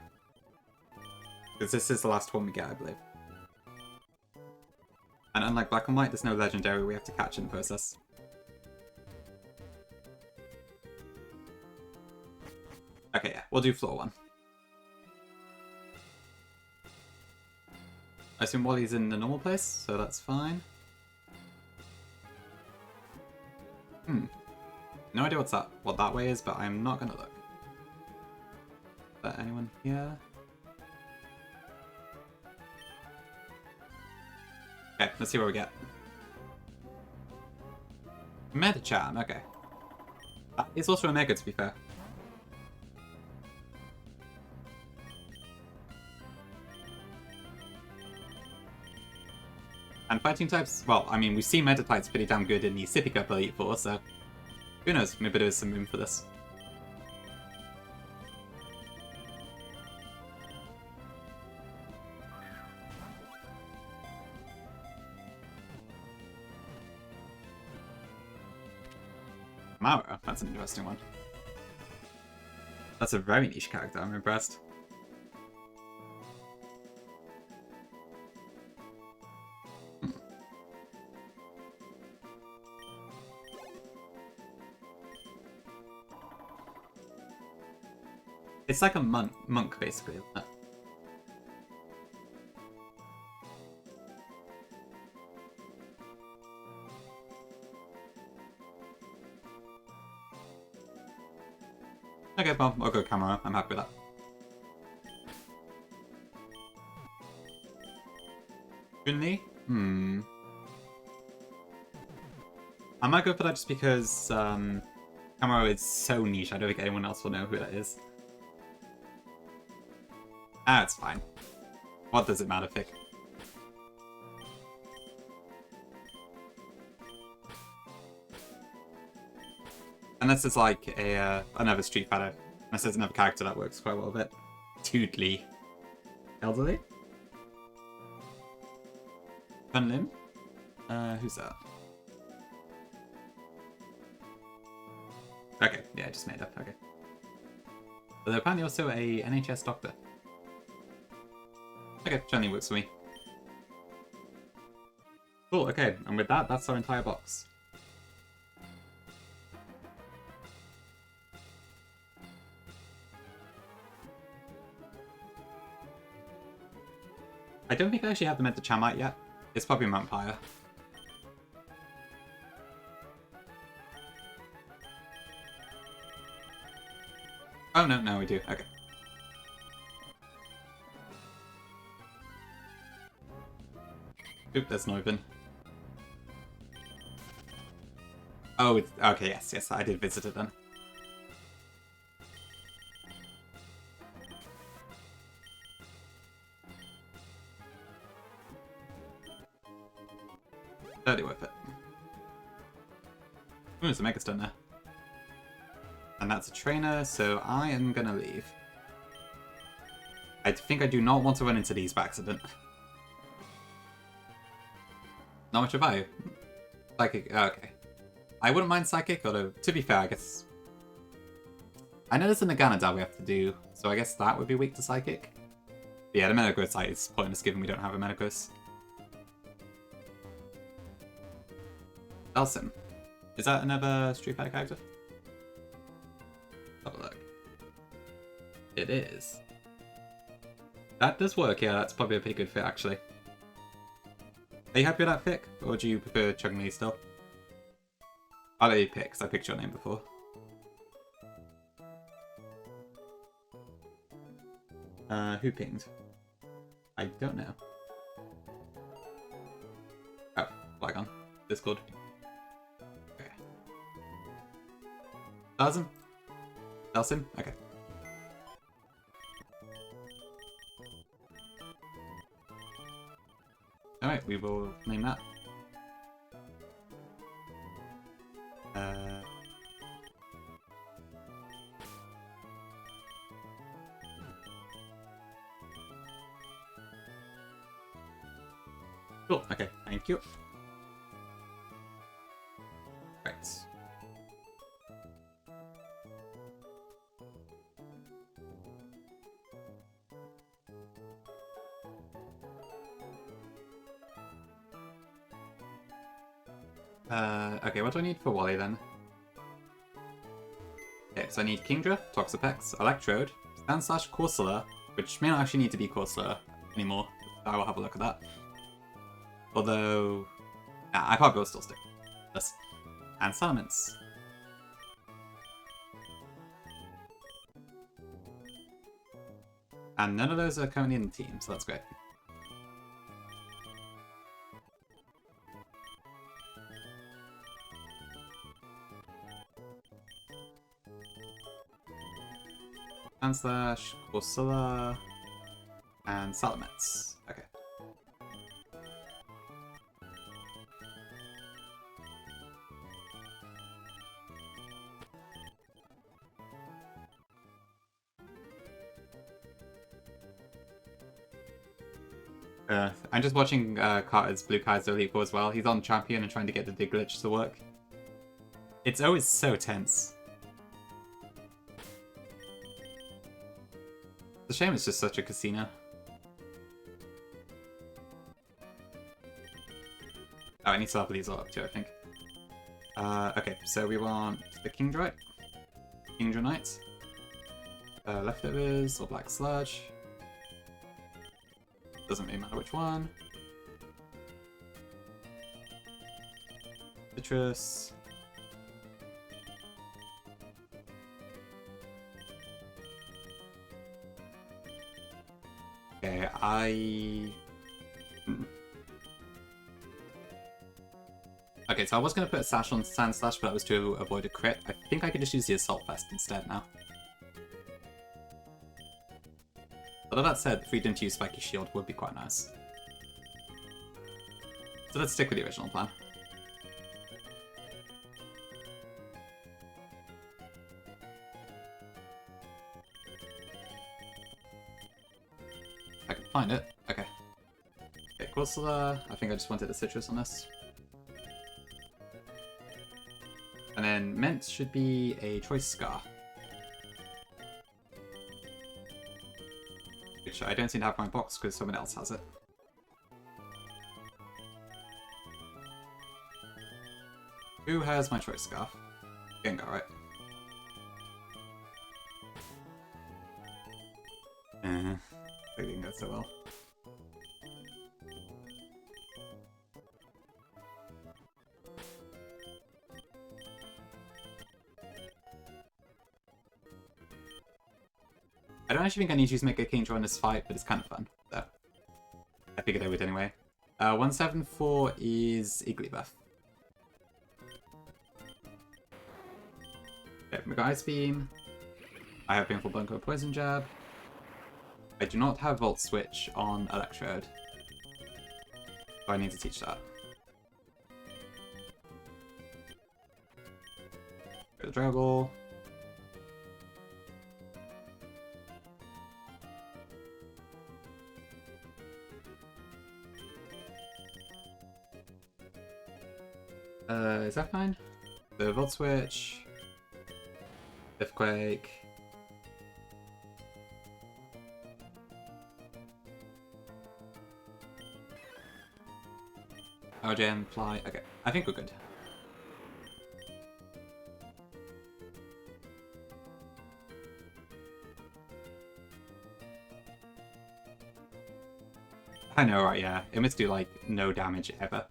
Because this is the last one we get, I believe. And unlike Black and White, there's no legendary we have to catch in the process. Okay, yeah, we'll do floor 1. I assume Wally's in the normal place, so that's fine. No idea what that way is, but I'm not gonna look. Is there anyone here? Okay, let's see what we get. Metacharm, okay. It's also a Mega, to be fair. And fighting types, well, I mean, we've seen Meta types pretty damn good in the Sippy Cup Elite Four, so who knows, maybe there is some room for this. Mauro, that's an interesting one. That's a very niche character, I'm impressed. It's like a monk basically, isn't it? Okay, well, I'll go Camera. I'm happy with that. Chun-Li? I might go for that just because Camaro is so niche, I don't think anyone else will know who that is. Ah, it's fine. What does it matter, Fick? Unless it's like another Street Fighter. Unless there's another character that works quite well with it. Tootly. Elderly? Funlim? Who's that? Okay, yeah, I just made up, okay. But they're apparently also a NHS doctor. Okay, generally works for me. Cool, okay, and with that, that's our entire box. I don't think I actually have the Chamite yet. It's probably Vampire. Oh, no, we do. Okay. Oop, there's Noivin. Oh, it's... Okay, yes, I did visit it then. Totally worth it. Ooh, there's a Mega Stun there. And that's a trainer, so I am gonna leave. I think I do not want to run into these by accident. Not much of value. Psychic, okay. I wouldn't mind Psychic, although, to be fair, I guess... I know there's a Naganadel we have to do, so I guess that would be weak to Psychic. But yeah, the Metagross site is pointless given we don't have a Metagross. Elsim. Is that another Street Fighter character? Have a look. It is. That does work, yeah, that's probably a pretty good fit, actually. Are you happy with that pick, or do you prefer Chung-Li still? I'll let you pick, because I picked your name before. Who pinged? I don't know. Oh, Flygon. Discord. Okay. Elsim? Elsim? Okay. Alright, we will name that. Cool, okay, thank you. Right. Okay, what do I need for Wally then? Okay, so I need Kingdra, Toxapex, Electrode, Sand/, Corsola, which may not actually need to be Corsola anymore. I will have a look at that. Although... Nah, I probably will still stick with this. And Salamence. And none of those are currently in the team, so that's great. Sand/, Corsola, and Salamence. Okay. I'm just watching Carter's Blue Kaiser Elite Four as well. He's on Champion and trying to get the dig glitch to work. It's always so tense. It's a shame it's just such a casino. Oh, I need to level these all up too, I think. Okay, so we want the Kingdra Knight, Leftovers, or Black Sludge. Doesn't really matter which one. Citrus. Okay, Okay, so I was going to put a Sash on Sand/, but that was to avoid a crit. I think I could just use the Assault Vest instead now. Although that said, the freedom to use Spiky Shield would be quite nice. So let's stick with the original plan. I can find it. Okay. Okay, Corsola. I think I just wanted a citrus on this. And then Ment should be a Choice Scar. Which I don't seem to have in my box because someone else has it. Who has my Choice Scarf? Gengar, right? That didn't go so well. I don't actually think I need to use Mega Kingdra in this fight, but it's kind of fun. So I figured I would anyway. 174 is Igglybuff. Okay, we got Ice Beam. I have Painful Bunker Poison Jab. I do not have Volt Switch on Electrode. So I need to teach that. Go to Dragon Ball. Is that fine? The Volt Switch. Earthquake. Power Gem, Fly. Okay, I think we're good. I know, right? Yeah, it must do like no damage ever.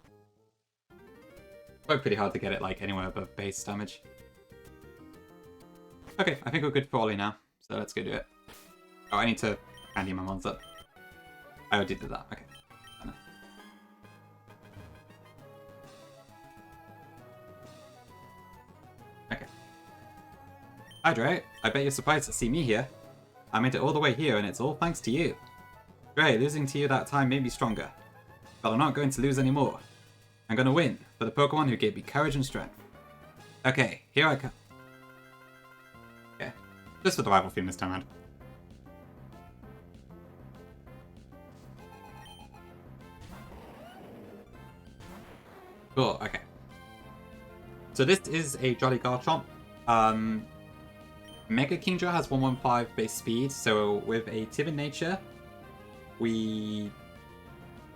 Pretty hard to get it like anywhere above base damage. Okay, I think we're good for Ollie now, so let's go do it. Oh, I need to handy my mons up. I already did that. Okay. Okay. Hi, Dre. I bet you're surprised to see me here. I made it all the way here, and it's all thanks to you. Dre, losing to you that time made me stronger. But I'm not going to lose anymore. I'm going to win, for the Pokemon who gave me courage and strength. Okay, here I come. Okay, just for the rival theme this time around. Cool, okay. So this is a Jolly Garchomp. Mega Kingdra has 115 base speed, so with a Timid nature, we...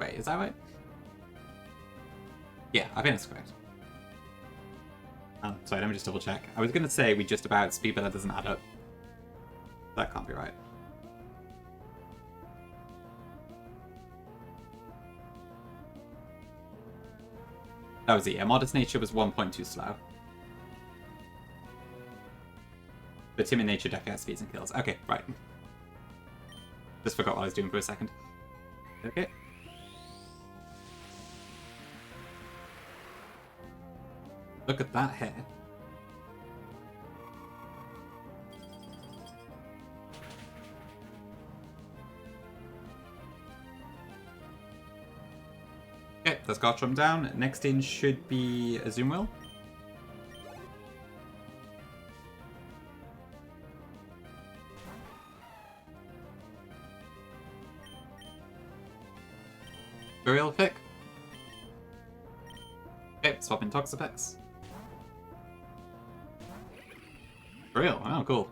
Wait, is that right? Yeah, I think that's correct. Sorry, let me just double check. I was going to say we just about speed, but that doesn't add up. That can't be right. That was it, yeah. Modest nature was 1.2 slow. But Timid nature definitely has speeds and kills. Okay, right. Just forgot what I was doing for a second. Okay. Look at that hair. Okay, that's Garchomp down. Next in should be Azumarill. Burial pick. Okay, swap in Toxapex. Real? Oh, cool.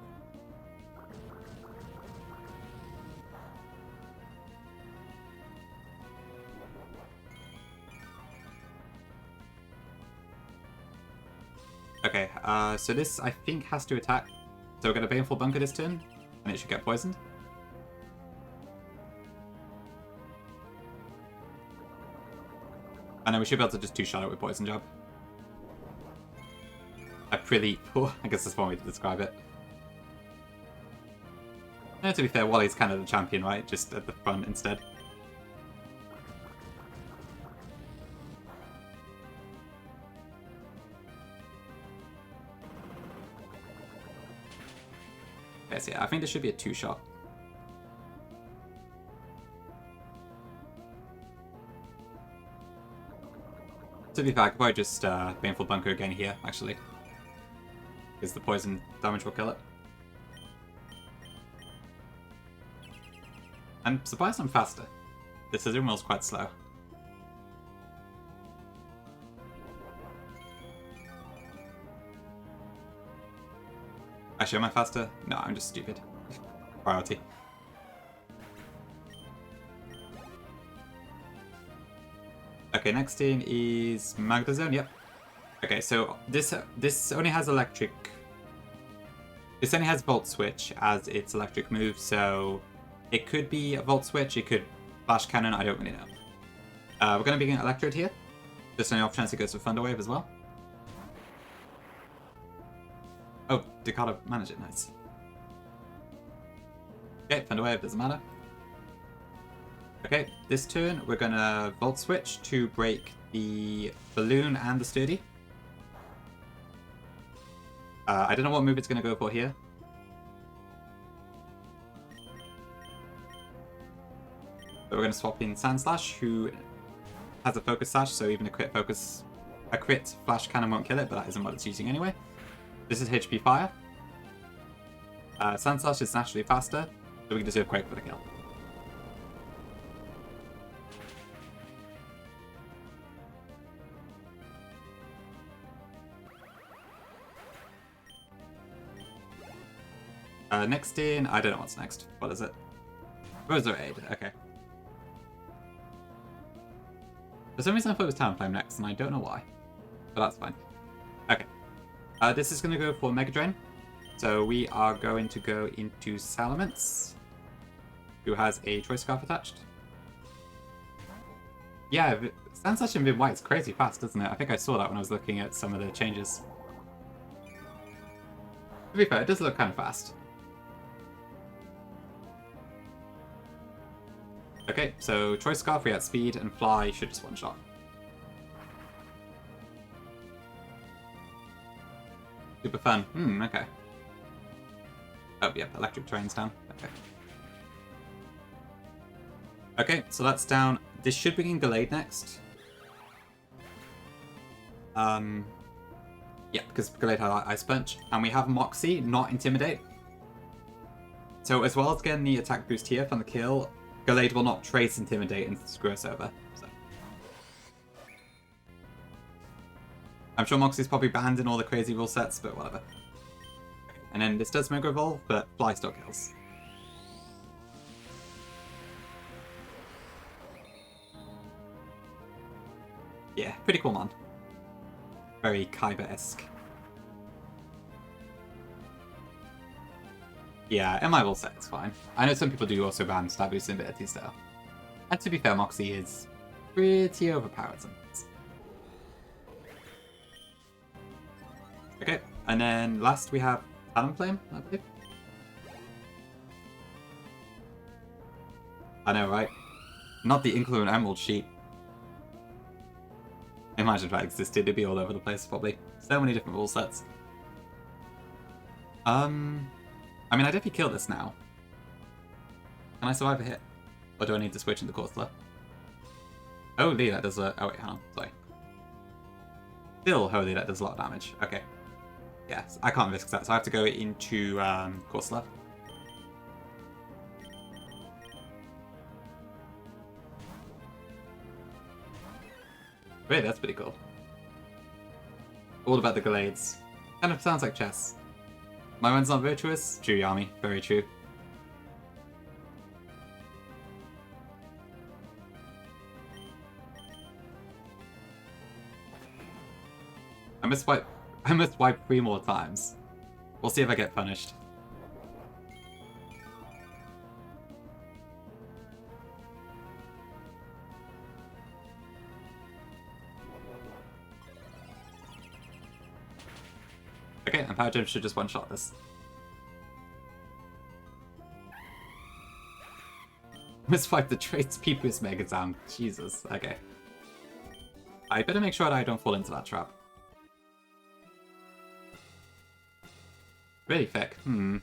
Okay, so this, I think, has to attack. So we're going to Baneful Bunker this turn, and it should get poisoned. And then we should be able to just two-shot it with Poison Jab. A pretty poor, I guess that's one way to describe it. No, to be fair, Wally's kind of the champion, right? Just at the front instead. Okay, so yeah, I think this should be a two-shot. To be fair, I could probably just Baneful Bunker again here, actually. Because the poison damage will kill it. I'm surprised I'm faster. The Scissor Mill's quite slow. Actually, am I faster? No, I'm just stupid. Priority. Okay, next thing is Magda Zone, yep. Okay, so this only has electric... This only has Volt Switch as its electric move, so it could be a Volt Switch, it could Flash Cannon, I don't really know. We're going to be getting Electrode here. Just on the off chance it goes for Thunder Wave as well. Oh, Dakota managed it, nice. Okay, Thunder Wave, doesn't matter. Okay, this turn we're gonna Volt Switch to break the Balloon and the Sturdy. I don't know what move it's gonna go for here. But we're gonna swap in Sand Slash, who has a Focus Sash, so even a crit Flash Cannon won't kill it, but that isn't what it's using anyway. This is HP Fire. Sand Slash is naturally faster, so we can just Earthquake for the kill. Next in, I don't know what's next. What is it? Roserade, okay. For some reason I thought it was Talonflame next, and I don't know why. But that's fine. Okay. This is going to go for Mega Drain. So we are going to go into Salamence, who has a Choice Scarf attached. Yeah, Sand Slash in mid-white is crazy fast, doesn't it? I think I saw that when I was looking at some of the changes. To be fair, it does look kind of fast. Okay, so Choice Scarf, we had Speed, and Fly should just one-shot. Super fun. Okay. Oh, yeah, Electric Terrain's down. Okay. Okay, so that's down. This should bring in Gallade next. Yeah, because Gallade had Ice Punch. And we have Moxie, not Intimidate. So as well as getting the attack boost here from the kill, Gallade will not trace Intimidate and screw us over. So. I'm sure Moxie's probably banned in all the crazy rule sets, but whatever. And then this does Mega Evolve, but Fly still kills. Yeah, pretty cool man. Very Kaiba-esque. Yeah, in my rule set it's fine. I know some people do also ban stab boost and abilities though. And to be fair, Moxie is pretty overpowered sometimes. Okay, and then last we have Talonflame, I believe. I know, right? Not the Inclement Emerald sheet. Imagine if that existed, it'd be all over the place probably. So many different rule sets. I mean, I definitely kill this now. Can I survive a hit? Or do I need to switch into Corsola? Holy, that does a... Oh wait, hang on, sorry. Still, holy, that does a lot of damage. Okay. Yes, I can't risk that, so I have to go into Corsola. Wait, that's pretty cool. All about the Gallades. Kind of sounds like chess. My mind's not virtuous? True, Yami. Very true. I must wipe 3 more times. We'll see if I get punished. Okay, and Power Gem should just one-shot this. Miswipe the traits Peepus Mega Sound. Jesus, okay. I better make sure that I don't fall into that trap. Really thick. I can't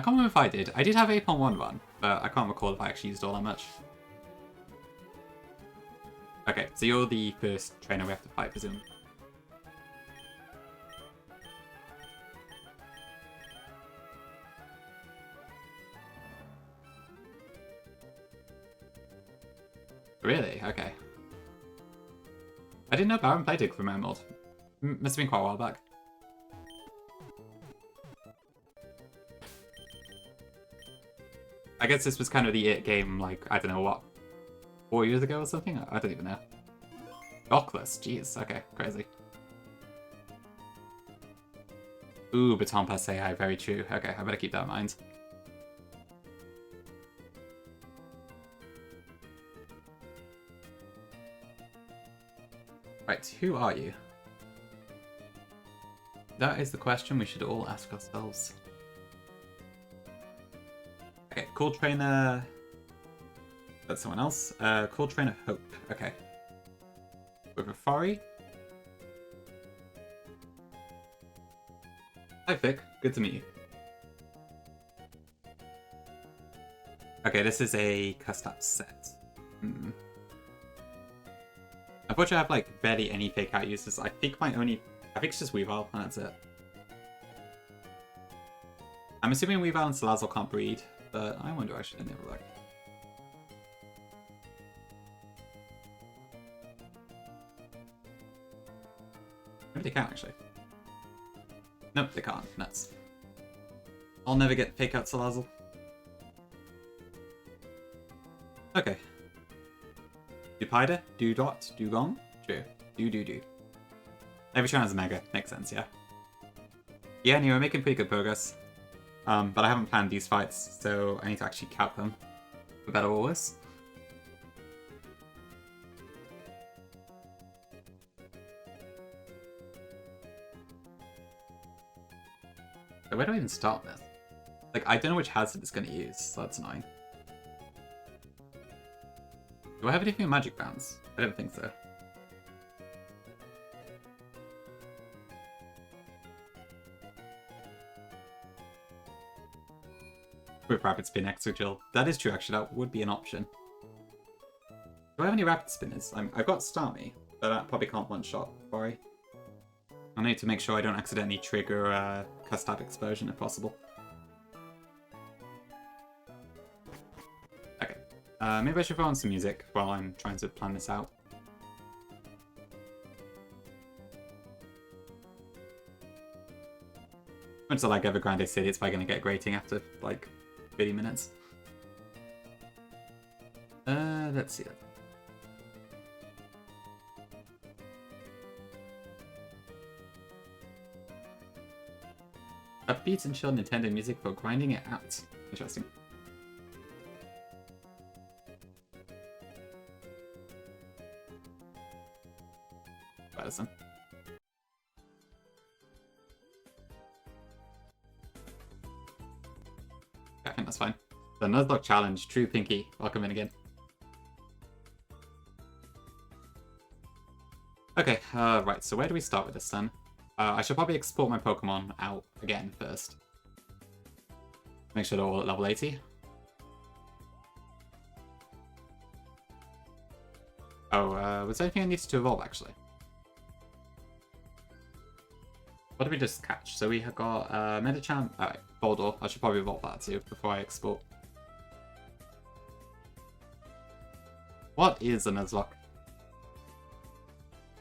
remember if I did. I did have Ape on one run, but I can't recall if I actually used all that much. Okay, so you're the first trainer we have to fight, presumably. Really? Okay. I didn't know Baron played it for my mod. Must have been quite a while back. I guess this was kind of the it game, like, I don't know what, 4 years ago or something? I don't even know. Dockless, jeez, okay, crazy. Ooh, Baton Pass AI, very true. Okay, I better keep that in mind. Right, who are you? That is the question we should all ask ourselves. Okay, cool trainer... That's someone else. Cool trainer Hope. Okay. With Rafari. Hi Vic, good to meet you. Okay, this is a custom set. Unfortunately, I have like barely any fake out uses. I think it's just Weavile, and that's it. I'm assuming Weavile and Salazzle can't breed, but I wonder I should never look. Maybe they can actually. Nope, they can't. Nuts. I'll never get fake out Salazzle. Okay. Dupida, Dudot, Dugong? True. Do. Every turn has a Mega. Makes sense, yeah. Yeah, anyway, we're making pretty good progress. But I haven't planned these fights, so I need to actually count them. For better or worse. So where do I even start this? Like, I don't know which hazard it's going to use, so that's annoying. Do I have anything in Magic Bounce? I don't think so. With Rapid Spin Extra Chill. That is true, actually. That would be an option. Do I have any Rapid Spinners? I've got Starmie, but I probably can't one-shot. Sorry. I need to make sure I don't accidentally trigger Custap Explosion if possible. Okay. Maybe I should throw on some music while I'm trying to plan this out. Once I like Evergrande City, it's probably going to get grating after like 30 minutes. Let's see. Upbeat and chill Nintendo music for grinding it out. Interesting. Medicine. I think that's fine. The Nuzlocke challenge, True Pinky. Welcome in again. Okay, right, so where do we start with this then? I should probably export my Pokemon out again first. Make sure they're all at level 80. Oh, was there anything I needed to evolve actually? What did we just catch? So we have got Medicham. Alright, Boldor. I should probably evolve that too before I export. What is a Nuzlocke?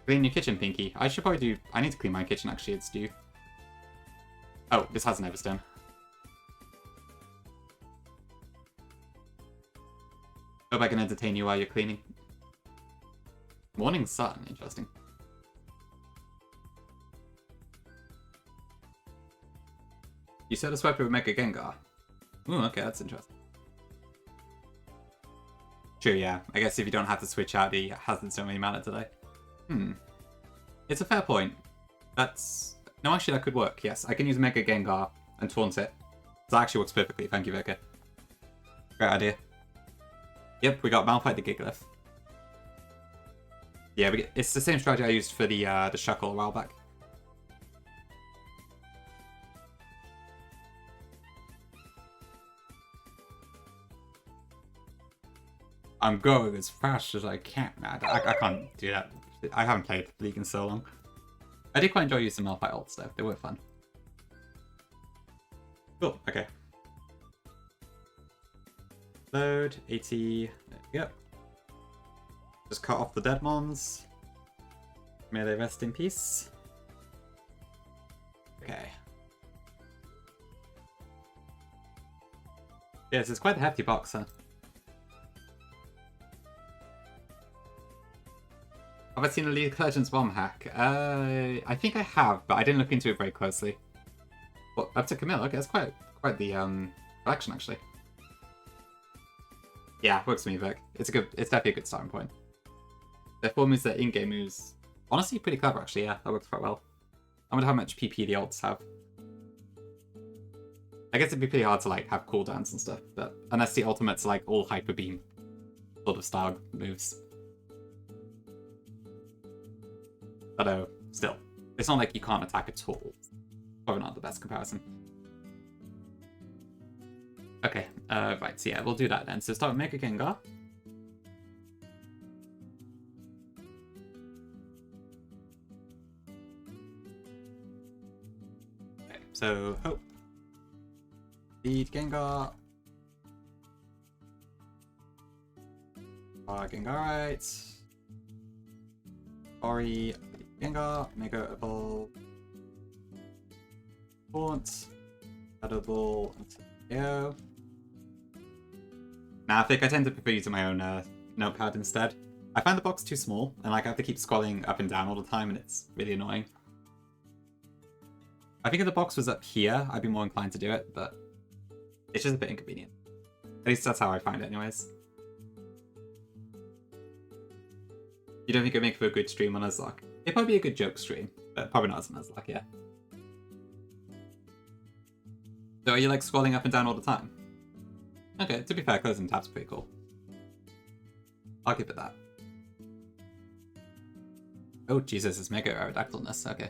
Clean your kitchen, Pinky. I should probably do... I need to clean my kitchen, actually. It's due. Oh, this has an Everstone. Hope I can entertain you while you're cleaning. Morning sun. Interesting. You said a swiper with Mega Gengar. Ooh, okay, that's interesting. True, yeah. I guess if you don't have to switch out, the hazards don't really matter today. It's a fair point. That's... No, actually, that could work. Yes, I can use Mega Gengar and taunt it. That actually works perfectly. Thank you, Vega. Great idea. Yep, we got Malphite the Gigalith. Yeah, it's the same strategy I used for the Shuckle a while back. I'm going as fast as I can. I can't do that. I haven't played League in so long. I did quite enjoy using Malphite ults though. They were fun. Cool, okay. Load, 80, there we go. Just cut off the dead mons. May they rest in peace. Okay. Yes, it's quite a hefty box, huh? Have I seen a League of Legends bomb hack? I think I have, but I didn't look into it very closely. Well, up to Camille, okay, that's quite the collection actually. Yeah, works for me, Vic. It's definitely a good starting point. Their 4 moves, their in-game moves, honestly pretty clever actually, yeah, that works quite well. I wonder how much PP the ults have. I guess it'd be pretty hard to like have cooldowns and stuff, but unless the ultimate's like all Hyper Beam sort of style moves. But still, it's not like you can't attack at all. Probably not the best comparison. Okay, right, so yeah, we'll do that then. So start with Mega Gengar. Okay, so Hope. Lead Gengar. Gengarite. Ori, Gengar, Mega Evolve. Taunt. Edible, go. Nah, I think I tend to prefer using my own notepad instead. I find the box too small, and like I have to keep scrolling up and down all the time, and it's really annoying. I think if the box was up here, I'd be more inclined to do it, but it's just a bit inconvenient. At least that's how I find it anyways. You don't think it'd make for a good stream on Nuzlocke? It'd probably be a good joke stream, but probably not as a Nuzlocke, yeah. So are you like scrolling up and down all the time? Okay, to be fair, closing tabs pretty cool. I'll give it that. Oh Jesus, it's Mega Aerodactylness, okay.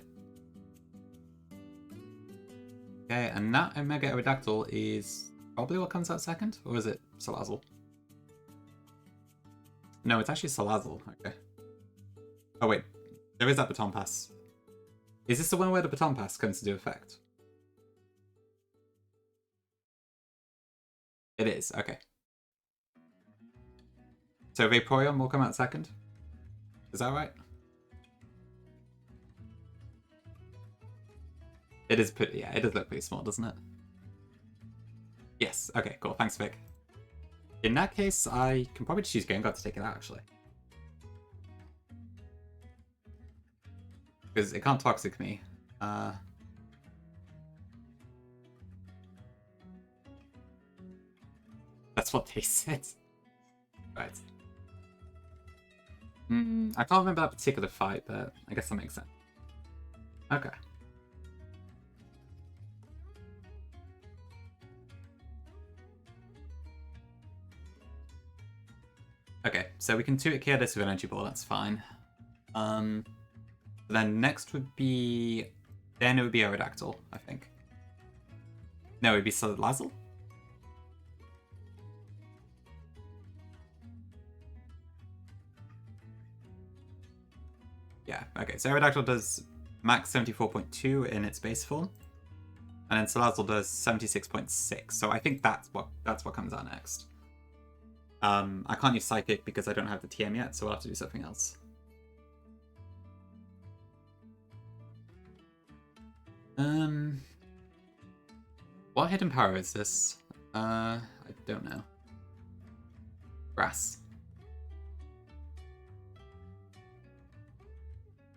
Okay, and that Mega Aerodactyl is probably what comes out second? Or is it Salazzle? No, it's actually Salazzle, okay. Oh wait, there is that Baton Pass. Is this the one where the Baton Pass comes to do effect? It is, okay. So Vaporeon will come out second? Is that right? It is pretty, yeah, it does look pretty small, doesn't it? Yes, okay, cool, thanks Vic. In that case, I can probably just use Gengar to take it out, actually. Because it can't Toxic me. That's what they said. Right. I can't remember that particular fight, but I guess that makes sense. Okay. Okay, so we can 2-hit KO this with Energy Ball, that's fine. Then next would be... Then it would be Aerodactyl, I think. No, it would be Salazzle? Yeah, okay, so Aerodactyl does max 74.2 in its base form. And then Salazzle does 76.6, so I think that's what comes out next. I can't use Psychic because I don't have the TM yet, so I'll have to do something else. What hidden power is this? I don't know. Grass.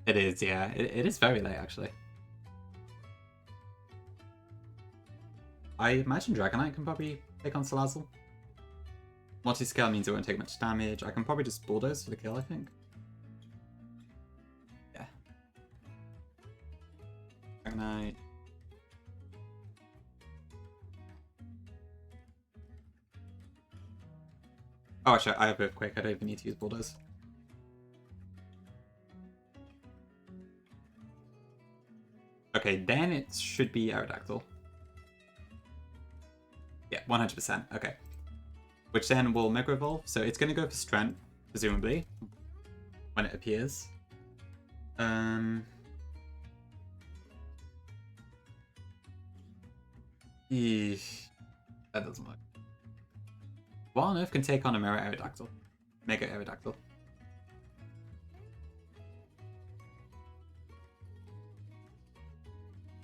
It is, yeah. It is very late, actually. I imagine Dragonite can probably take on Salazzle. Multi-scale means it won't take much damage. I can probably just Bulldoze for the kill, I think. Yeah. Dragonite. Oh, actually, I have Earthquake. I don't even need to use Bulldoze. Okay, then it should be Aerodactyl. Yeah, 100%. Okay. which then will Mega Evolve. So it's going to go for Strength, presumably, when it appears. Eesh. That doesn't work. What on earth can take on a Mirror Aerodactyl? Mega Aerodactyl.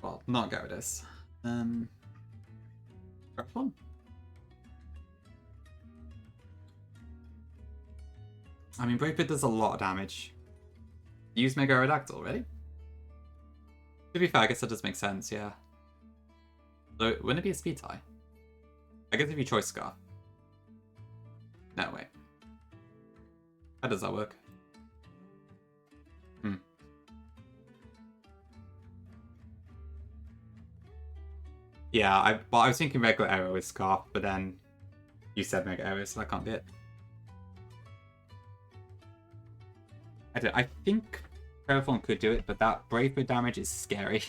Well, not Gyarados. First one. I mean, Brave Bird does a lot of damage. Use Mega Aerodactyl, ready? To be fair, I guess that does make sense, yeah. So, wouldn't it be a speed tie? I guess if you Choice Scarf. No, wait. How does that work? Yeah, I was thinking regular arrow with Scarf, but then you said Mega Arrow, so that can't be it. I think Terraform could do it, but that Brave Bird damage is scary.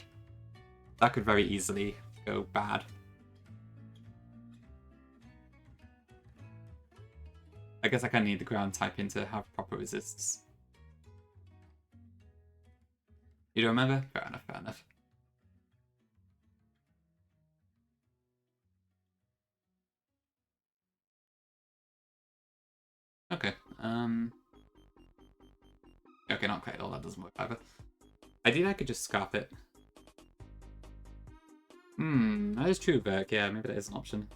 That could very easily go bad. I guess I kind of need the ground type in to have proper resists. You don't remember? Fair enough, fair enough. Okay, okay, not quite all, that doesn't work either. Ideally I could just Scarf it. That is true, Berk. Yeah, maybe that is an option.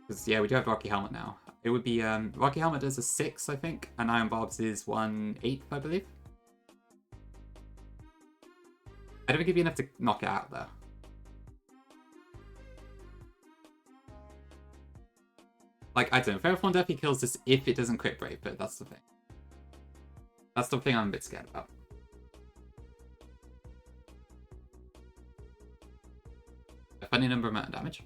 Because, yeah, we do have Rocky Helmet now. It would be, Rocky Helmet does a 6, I think, and Iron Barbs is 1/8, I believe. I don't think it'd be enough to knock it out, though. Like, I don't know, Ferrothorn definitely kills this if it doesn't crit Brave, but that's the thing. That's the thing I'm a bit scared about. A funny number amount of damage.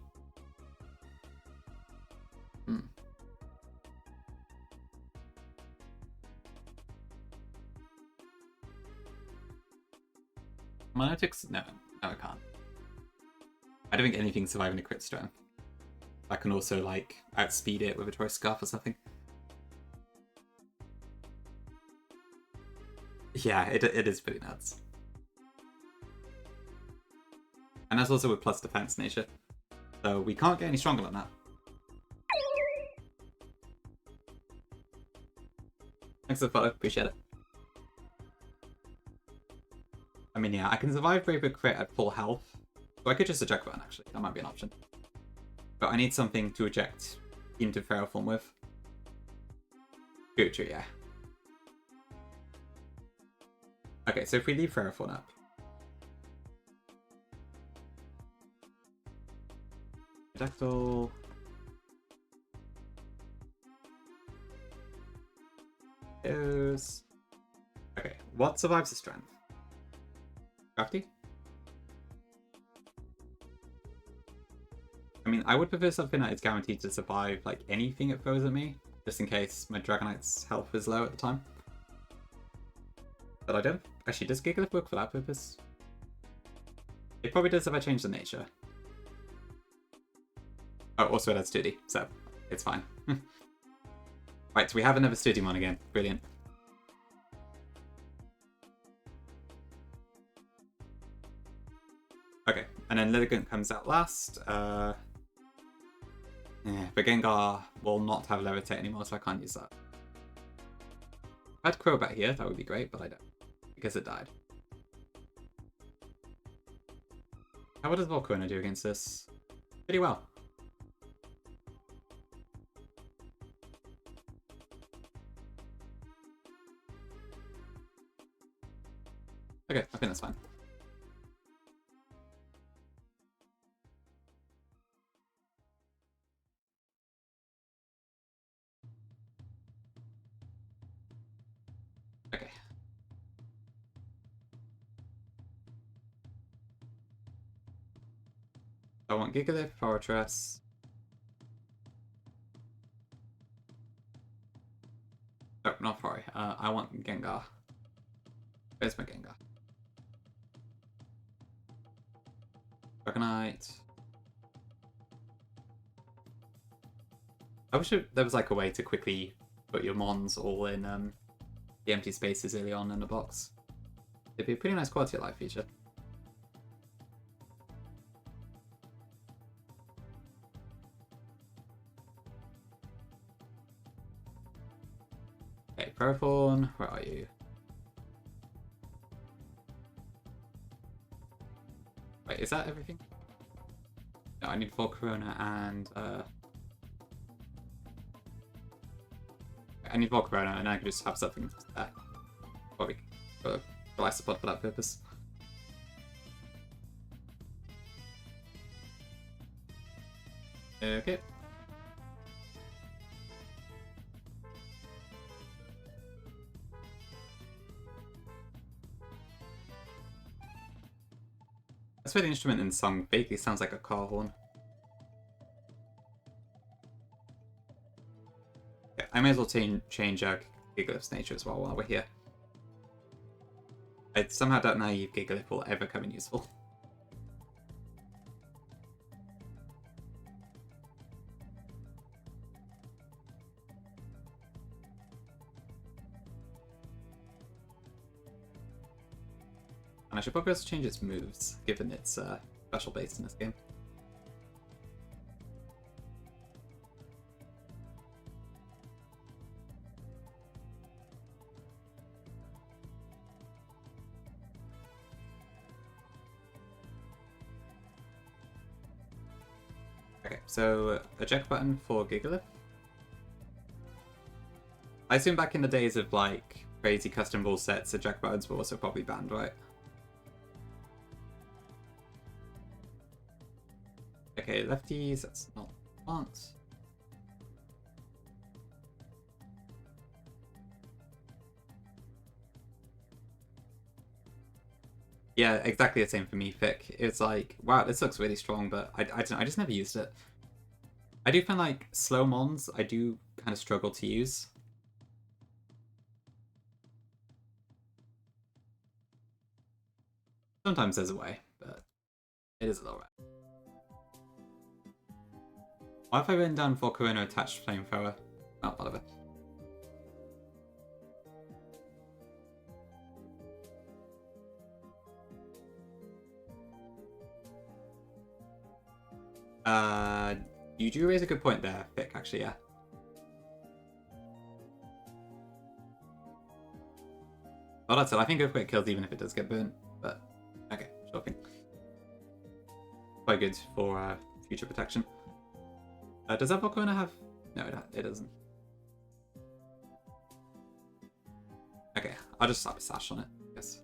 Monotix? No, I can't. I don't think anything's surviving a crit strength. I can also, like, outspeed it with a Choice Scarf or something. Yeah, it is pretty nuts. And that's also with plus defense nature. So we can't get any stronger than that. Thanks for the follow, appreciate it. I mean, yeah, I can survive Brave Bird crit at full health. So I could just eject button, actually. That might be an option. But I need something to eject into Ferrothorn with. True, yeah. Okay, so if we leave Ferrothorn up. Aerodactyl. Okay, what survives the strength? Crafty? I mean, I would prefer something that is guaranteed to survive, like, anything it throws at me, just in case my Dragonite's health is low at the time. But I don't... Actually, does Gigalith work for that purpose? It probably does if I change the nature. Oh, also it has Sturdy, so it's fine. Right, so we have another Sturdy one again. Brilliant. Okay, and then Lilligant comes out last. Yeah, but Gengar will not have Levitate anymore, so I can't use that. If I had Crobat here, that would be great, but I don't. Because it died. How does Volcarona do against this? Pretty well. Okay, I think that's fine. Okay. I want Gigalith, Fortress. Oh, not Fori. I want Gengar. Where's my Gengar? Dragonite. I wish there was like a way to quickly put your mons all in the empty spaces early on in a box. It'd be a pretty nice quality of life feature. Okay, Parathorn, where are you? Wait, is that everything? No, I need 4 Corona and I need 4 Corona and I can just have something there. Probably for life support for that purpose. Okay. I swear the instrument in the song vaguely sounds like a car horn. Yeah, I may as well change Gigalith's nature as well while we're here. I somehow doubt naive Gigalith will ever come in useful. And I should probably also change its moves, given its special base in this game. Okay, so eject button for Gigalith. I assume back in the days of like crazy custom rule sets, eject buttons were also probably banned, right? Okay, lefties, that's not want. Yeah, exactly the same for me, Fick. It's like, wow, this looks really strong, but I don't know, I just never used it. I do find like slow mons, I do kind of struggle to use. Sometimes there's a way, but it is a little rare. Why have I written down for Corona attached flamethrower? Oh, whatever. You do raise a good point there, Vic, actually, yeah. Well, that's it. I think Earthquake kills even if it does get burnt, but okay, sure thing. Quite good for future protection. Does that Volcano have... No, it doesn't. Okay, I'll just slap a sash on it, I guess.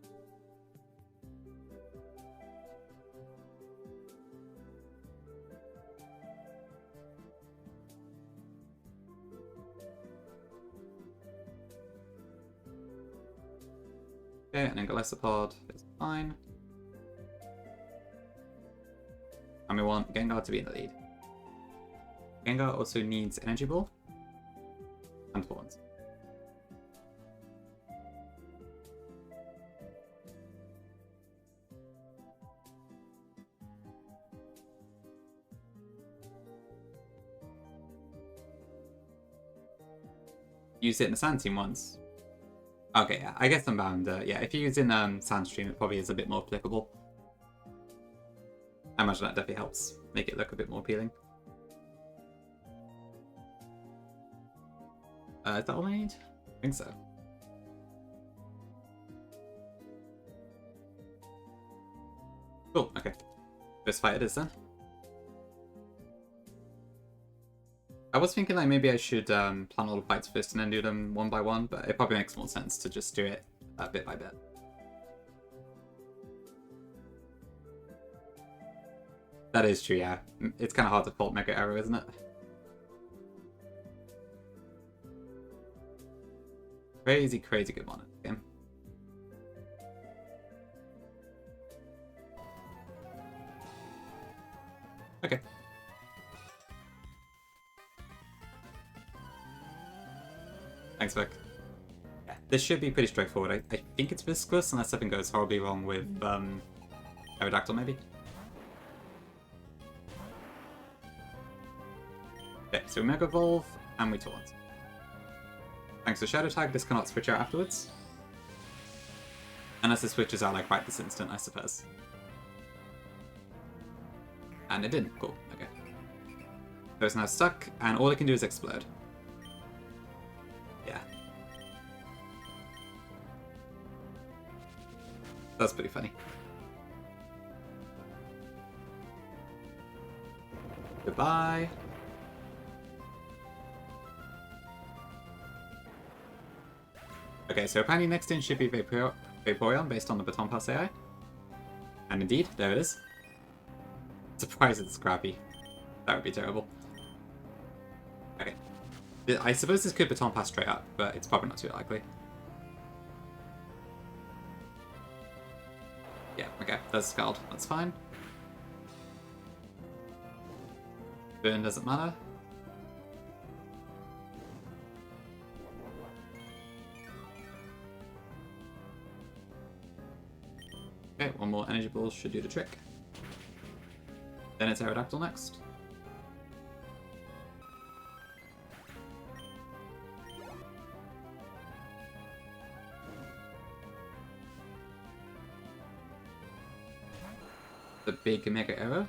Okay, and then Galesopod is fine. And we want Gengar to be in the lead. Gengar also needs Energy Ball and Thorns. Used it in the Sand Team once. Okay, yeah, I guess I'm bound. Yeah, if you use in Sandstream, it probably is a bit more applicable. I imagine that definitely helps make it look a bit more appealing. Is that all I need? I think so. Cool, okay. First fight it is then. I was thinking like maybe I should plan all the fights first and then do them one by one, but it probably makes more sense to just do it bit by bit. That is true, yeah. It's kind of hard to fault Mega Arrow, isn't it? Crazy, crazy good one in this game. Okay. Thanks, Vic. Yeah, this should be pretty straightforward. I think it's Viscous, unless something goes horribly wrong with Aerodactyl, maybe. Okay, so we Mega Evolve, and we Taunt. Thanks to Shadow Tag, this cannot switch out afterwards. Unless it switches out like right this instant, I suppose. And it didn't. Cool. Okay. So it's now stuck, and all it can do is explode. Yeah. That's pretty funny. Goodbye. Okay, so apparently next in should be Vaporeon based on the Baton Pass AI. And indeed, there it is. Surprised it's crappy. That would be terrible. Okay. I suppose this could Baton Pass straight up, but it's probably not too likely. Yeah, okay, that's Scald. That's fine. Burn doesn't matter. Okay, one more energy ball should do the trick. Then it's Aerodactyl next. The big Mega Arrow.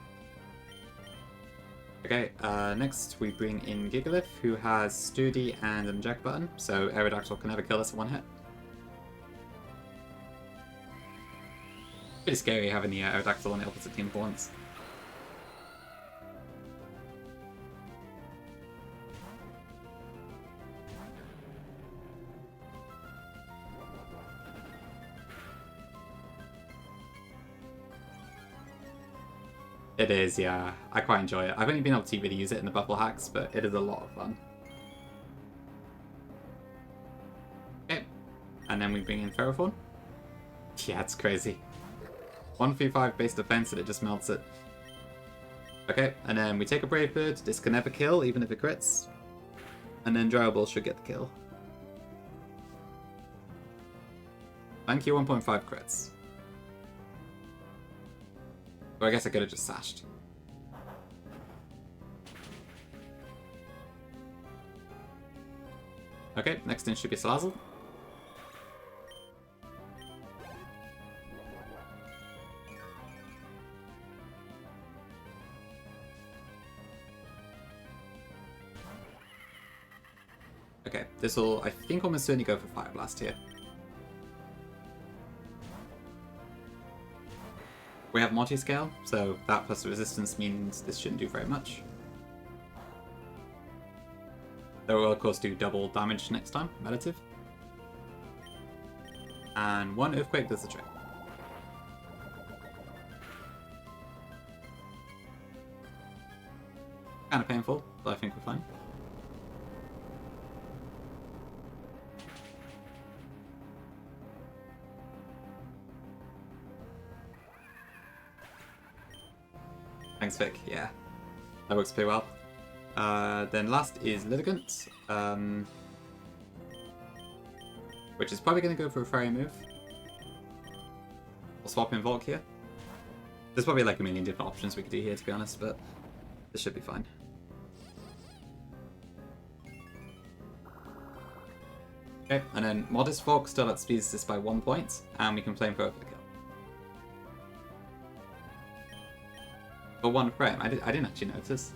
Okay, next we bring in Gigalith, who has Sturdy and an eject button, so Aerodactyl can never kill us in one hit. Pretty scary having the Aerodactyl on the opposite team for once. It is, yeah. I quite enjoy it. I've only been able to really use it in the Buffle hacks, but it is a lot of fun. Okay. And then we bring in Ferrothorn. Yeah, it's crazy. 135 base defense and it just melts it. Okay, and then we take a Brave Bird. This can never kill, even if it crits. And then Dryable should get the kill. Thank you, 1.5 crits. So I guess I could have just sashed. Okay, next in should be Salazzle. Okay, this will, I think, almost certainly go for Fire Blast here. We have multi-scale, so that plus the resistance means this shouldn't do very much. Though it will of course do double damage next time, relative. And one Earthquake does the trick. Kind of painful, but I think we're fine. Thanks, Vic. Yeah, that works pretty well. Then last is Litigant, which is probably going to go for a Fairy move. We'll swap in Volk here. There's probably like a million different options we could do here, to be honest, but this should be fine. Okay, and then Modest Volk still outspeeds this by 1 point, and we can Flamethrower for the kill. For one frame, I didn't actually notice.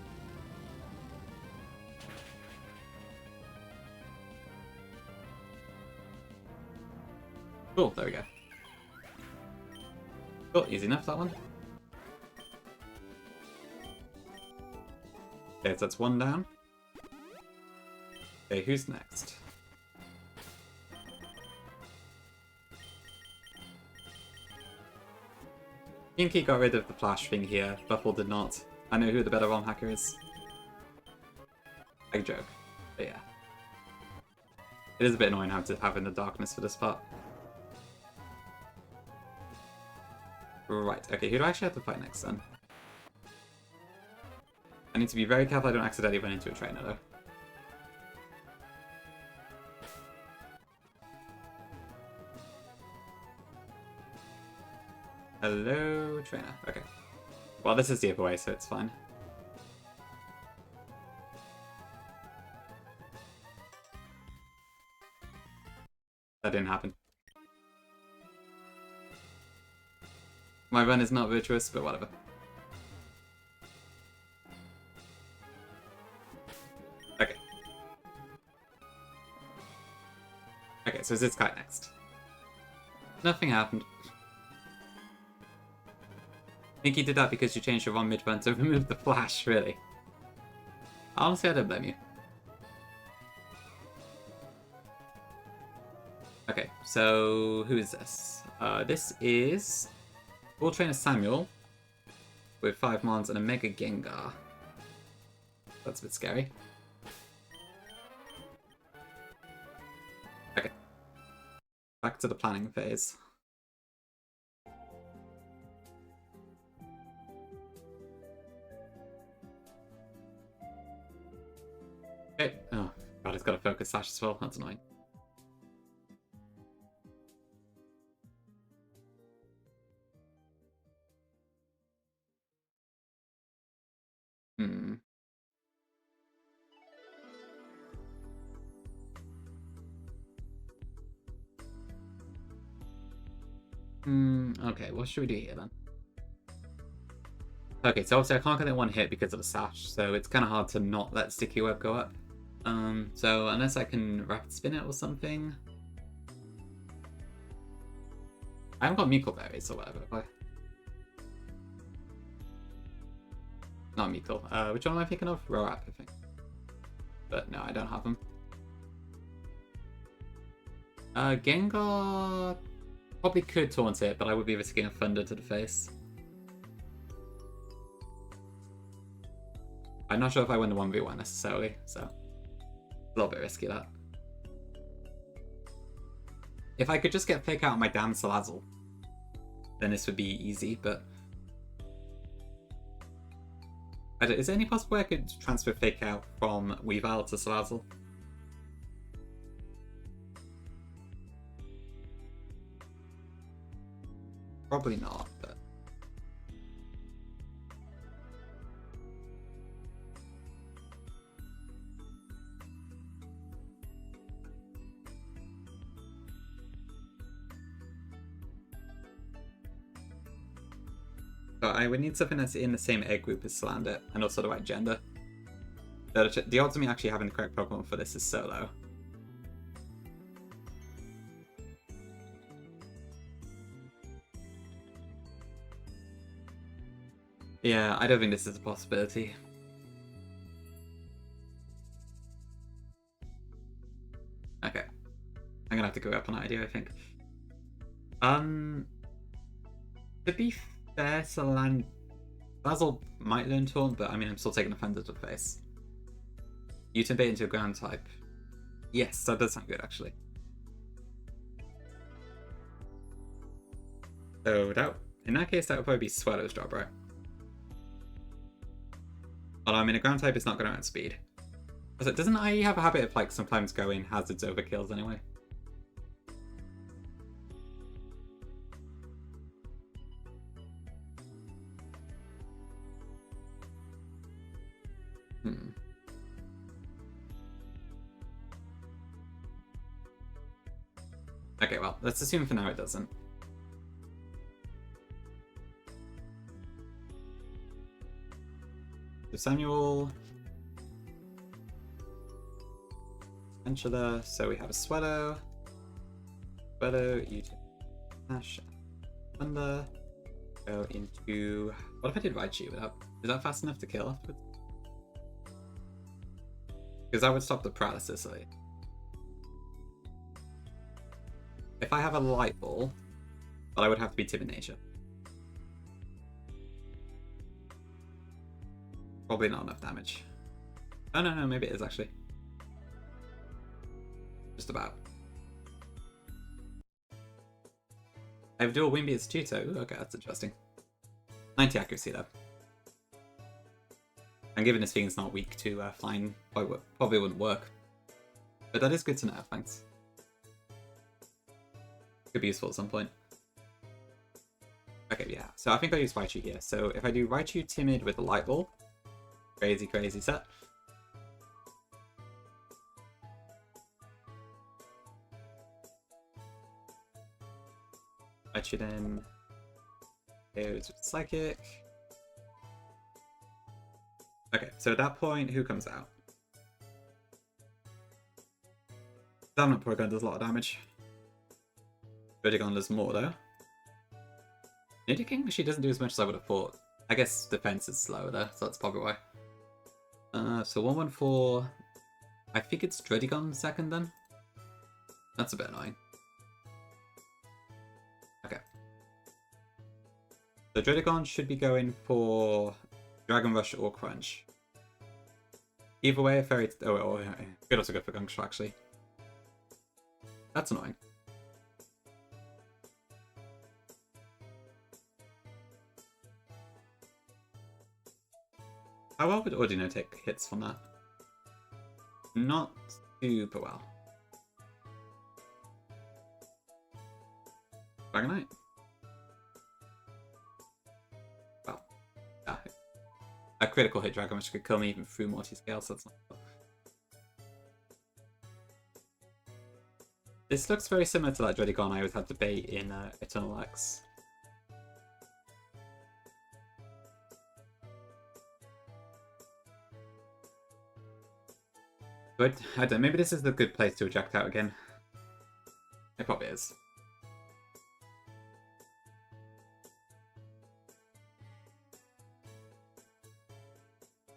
Cool, there we go. Cool, easy enough, that one. Okay, so that's one down. Okay, who's next? Pinky got rid of the flash thing here, Buffle did not. I know who the better ROM hacker is. I joke, but yeah. It is a bit annoying having the darkness for this part. Right, okay, who do I actually have to fight next then? I need to be very careful I don't accidentally run into a trainer though. Hello, trainer. Okay. Well, this is the other way, so it's fine. That didn't happen. My run is not virtuous, but whatever. Okay. Okay, so it's Kai next. Nothing happened. I think you did that because you changed your run mid-run to remove the flash, really. Honestly, I don't blame you. Okay, so who is this? This is Ball Trainer Samuel with 5 Mons and a Mega Gengar. That's a bit scary. Okay. Back to the planning phase. Okay. Oh, God, it's got a focus sash as well. That's annoying. Okay, what should we do here then? Okay, so obviously I can't get it one hit because of the sash, so it's kind of hard to not let Sticky Web go up. So unless I can rapid spin it or something. I haven't got Meekle Berries or whatever, have I? Not Meekle. Which one am I thinking of? Roarap, I think. But no, I don't have them. Gengar probably could taunt it, but I would be risking a Thunder to the face. I'm not sure if I win the 1v1 necessarily, so a little bit risky that. If I could just get Fake Out on my damn Salazzle, then this would be easy, but... Is there any possible way I could transfer Fake Out from Weavile to Salazzle? Probably not, but... So I would need something that's in the same egg group as Salandit, and also the right gender. The odds of me actually having the correct Pokemon for this is so low. Yeah, I don't think this is a possibility. Okay. I'm gonna have to go up on that idea, I think. To be fair, Basil might learn Taunt, but I mean, I'm still taking Offender to the face. You turn bait into a ground type. Yes, that does sound good, actually. So that, in that case, that would probably be Swallow's job, right? Although, I mean, a ground type is not going to outspeed. Doesn't IE have a habit of, like, sometimes going hazards over kills anyway? Okay, well, let's assume for now it doesn't. So Samuel... Ventula, so we have a Swallow. Swallow, you take Ash, Thunder. Go into... What if I did Raichu without... Is that fast enough to kill afterwards? Because that would stop the paralysis, like... If I have a Light Ball, but I would have to be Timid Nature. Probably not enough damage. Oh, no, maybe it is actually. Just about. I have dual Wing Beats too, so okay, that's interesting. 90 accuracy though. And given this thing is not weak to flying, probably wouldn't work. But that is good to know, thanks. Could be useful at some point. Okay, yeah. So I think I'll use Raichu here. So if I do Raichu Timid with a Light Ball, crazy set. Wretched in. Goes with Psychic. Okay, so at that point, who comes out? Dominant Porygon does a lot of damage. Druddigon does more though. Nidoking actually doesn't do as much as I would have thought. I guess defense is slower though, so that's probably why. So 114. I think it's Druddigon second then. That's a bit annoying. Okay. So Druddigon should be going for Dragon Rush or Crunch. Either way, Fairy... Oh, could also go for Gunk Shot, actually. That's annoying. How well would Audino take hits from that? Not super well. Dragonite? Well, a critical hit Dragon which could kill me even through multi-scale, so that's not cool. This looks very similar to that Druddigon I always had debate in Eternal X. But I don't know, maybe this is the good place to eject out again. It probably is.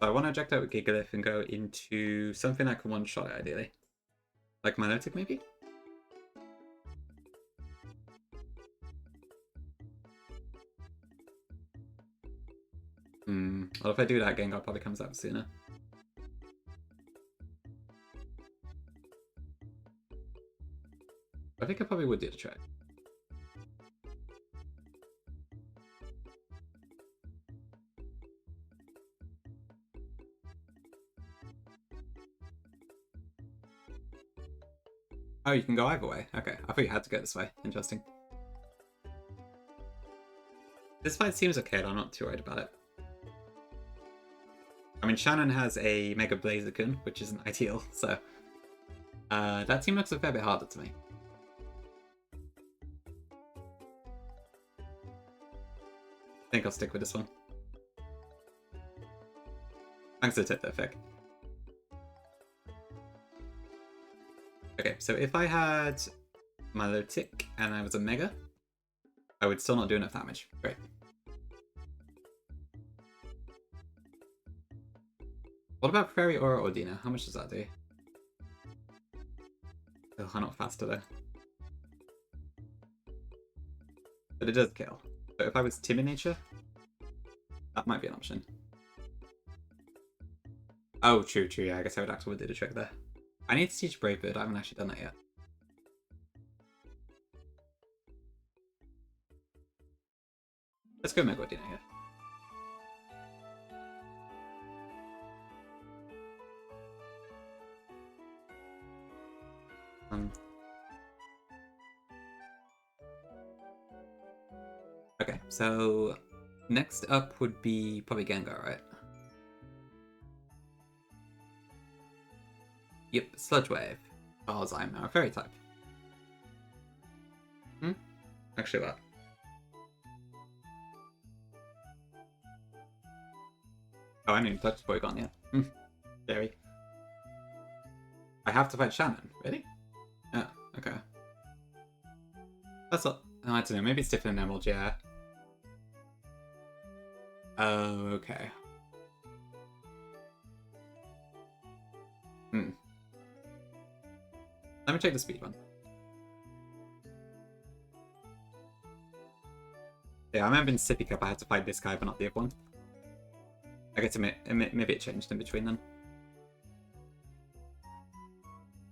So I want to eject out with Gigalith and go into something that can one-shot it, ideally. Like Milotic, maybe? Well, if I do that, Gengar probably comes out sooner. I think I probably would do the trick. Oh, you can go either way. Okay, I thought you had to go this way. Interesting. This fight seems okay, I'm not too worried about it. I mean, Shannon has a Mega Blaziken, which isn't ideal, so... that team looks a fair bit harder to me. I think I'll stick with this one. Thanks for the tip there, Fick. Okay, so if I had Milotic and I was a Mega, I would still not do enough damage. Great. What about Fairy Aura or Dina? How much does that do? Oh, I'm not faster though. But it does kill. So if I was Timid Nature, that might be an option. Oh, true, yeah, I guess I would actually do the trick there. I need to teach Brave Bird, I haven't actually done that yet. Let's go Mega Dino here. Okay, so next up would be probably Gengar, right? Yep, Sludge Wave. Because I'm now a Fairy type. Actually, what? Oh, I haven't even touched Porygon yet. Scary. I have to fight Shannon, really? Yeah, okay. That's not... Oh, I don't know, maybe it's different in Emerald, yeah. Oh, okay. Let me check the speed one. Yeah, I remember in Sippy Cup I had to fight this guy, but not the other one. I guess maybe it changed in between then.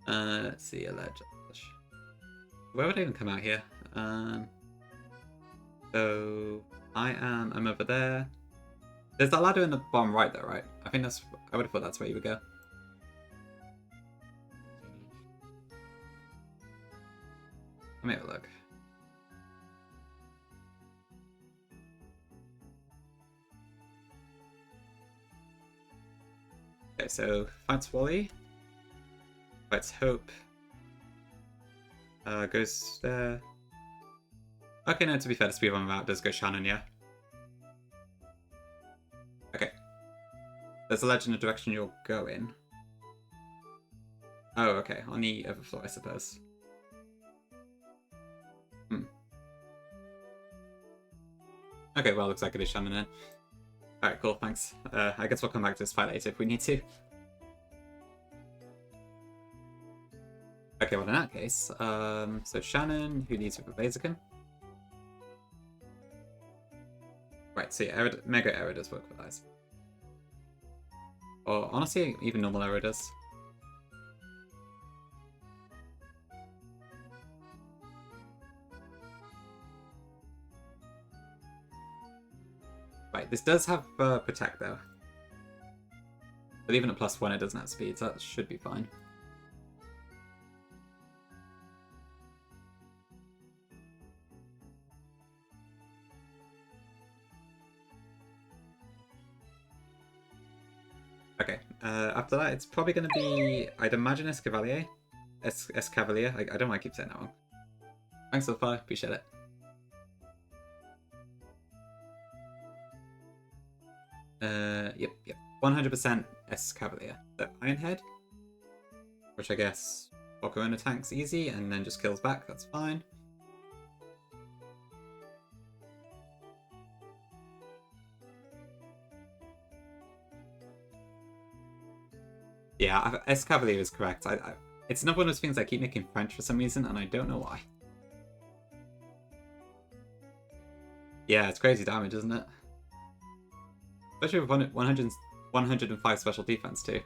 Let's see, where would I even come out here? So I'm over there. There's that ladder in the bottom right though, right? I think that's, I would have thought that's where you would go. Let me have a look. Okay, so fights Wally. Fights Hope. Goes there. Okay, no, to be fair, the speed one route does go Shannon, yeah. Okay. There's a ledge in the direction you're going. Oh, okay. On the other floor, I suppose. Okay, well, looks like it is Shannon then. Alright, cool, thanks. I guess we'll come back to this fight later if we need to. Okay, well, in that case, so Shannon, who needs with a Blaziken? Right, so yeah, Mega Arrow does work with eyes. Or honestly, even normal Arrow does. Right, this does have Protect though. But even at +1 it doesn't have speed, so that should be fine. Okay, after that it's probably going to be, I'd imagine Escavalier. Escavalier, I don't know why I keep saying that wrong. Thanks so far, appreciate it. Yep. 100% Escavalier. So Ironhead, which I guess Ocarina tanks easy and then just kills back, that's fine. Yeah, Escavalier is correct. It's another one of those things I keep making French for some reason, and I don't know why. Yeah, it's crazy damage, isn't it? Especially with 105 special defense too.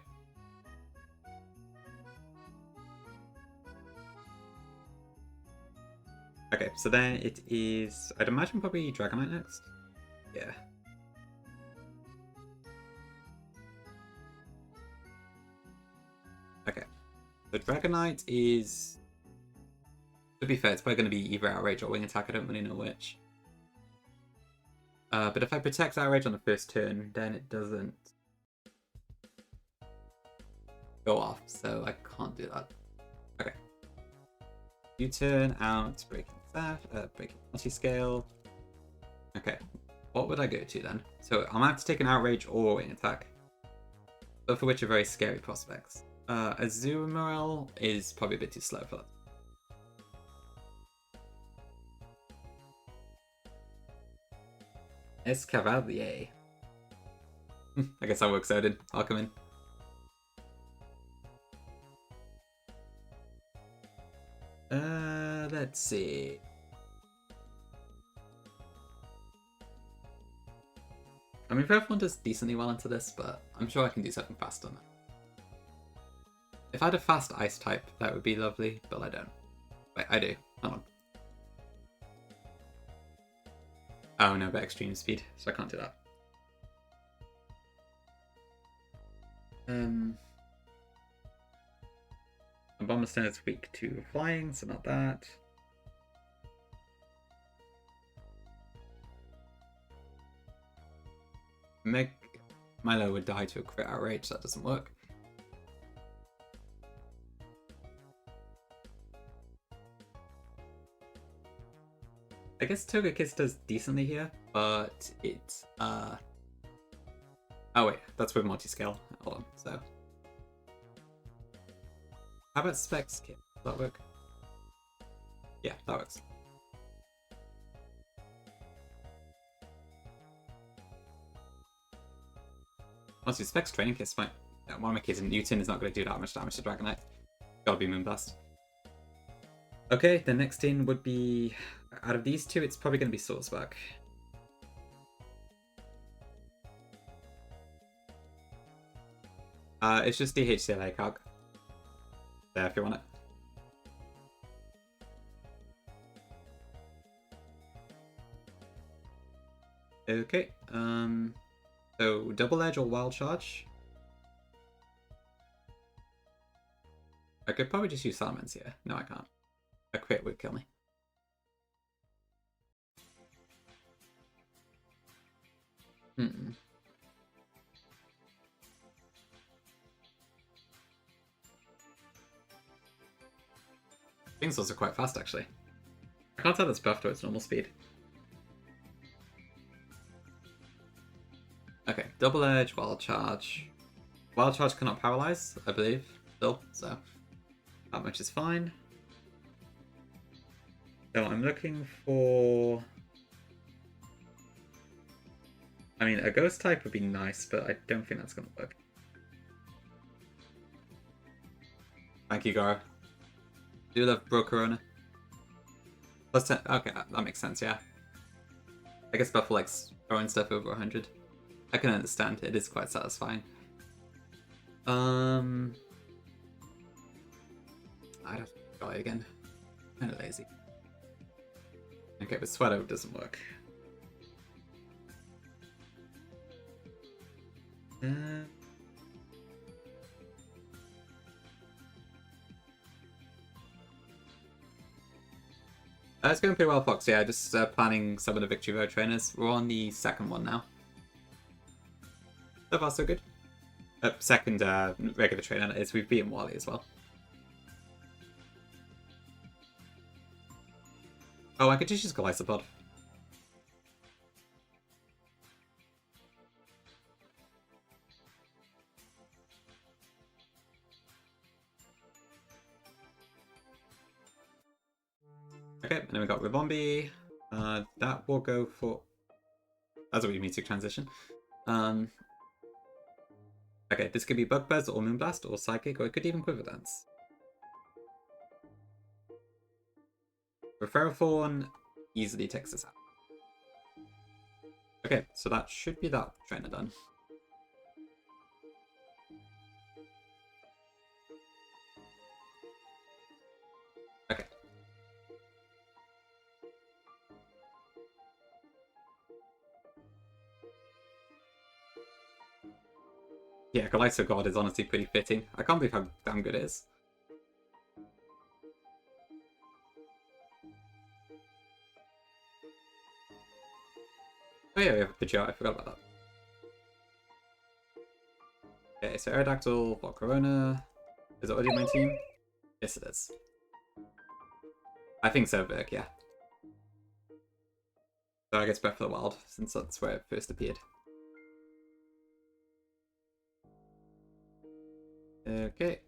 Okay, so then it is, I'd imagine probably Dragonite next. Yeah. Okay. So Dragonite is, to be fair, it's probably going to be either Outrage or Wing Attack, I don't really know which. But if I protect Outrage on the first turn, then it doesn't go off, so I can't do that. Okay. U-turn out, breaking multi-scale. Okay, what would I go to then? So I'm gonna have to take an Outrage or Wing Attack, both of which are very scary prospects. Azumarill is probably a bit too slow for that. Escavalier. I guess that works out in. I'll come in. Let's see. I mean, Breath 1 does decently well into this, but I'm sure I can do something fast on it. If I had a fast ice type, that would be lovely, but I don't. Wait, I do. Hold on. Oh no, but extreme speed, so I can't do that. A Bomber Stone is weak to flying, so not that. Milo would die to a crit outrage, so that doesn't work. I guess Togekiss does decently here, but it's oh wait, that's with multi-scale. Hold on, so how about Specs Kit? Does that work? Yeah, that works. Honestly, Specs Training Kit's fine. One of my kids in Newton is not going to do that much damage to Dragonite. Gotta be Moonblast. Okay, the next in would be, out of these two, it's probably going to be Swordspark. It's just DHCLA cog. There, if you want it. Okay, so Double Edge or Wild Charge? I could probably just use Salamence here. No, I can't. A crit would kill me. Things also quite fast, actually. I can't tell that's buffed to its normal speed. Okay, double edge, wild charge. Wild charge cannot paralyze, I believe, still, so that much is fine. So I'm looking for... I mean, a ghost type would be nice, but I don't think that's going to work. Thank you, Garo. Do love Bro Corona. Plus 10. Okay, that makes sense, yeah. I guess Buffalo likes throwing stuff over 100. I can understand. It is quite satisfying. I don't try again. Kind of lazy. Okay, but Sweato doesn't work. It's going pretty well, Fox. Yeah, just planning some of the Victory Road trainers. We're on the second one now. So far, so good. Second regular trainer is we've beaten Wally as well. Oh, I could just use Glycopod. Okay, and then we got Ribombi. That will go for... That's a weird music transition. Okay, this could be Bug Buzz or Moonblast or Psychic, or it could even Quiver Dance. Ferrothorn easily takes this out. Okay, so that should be that trainer done. Okay. Yeah, Glyco God is honestly pretty fitting. I can't believe how damn good it is. Oh yeah, we have a Pidgeot, I forgot about that. Okay, so Aerodactyl, Volcarona. Is it already my team? Yes, it is. I think so, Berg, yeah. So I guess Breath of the Wild, since that's where it first appeared. Okay,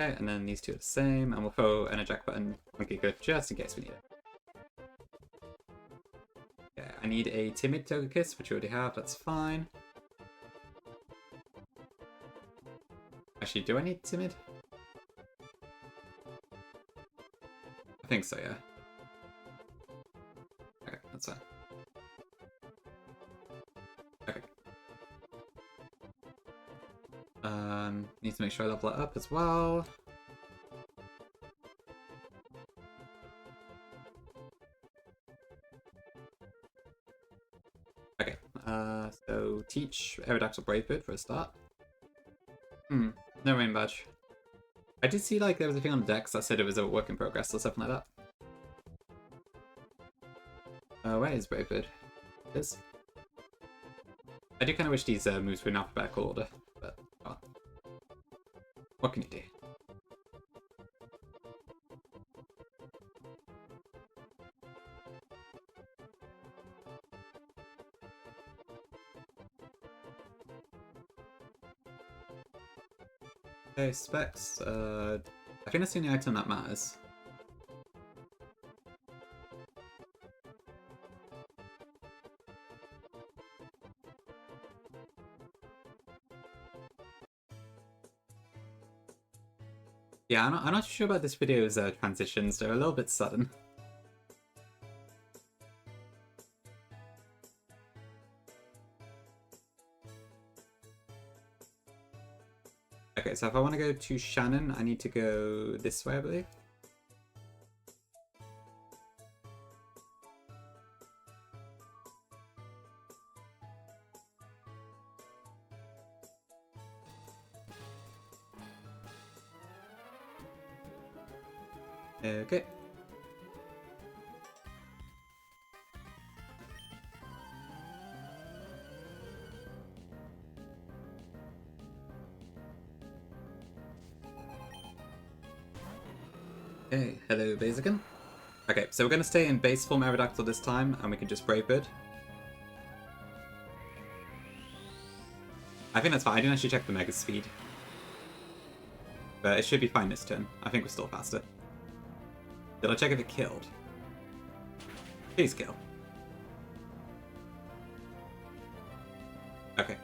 okay, and then these two are the same, and we'll throw an eject button Monkey Cliff just in case we need it. Okay, I need a Timid Togekiss, which we already have, that's fine. Actually, do I need Timid? I think so, yeah. Okay, that's fine. Okay. Need to make sure I level it up as well. Okay, so teach Aerodactyl Brave Bird for a start. No rain badge. I did see like there was a thing on Dex that said it was a work in progress or something like that. Where is Brave Bird? It is. I do kind of wish these moves were in alphabetical order, but oh. What can you do? Okay, specs. I think that's the only item that matters. Yeah, I'm not sure about this video's transitions. They're a little bit sudden. Okay, so if I want to go to Shannon, I need to go this way, I believe. Okay. Hello, Blaziken. Okay, so we're going to stay in base form Aerodactyl this time, and we can just Brave Bird. I think that's fine. I didn't actually check the Mega Speed. But it should be fine this turn. I think we're still faster. Did I check if it killed? Please kill. Okay.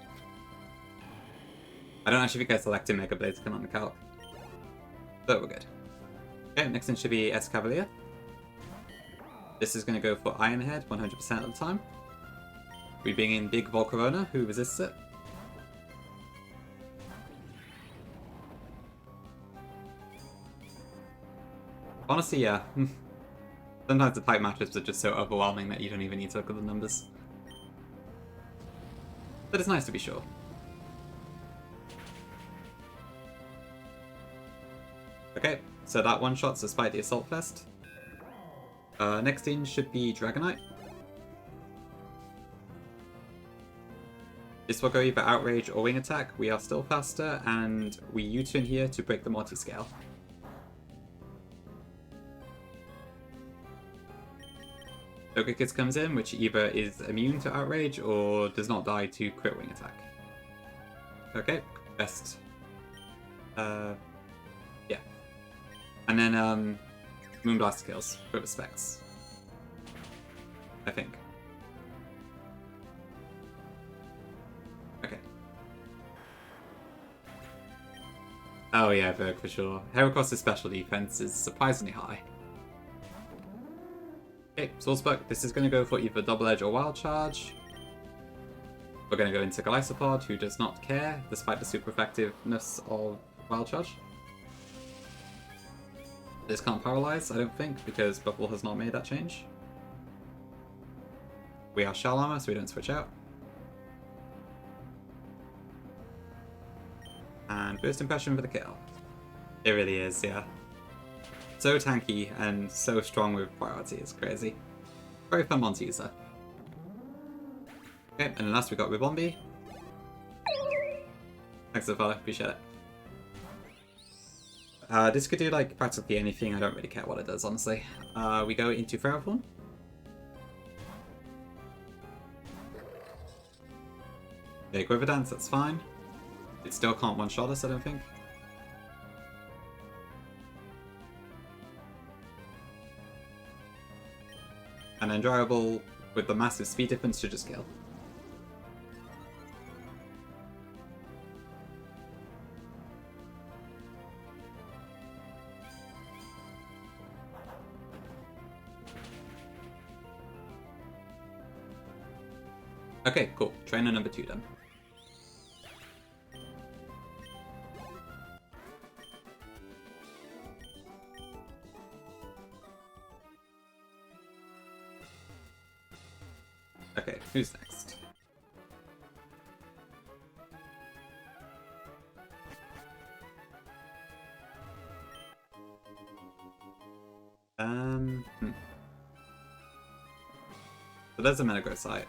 I don't actually think I selected Mega Blaziken on the calc. But we're good. Okay, next in should be S Cavalier. This is going to go for Iron Head 100% of the time. We bring in Big Volcarona, who resists it. Honestly, yeah. Sometimes the type matchups are just so overwhelming that you don't even need to look at the numbers. But it's nice to be sure. Okay, so that one-shots despite the Assault Vest. Next in should be Dragonite. This will go either Outrage or Wing Attack. We are still faster, and we U-turn here to break the multi-scale. Togekiss comes in, which either is immune to Outrage or does not die to crit Wing Attack. Okay, best. Yeah. And then Moonblast kills for respects. I think. Okay. Oh yeah, Berg for sure. Heracross's special defense is surprisingly high. Okay, Swordsbuck, this is going to go for either Double Edge or Wild Charge. We're going to go into Golisopod, who does not care, despite the super effectiveness of Wild Charge. This can't paralyze, I don't think, because Buffalo has not made that change. We are Shell Armor, so we don't switch out. And First Impression for the kill. It really is, yeah. So tanky and so strong with priority, it's crazy. Very fun mon to use though. Okay, and then last we got Ribombee. Thanks for the follow, appreciate it. This could do like practically anything, I don't really care what it does, honestly. We go into Ferrothorn. Okay, Quiver Dance, that's fine. It still can't one-shot us, I don't think. And then Dryable, with the massive speed difference, should just kill. Okay, cool. Trainer number 2 done. Okay, who's next? So there's a Metagross site.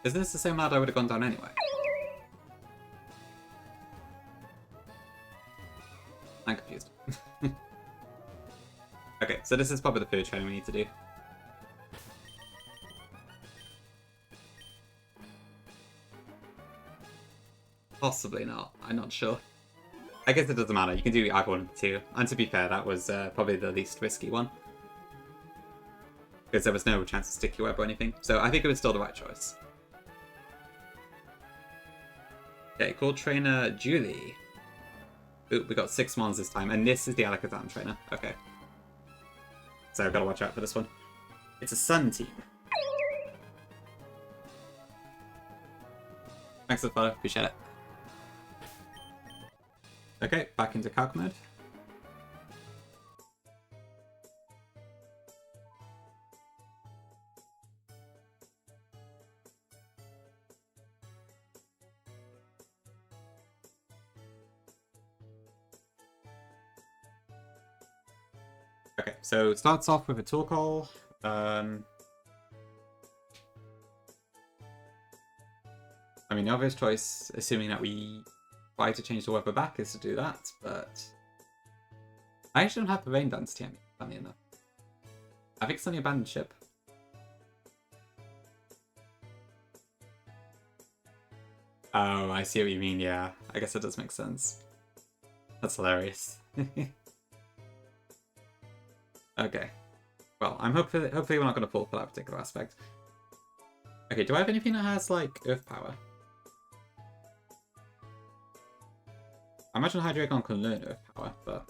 Isn't this the same lad I would have gone down anyway? I'm confused. Okay, so this is probably the third training we need to do. Possibly not, I'm not sure. I guess it doesn't matter, you can do either one of the two. And to be fair, that was probably the least risky one. Because there was no chance of Sticky Web or anything, so I think it was still the right choice. Okay, cool. Trainer Julie. Ooh, we got 6 mons this time, and this is the Alakazam trainer. Okay. So I've got to watch out for this one. It's a Sun team. Thanks for the follow, appreciate it. Okay, back into calc mode. Okay, so it starts off with a Torkoal. I mean, the obvious choice, assuming that we try to change the weather back is to do that, but I actually don't have the rain dance TM, funny enough. I think it's on the abandoned ship. Oh, I see what you mean, yeah. I guess it does make sense. That's hilarious. Okay. Well, I'm hopefully we're not going to fall for that particular aspect. Okay, do I have anything that has, like, earth power? I imagine Hydreigon can learn earth power, but...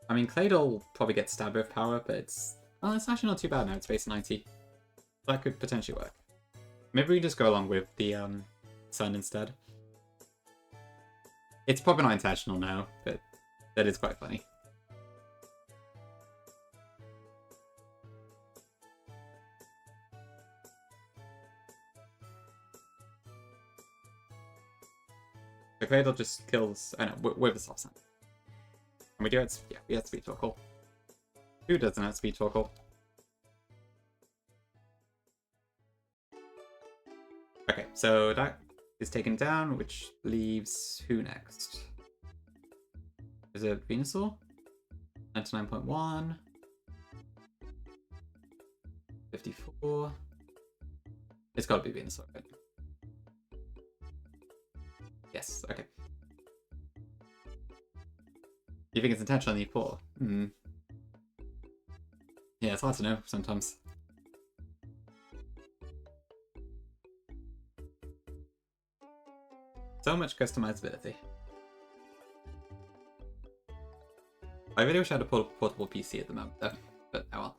I mean, Claydol probably gets stab earth power, but it's... Well, it's actually not too bad now, it's base 90. That could potentially work. Maybe we just go along with the sun instead. It's probably not intentional now, but that is quite funny. The Claydol just kills... I know, with the soft sand. And we do it... Yeah, we have Speed Torkoal. Who doesn't have Speed Torkoal? Okay, so that is taken down, which leaves who next? Is it Venusaur? 99.1. 54. It's gotta be Venusaur, right? Yes, okay. You think it's intentionally poor? Yeah, it's hard to know sometimes. So much customizability. I really wish I had a portable PC at the moment, though. But oh well.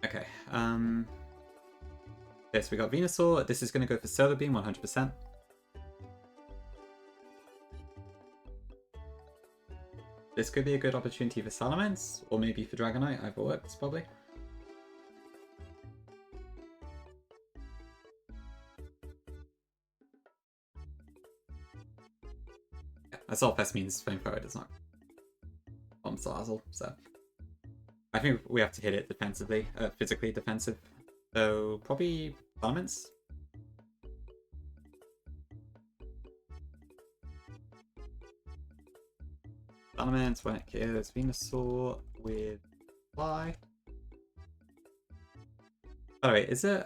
Okay. Yes, we got Venusaur. This is going to go for Solar Beam 100%. This could be a good opportunity for Salamence, or maybe for Dragonite. Either works, probably. Assault Vest means Flamethrower does not bomb Salazzle, so I think we have to hit it defensively, physically defensive. So probably Salamence. Salamence when it kills Venusaur with Fly. By the way, is it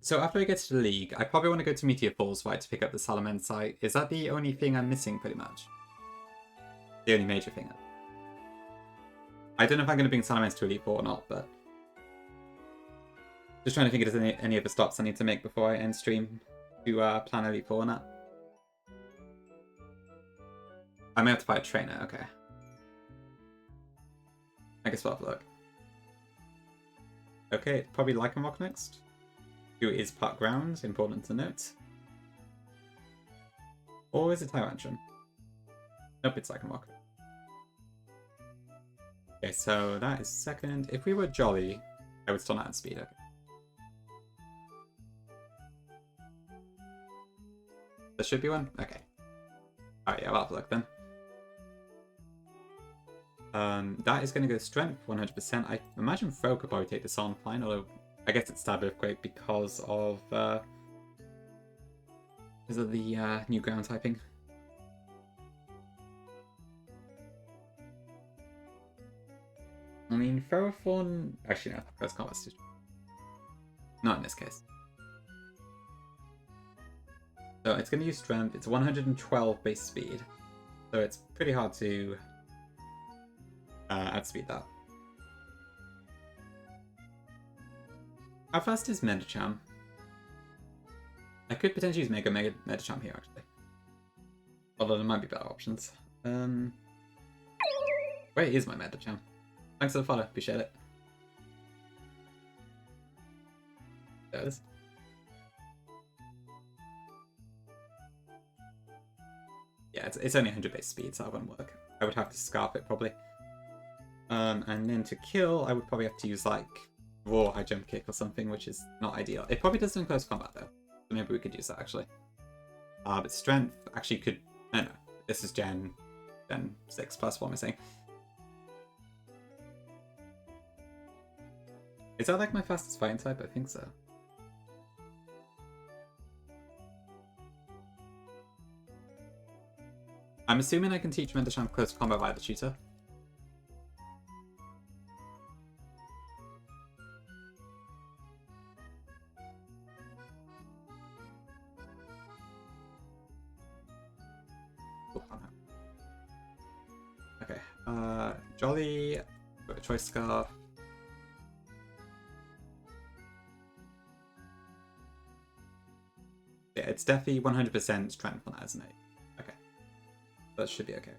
so after I get to the league, I probably want to go to Meteor Falls, right, to pick up the Salamence site. Is that the only thing I'm missing, pretty much? The only major thing. I don't know if I'm going to bring Salamence to Elite Four or not, but just trying to think if there's any other stops I need to make before I end stream to plan Elite Four or not. I may have to buy a trainer. Okay. I guess we'll have a look. Okay, probably Lycanroc next, who is part ground, important to note. Or is it Tyrantrum? Nope, it's Lycanroc. Okay, so that is second. If we were Jolly, I would still not have speed. Okay. There should be one? Okay. Alright, yeah, we'll have a look then. That is going to go Strength 100%. I imagine Fro could probably take this on fine, although I guess it's Stab Earthquake because of the new ground typing. I mean, Ferrothorn... Actually, no, that's combat stitch. Not in this case. So it's going to use Strength. It's 112 base speed. So it's pretty hard to outspeed that. How fast is Medicham? I could potentially use Mega Medicham here, actually. Although there might be better options. Where is my Medicham? Thanks for the follow, appreciate it. There it is. Yeah, it's only 100 base speed, so that wouldn't work. I would have to Scarf it, probably. And then to kill, I would probably have to use, like, Raw High Jump Kick or something, which is not ideal. It probably does in close combat, though. So maybe we could use that, actually. But Strength actually could... No, this is Gen 6 plus, what am I saying? Is that, like, my fastest fighting type? I think so. I'm assuming I can teach Mentorsham close combat via the tutor. Okay, Jolly, got a choice scarf. Yeah, it's definitely 100% strength on that, isn't it? Okay, that should be okay.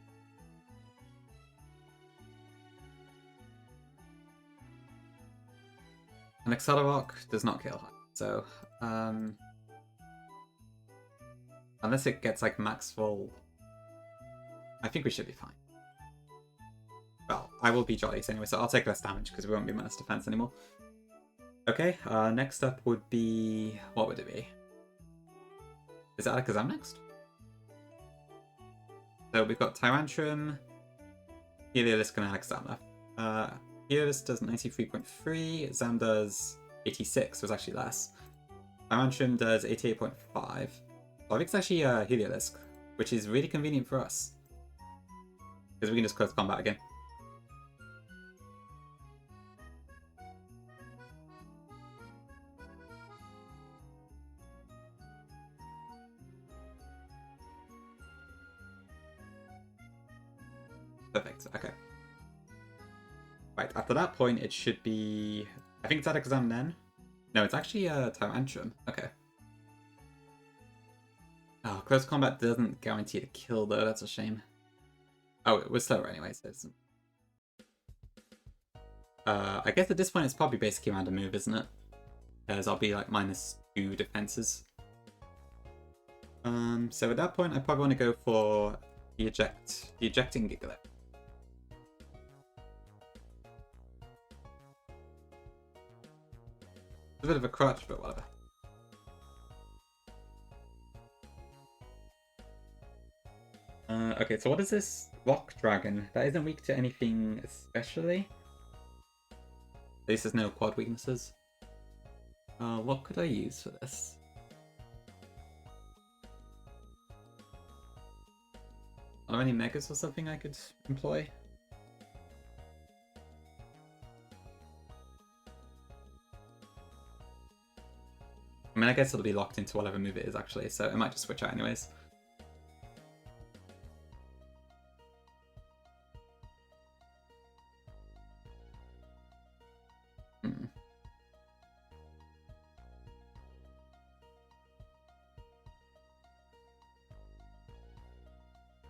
An Accelerock does not kill high, so unless it gets like max full, I think we should be fine. Well, I will be Jolly anyway, so I'll take less damage because we won't be minus defense anymore. Okay, next up would be, what would it be? Is it Alakazam next? So we've got Tyrantrum, Heliolisk, and Alakazam left. Heliolisk does 93.3, Zam does 86, so it's actually less. Tyrantrum does 88.5. So I think it's actually Heliolisk, which is really convenient for us. Because we can just close combat again. Perfect, okay. Right, after that point, it should be... I think it's Alakazam then. No, it's actually Tyrantrum. Okay. Oh, close combat doesn't guarantee to kill, though. That's a shame. Oh, it was slower anyway, so it's... I guess at this point, it's probably basically around a move, isn't it? Because I'll be like -2 defenses. So at that point, I probably want to go for the ejecting Gigalith. It's a bit of a crutch, but whatever. Okay, so what is this Rock Dragon? That isn't weak to anything especially. At least there's no quad weaknesses. What could I use for this? Are there any Megas or something I could employ? I mean, I guess it'll be locked into whatever move it is, actually, so it might just switch out anyways.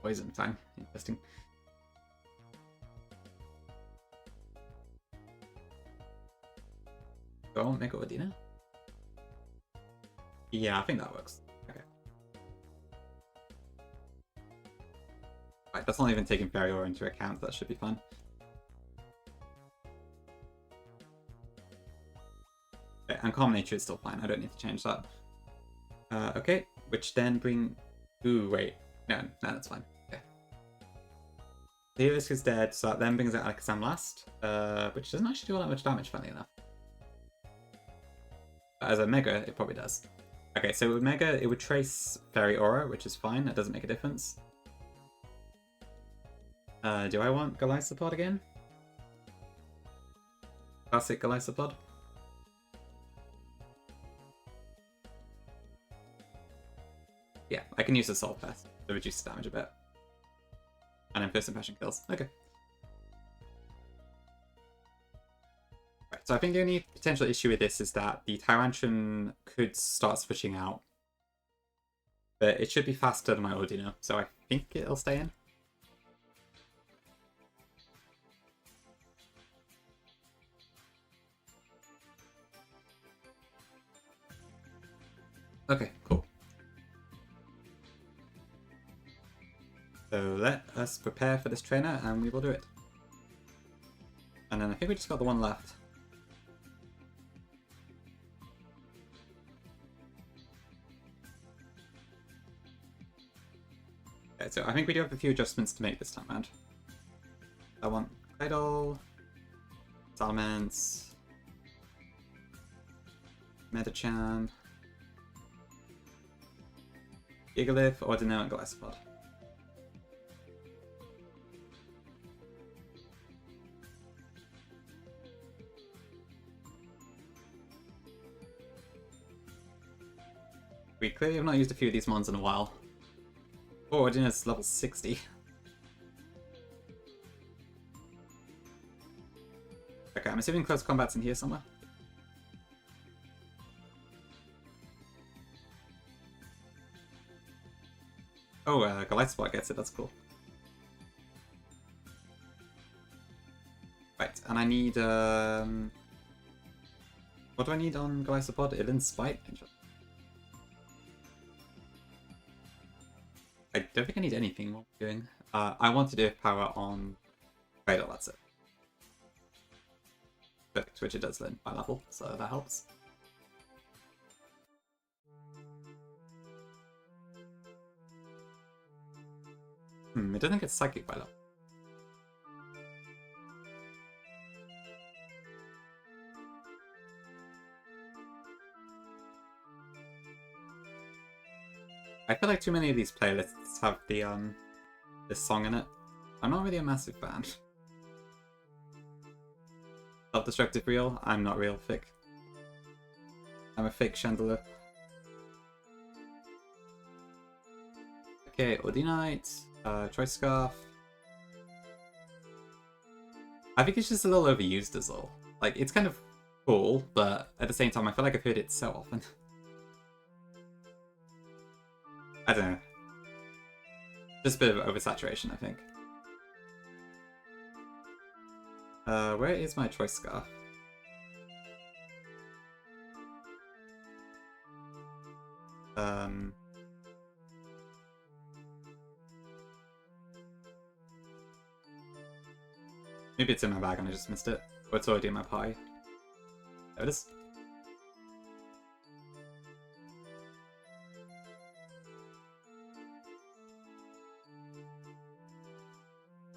Poison Fang, interesting. Go on, Mega Ordina. Yeah, I think that works. Okay. Right, that's not even taking Fairy Aura into account, that should be fine. Okay, and Calm Nature is still fine, I don't need to change that. Okay, which then bring... Ooh, wait. No, that's fine. Okay. Heliolisk is dead, so that then brings out Alakazam last, which doesn't actually do all that much damage, funny enough. But as a Mega, it probably does. Okay, so with Mega, it would trace Fairy Aura, which is fine, that doesn't make a difference. Do I want Golisopod again? Classic Golisopod? Yeah, I can use the Soul Path to reduce the damage a bit. And then First Impression kills. Okay. Right, so I think the only potential issue with this is that the Tyrantrum could start switching out. But it should be faster than my Ordino, so I think it'll stay in. Okay, cool. So let us prepare for this trainer and we will do it. And then I think we just got the one left. Okay, so I think we do have a few adjustments to make this time around. I want Idol, Salamence, Medicham, Gigalith, Ordino, and Golisopod. We clearly have not used a few of these mons in a while. Oh, Ordina's level 60. Okay, I'm assuming close combat's in here somewhere. Oh, Goliath Spot gets it, that's cool. Right, and I need, what do I need on Goliath Support? It in Spite? I don't think I need anything more doing. I want to do power on Cradle, that's it. Perfect, which it does then by level, so that helps. It doesn't get Psychic by level. I feel like too many of these playlists have the this song in it. I'm not really a massive fan. Self-destructive real? I'm not real, fake. I'm a fake chandelier. Okay, Ordinite, Choice Scarf. I think it's just a little overused as well. Like, it's kind of cool, but at the same time, I feel like I've heard it so often. I don't know. Just a bit of oversaturation, I think. Where is my Choice Scarf? Maybe it's in my bag and I just missed it. Or it's already in my pie. There it is.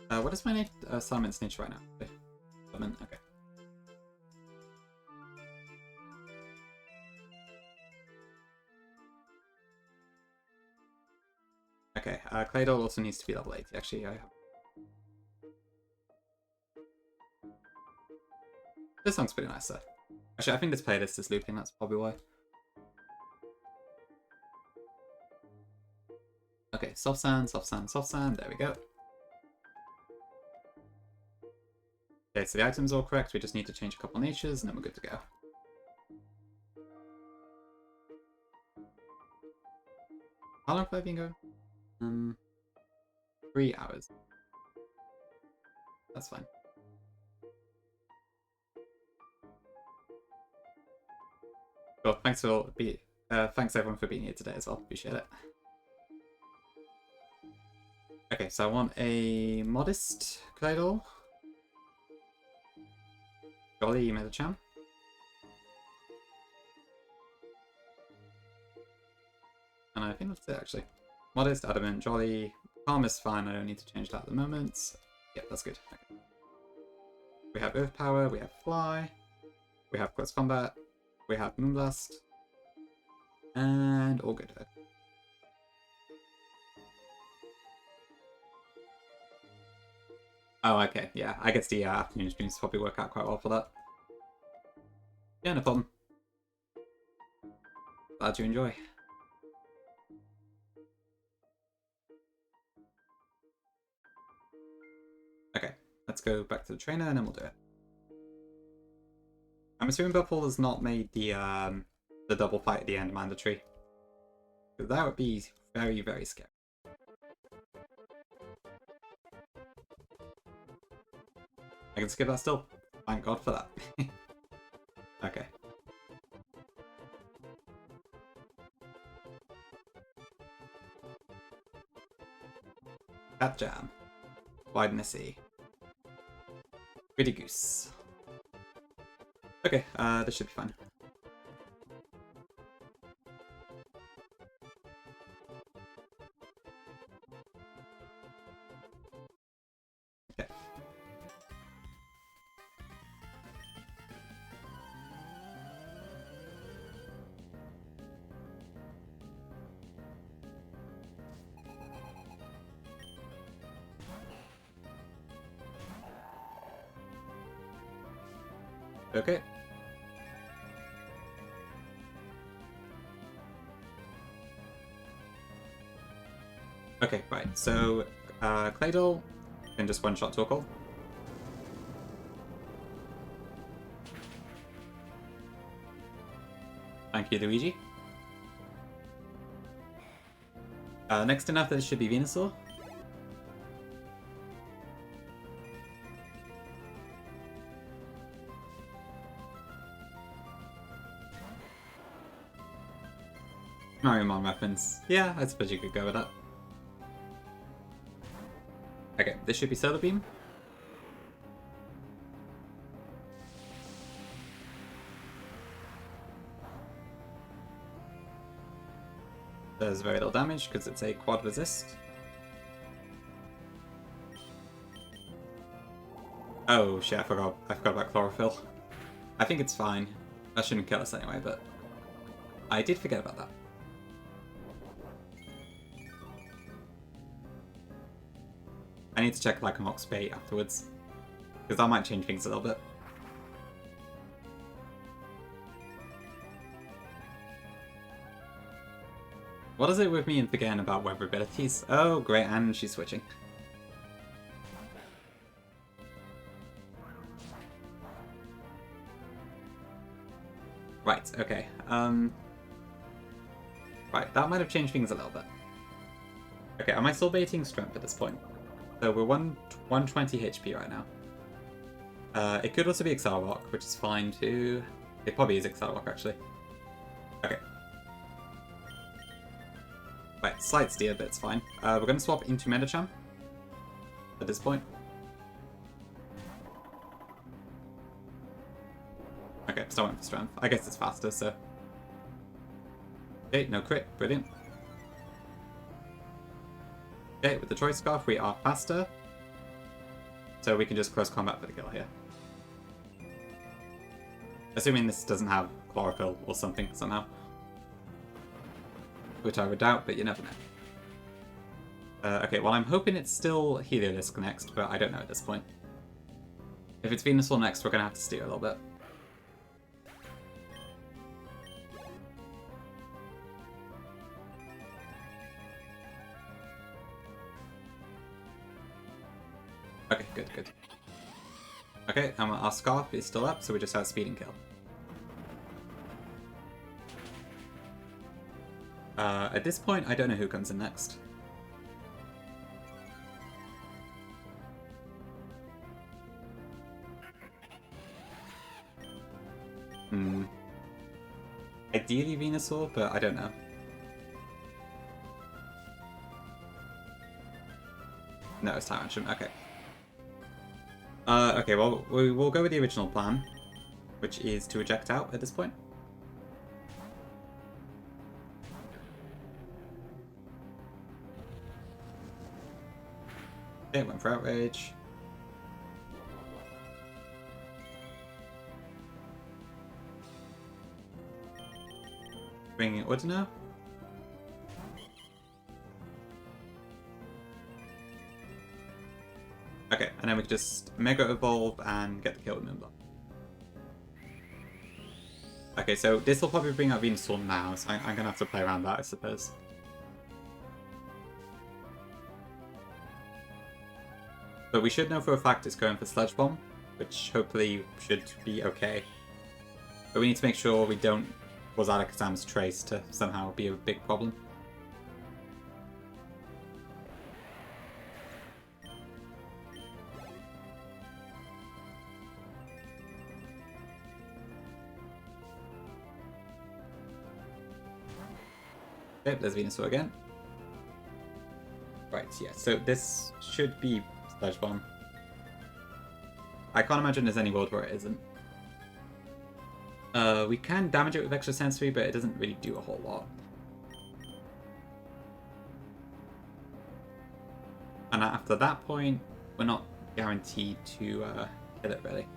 What is my Summon's nature right now? Summon, okay. Okay, Claydol also needs to be level 80, actually. I have... This song's pretty nice, though. Actually, I think this playlist is looping, that's probably why. Okay, soft sand, soft sand, soft sand, there we go. Okay, so the item's all correct, we just need to change a couple natures, and then we're good to go. How long have I been going? 3 hours. That's fine. Cool, thanks everyone for being here today as well, appreciate it. Okay, so I want a modest Claydol. Jolly Metachan. And I think that's it actually. Modest, Adamant, Jolly. Calm is fine, I don't need to change that at the moment. Yeah, that's good. Okay. We have Earth Power, we have Fly, we have Close Combat, we have Moonblast, and all good. Oh, okay, yeah, I guess the afternoon streams probably work out quite well for that. Yeah, no problem. Glad you enjoy. Okay, let's go back to the trainer and then we'll do it. I'm assuming Buffalo has not made the double fight at the end mandatory. Because that would be very, very scary. I can skip that still. Thank God for that. Okay. Cat Jam. Widen the sea. Pretty Goose. Okay, this should be fine. Okay. Okay. Okay, right. So, Claydol can just one-shot Torkoal. Thank you, Luigi. Next enough, this should be Venusaur. Mariamon reference. Yeah, I suppose you could go with that. Okay, this should be Solar Beam. Does very little damage because it's a quad resist. Oh shit, I forgot about Chlorophyll. I think it's fine. That shouldn't kill us anyway, but I did forget about that. I need to check like an Ox Bait afterwards, because that might change things a little bit. What is it with me and forgetting about weather abilities? Oh great, and she's switching. Right, okay. Right, that might have changed things a little bit. Okay, am I still baiting strength at this point? So we're 120 HP right now. It could also be Accelerock, which is fine too. It probably is Accelerock actually. Okay. Right, slight steer, but it's fine. We're going to swap into Medicham at this point. Okay, still went for strength. I guess it's faster, so. Okay, no crit. Brilliant. Okay, with the Choice Scarf, we are faster. So we can just close combat for the kill here. Assuming this doesn't have Chlorophyll or something somehow. Which I would doubt, but you never know. Okay, well I'm hoping it's still Heliolisk next, but I don't know at this point. If it's Venusaur next, we're going to have to steer a little bit. Okay, good, good. Okay, and our Scarf is still up, so we just have Speed and Kill. At this point, I don't know who comes in next. Ideally Venusaur, but I don't know. No, it's Tyrantrum, okay. Okay, well, we'll go with the original plan, which is to eject out at this point. Okay, went for Outrage. Bringing Ordina. Okay, and then we can just Mega Evolve and get the kill with Moonblock. Okay, so this will probably bring out Venusaur now, so I'm gonna have to play around that, I suppose. But we should know for a fact it's going for Sludge Bomb, which hopefully should be okay. But we need to make sure we don't cause Alakazam's Trace to somehow be a big problem. Okay, there's Venusaur again. Right, yeah, so this should be Sludge Bomb. I can't imagine there's any world where it isn't. We can damage it with Extra Sensory, but it doesn't really do a whole lot. And after that point, we're not guaranteed to hit it, really.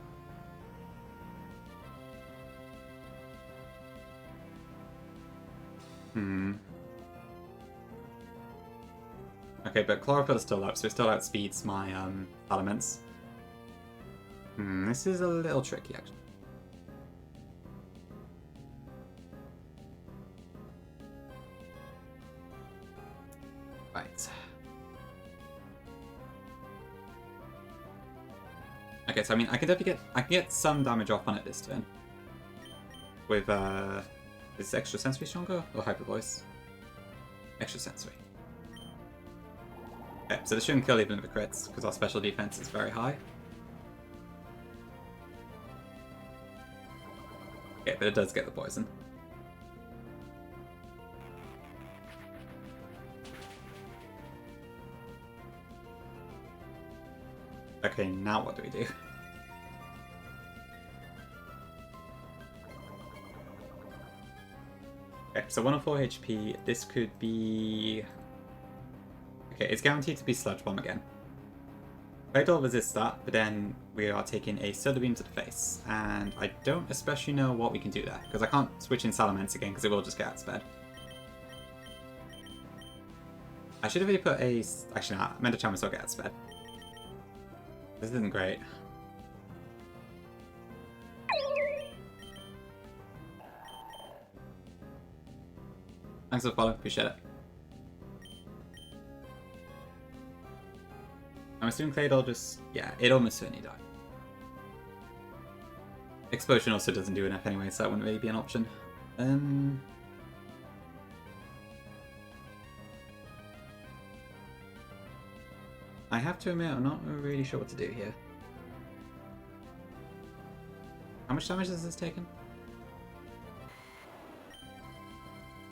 Okay, but Chlorophyll is still up, so it still outspeeds my elements. This is a little tricky, actually. Right. Okay, so I mean, I can get some damage off on it this turn. With, is Extra Sensory stronger or Hyper Voice? Extra Sensory. Okay, so this shouldn't kill even if it crits, because our special defense is very high. Okay, but it does get the poison. Okay, now what do we do? Okay, so 104 HP. This could be... Okay, it's guaranteed to be Sludge Bomb again. Claydol resists that, but then we are taking a Solar Beam to the face. And I don't especially know what we can do there, because I can't switch in Salamence again, because it will just get outsped. I should have really put a... Actually, no, Mender Charm will still get outsped. This isn't great. Thanks for the follow, appreciate it. I'm assuming Claydol just... Yeah, it almost certainly died. Explosion also doesn't do enough anyway, so that wouldn't really be an option. I have to admit, I'm not really sure what to do here. How much damage has this taken?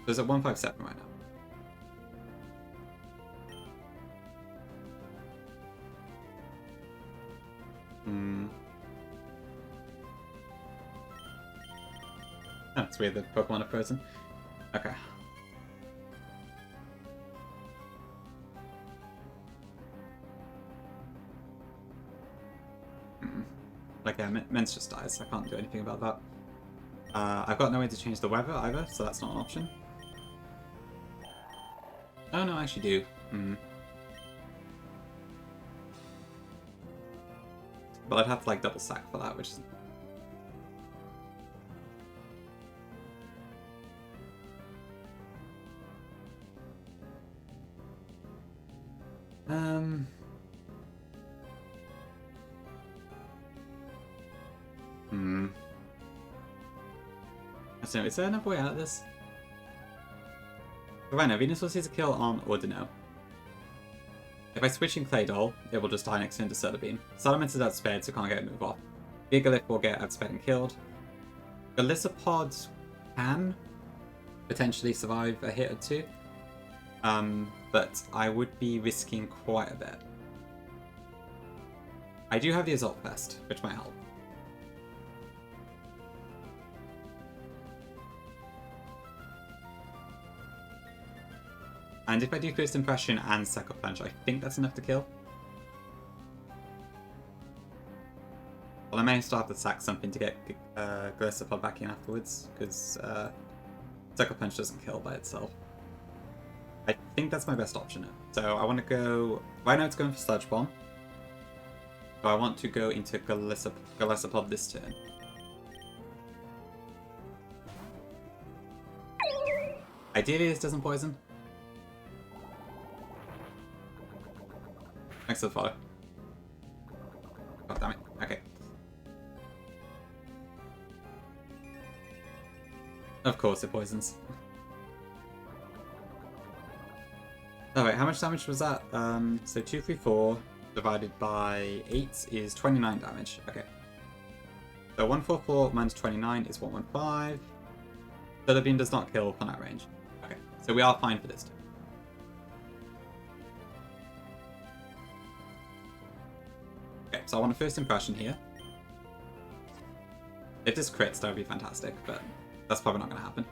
So it's at 157 right now. Oh, it's weird that Pokemon are frozen. Okay. Like, yeah, Mence just dies. I can't do anything about that. I've got no way to change the weather either, so that's not an option. Oh no, I actually do. But I'd have to like double sack for that, which is... I don't know, is there another way out of this? Right now, Venusaur sees a kill on Ordino. If I switch in Claydol, it will just die next turn to Solar Beam. Salamence is outspared, so can't get a move off. Gigalith will get outspared and killed. Golisopod can potentially survive a hit or two, but I would be risking quite a bit. I do have the Assault Vest, which might help. And if I do First Impression and Sucker Punch, I think that's enough to kill. Well, I may still have to sack something to get Golisopod back in afterwards, because Sucker Punch doesn't kill by itself. I think that's my best option. So I want to go... Right now it's going for Sludge Bomb. So I want to go into Golisopod this turn. Ideally this doesn't poison. Thanks for the follow. God damn it. Okay. Of course it poisons. Oh wait, how much damage was that? So 234 divided by 8 is 29 damage. Okay. So 144 minus 29 is 115. Solar Beam does not kill on that range. Okay, so we are fine for this turn. Okay, so I want a First Impression here. If this crits, that would be fantastic, but that's probably not going to happen.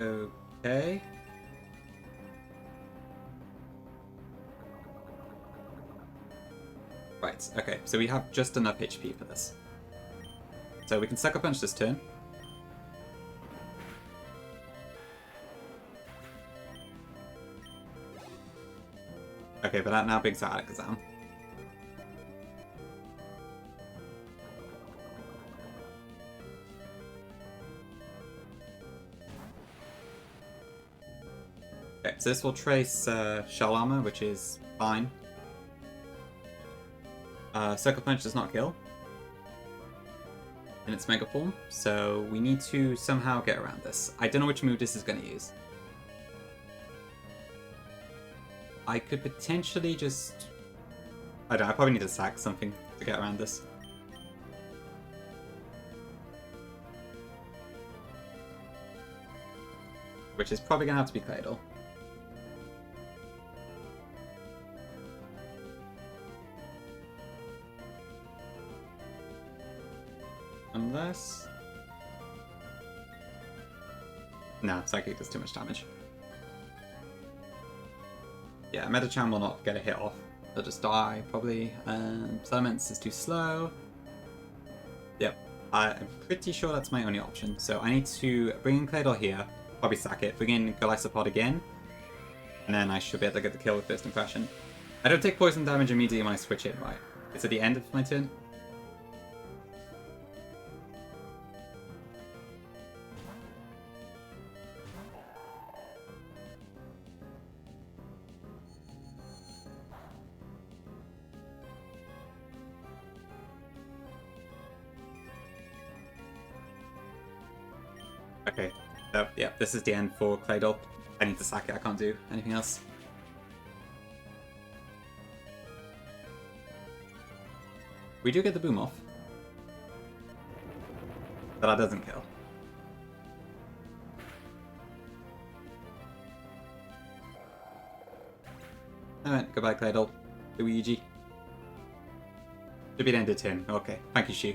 Okay. Right, okay, so we have just enough HP for this. So we can Sucker Punch this turn. Okay, but that now brings out Alakazam. Okay, so this will trace Shell Armor, which is fine. Circle Punch does not kill in its Mega Form, so we need to somehow get around this. I don't know which move this is going to use. I could potentially just... I don't know, I probably need to sack something to get around this. Which is probably going to have to be Claydol. Unless... No, Psychic does too much damage. Yeah, Metachan will not get a hit off. They'll just die, probably. Sediments is too slow. Yep, I'm pretty sure that's my only option. So I need to bring in Claydol here, probably sack it, bring in Golisopod again, and then I should be able to get the kill with First Impression. I don't take poison damage immediately when I switch in, right? It's at the end of my turn. Okay, so yeah, this is the end for Claydol. I need to sack it, I can't do anything else. We do get the boom off. But that doesn't kill. Alright, goodbye Claydol. Luigi. Should be the end of turn. Okay, thank you, Shu.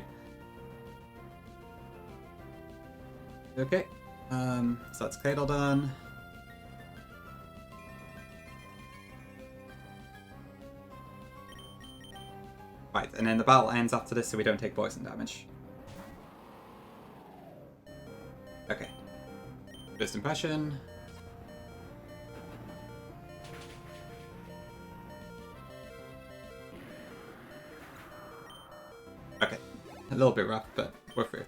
Okay, so that's Claydol done. Right, and then the battle ends after this so we don't take poison damage. Okay. First Impression. Okay, a little bit rough, but we're through.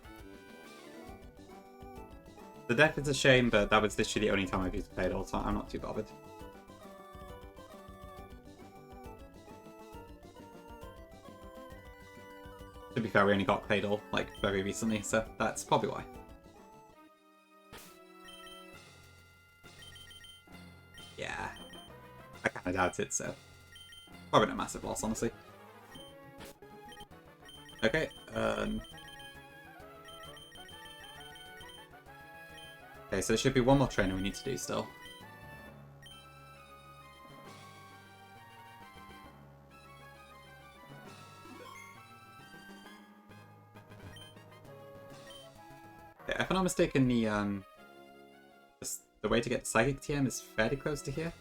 The death is a shame, but that was literally the only time I've used Claydol, so I'm not too bothered. To be fair, we only got Claydol, like, very recently, so that's probably why. Yeah. I kinda doubt it, so... Probably not a massive loss, honestly. Okay, Okay, so there should be one more trainer we need to do still. Okay, if I'm not mistaken, the way to get the Psychic TM is fairly close to here.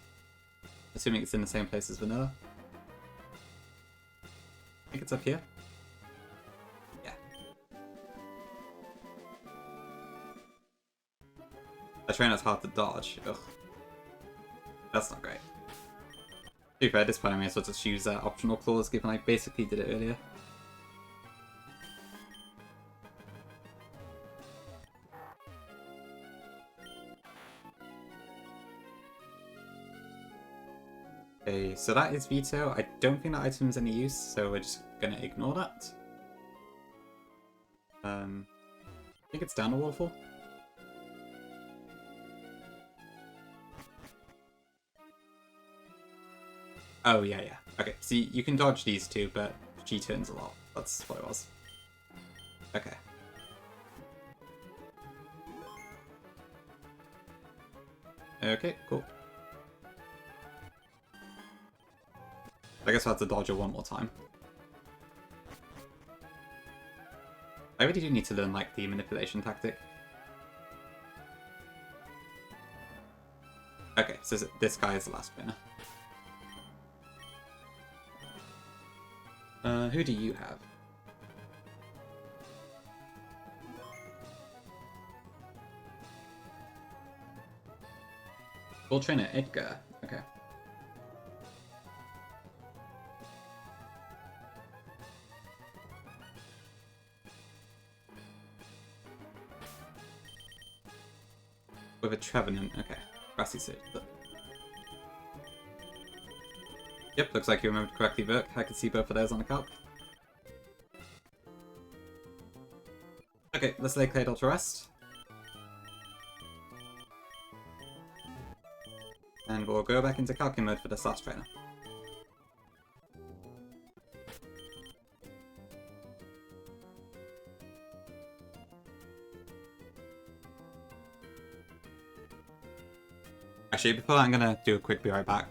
Assuming it's in the same place as Vanilla. I think it's up here. Yeah. That trainer's hard to dodge. Ugh. That's not great. To be fair, at this point I may as well just use that optional clause given I basically did it earlier. Okay, so that is Veto. I don't think that item's any use, so we're just gonna ignore that. I think it's down a waterfall. Oh, yeah, yeah. Okay, so you can dodge these two, but G turns a lot. That's what it was. Okay. Okay, cool. I guess I'll have to dodge it one more time. I really do need to learn, like, the manipulation tactic. Okay, so this guy is the last winner. Who do you have? Full trainer Edgar. Okay. With a Trevenant, okay. Grassy Suit. Yep, looks like you remembered correctly, Burke. I can see both of those on the calc. Okay, let's lay Claydol to rest. And we'll go back into calcing mode for this last trainer. Actually, before that, I'm gonna do a quick be right back.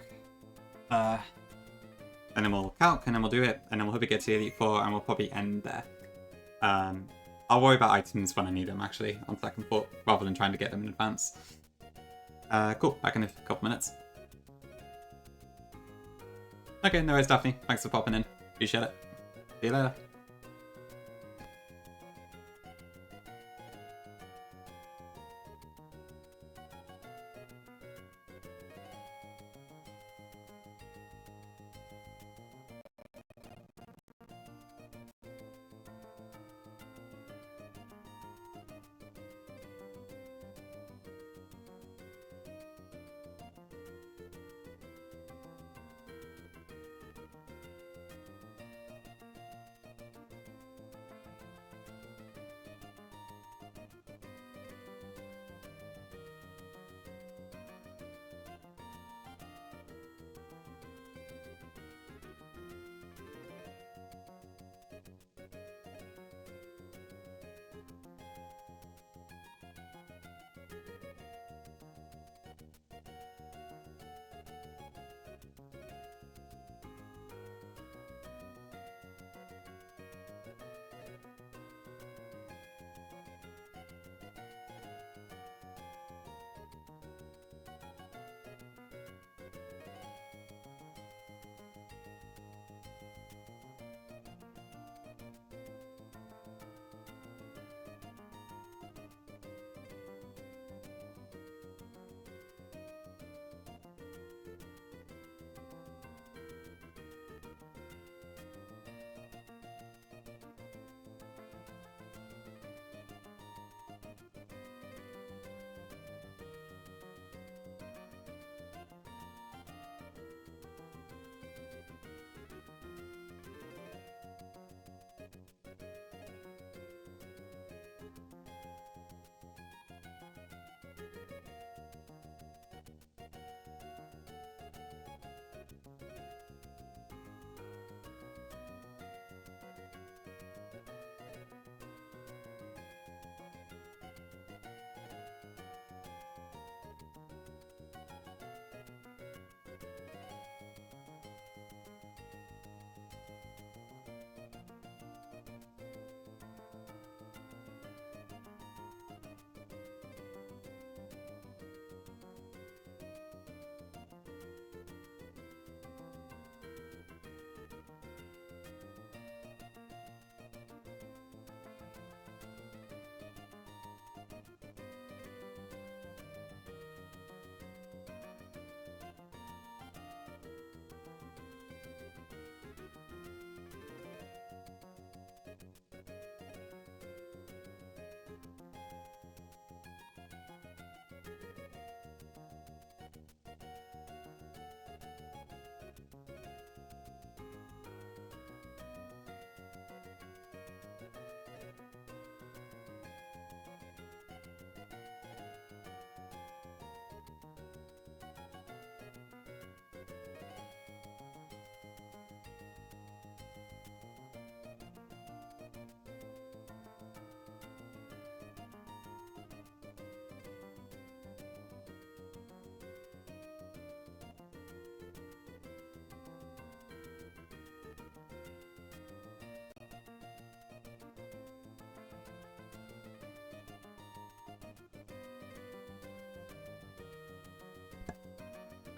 And then we'll calc, and then we'll do it, and then we'll hope it gets to Elite 4, and we'll probably end there. I'll worry about items when I need them, actually, on second thought, rather than trying to get them in advance. Cool, back in a couple minutes. Okay, no worries, Daphne. Thanks for popping in. Appreciate it. See you later.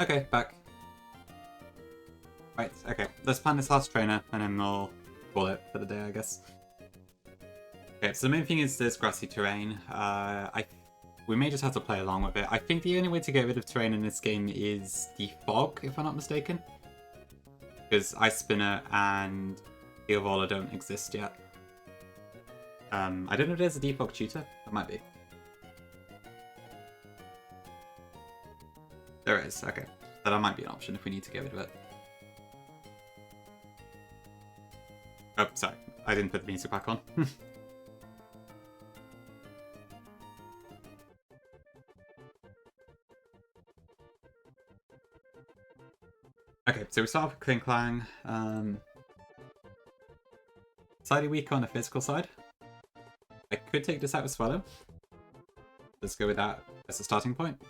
Okay, back. Right, okay. Let's plan this last trainer, and then we'll call it for the day, I guess. Okay, so the main thing is there's grassy terrain. We may just have to play along with it. I think the only way to get rid of terrain in this game is the fog, if I'm not mistaken. Because Ice Spinner and Heal Roller don't exist yet. I don't know if there's a defog tutor. There might be. There is, okay. So that might be an option if we need to get rid of it. Oh, sorry. I didn't put the music back on. Okay, so we start off with Kling Clang. Slightly weaker on the physical side. I could take this out with Swallow. Let's go with that as a starting point.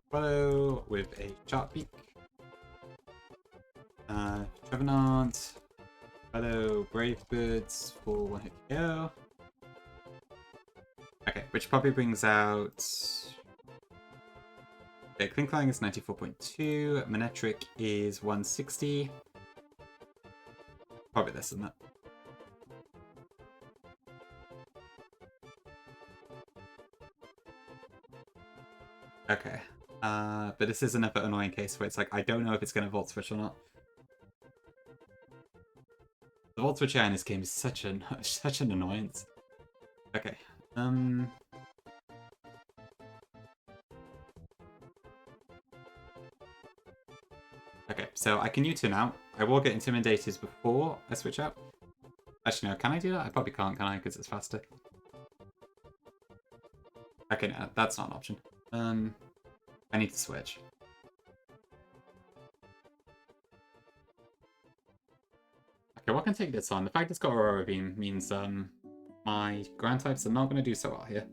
Swallow with a Sharp Beak. Trevenant. Swallow Brave Birds for 1 hit KO. Okay, which probably brings out... Okay, Kling Clang is 94.2, Manectric is 160. Probably less than that. Okay. But this is another annoying case where it's like, I don't know if it's going to Volt Switch or not. The Volt Switch in this game is such an annoyance. Okay. Okay, so I can U-turn out. I will get Intimidated before I switch out. Actually, no, can I do that? I probably can't, can I? Because it's faster. Okay, no, that's not an option. I need to switch. Okay, what can take this on? The fact it's got Aurora Beam means my ground types are not going to do so well here.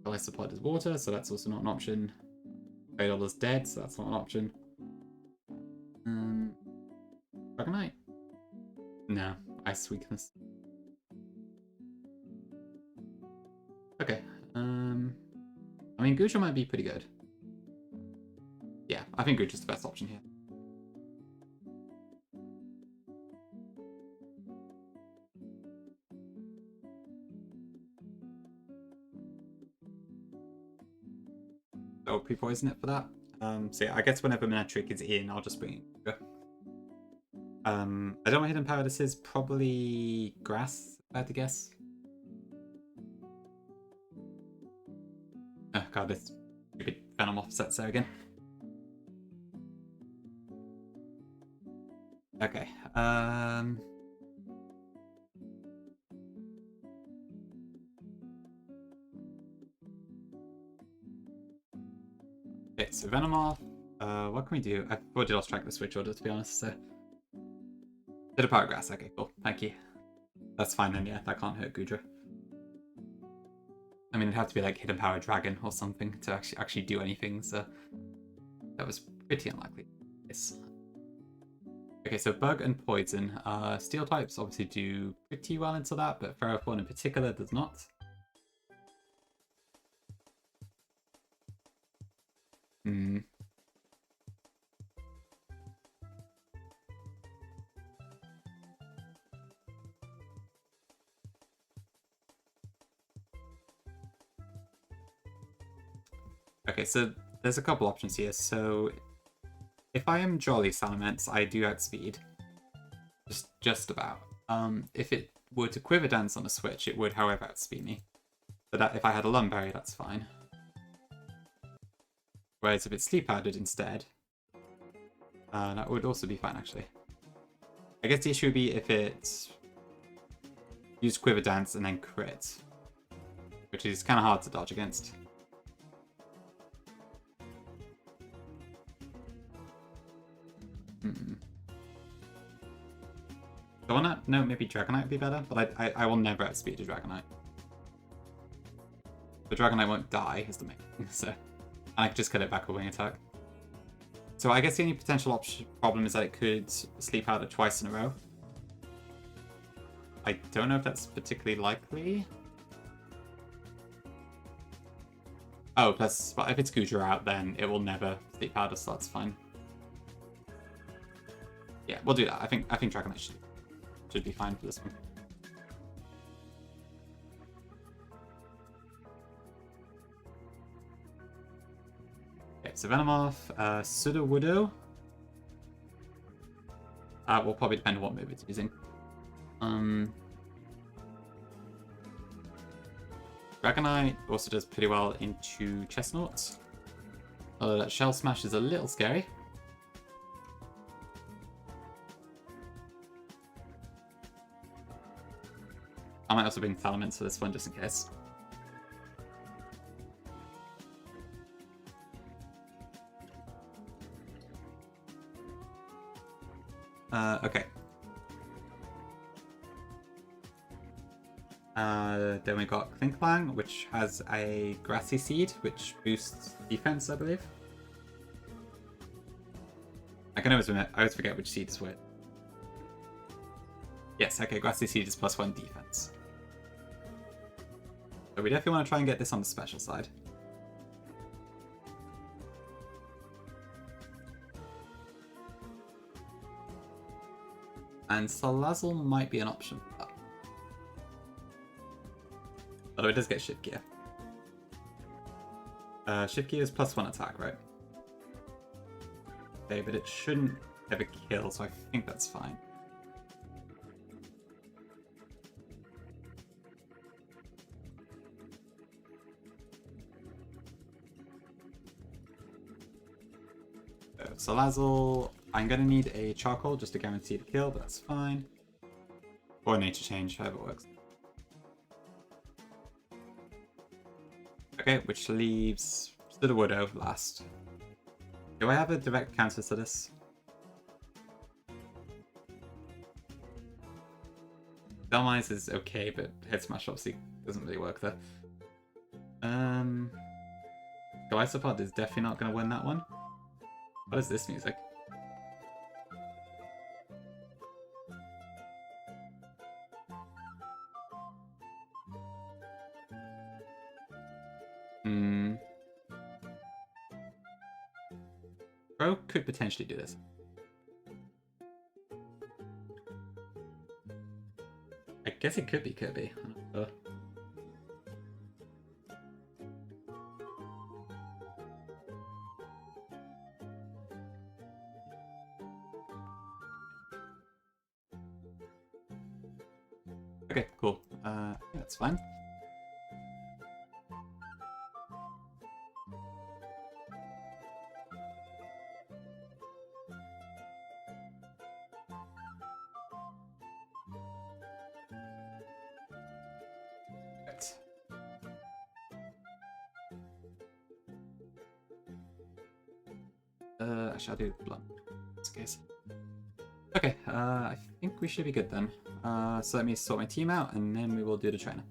Life support is water, so that's also not an option. Fatal is dead, so that's not an option. Dragonite? No, Ice Weakness. Okay. I mean, Guja might be pretty good. Yeah, I think Guja's the best option here. So pre-poison it for that. So yeah, I guess whenever Manectric is in, I'll just bring it. I don't know what Hidden Power this is. Probably Grass, if I had to guess. Oh god, this stupid Venom offsets there again. Okay. Okay, so Venomoth. What can we do? I've already lost track of the switch order, to be honest, so... Hidden Power Grass, okay, cool. Thank you. That's fine then, yeah, that can't hurt Gudra. I mean, it'd have to be like Hidden Power Dragon or something to actually do anything, so... That was pretty unlikely. Yes. Okay, so Bug and Poison. Steel types obviously do pretty well into that, but Ferrothorn in particular does not. Okay, so there's a couple options here. So if I am Jolly Salamence, I do outspeed. Just about. If it were to Quiver Dance on a switch, it would, however, outspeed me. But if I had a Lumberry, that's fine. Whereas if it's Sleep Powdered instead, that would also be fine, actually. I guess the issue would be if it used Quiver Dance and then crit, which is kind of hard to dodge against. Do I wanna... No, maybe Dragonite would be better, but I will never outspeed a Dragonite. The Dragonite won't die, is the main thing, so... And I could just cut it back with Wing Attack. So I guess the only potential problem is that it could Sleep Powder twice in a row. I don't know if that's particularly likely. Oh, plus, but if it's Gudra out, then it will never Sleep Powder, so that's fine. Yeah, we'll do that. I think Dragonite should be fine for this one. Okay, so Venomoth, Sudowoodo. Will probably depend on what move it's using. Dragonite also does pretty well into Chestnut. Although that Shell Smash is a little scary. I might also bring Salamence for this one just in case. Okay. Then we got Klinklang, which has a Grassy Seed, which boosts defense, I believe. I always forget which seed is what. Yes, okay, Grassy Seed is +1 defense. So we definitely want to try and get this on the special side. And Salazzle might be an option for that. Although it does get Shift Gear. Shift Gear is +1 attack, right? Okay, but it shouldn't have a kill, so I think that's fine. So Salazzle, I'm gonna need a Charcoal just to guarantee the kill, but that's fine. Or a Nature Change, however it works. Okay, which leaves Sudowoodo last. Do I have a direct counter to this? Dhelmise is okay, but Head Smash obviously doesn't really work there. Golisopod is definitely not going to win that one. What is this music? Bro could potentially do this. I guess it could be Kirby. Okay, cool. I think that's fine. Actually, I'll do blunt in this case. Okay, I think we should be good then. So let me sort my team out, and then we will do the trainer.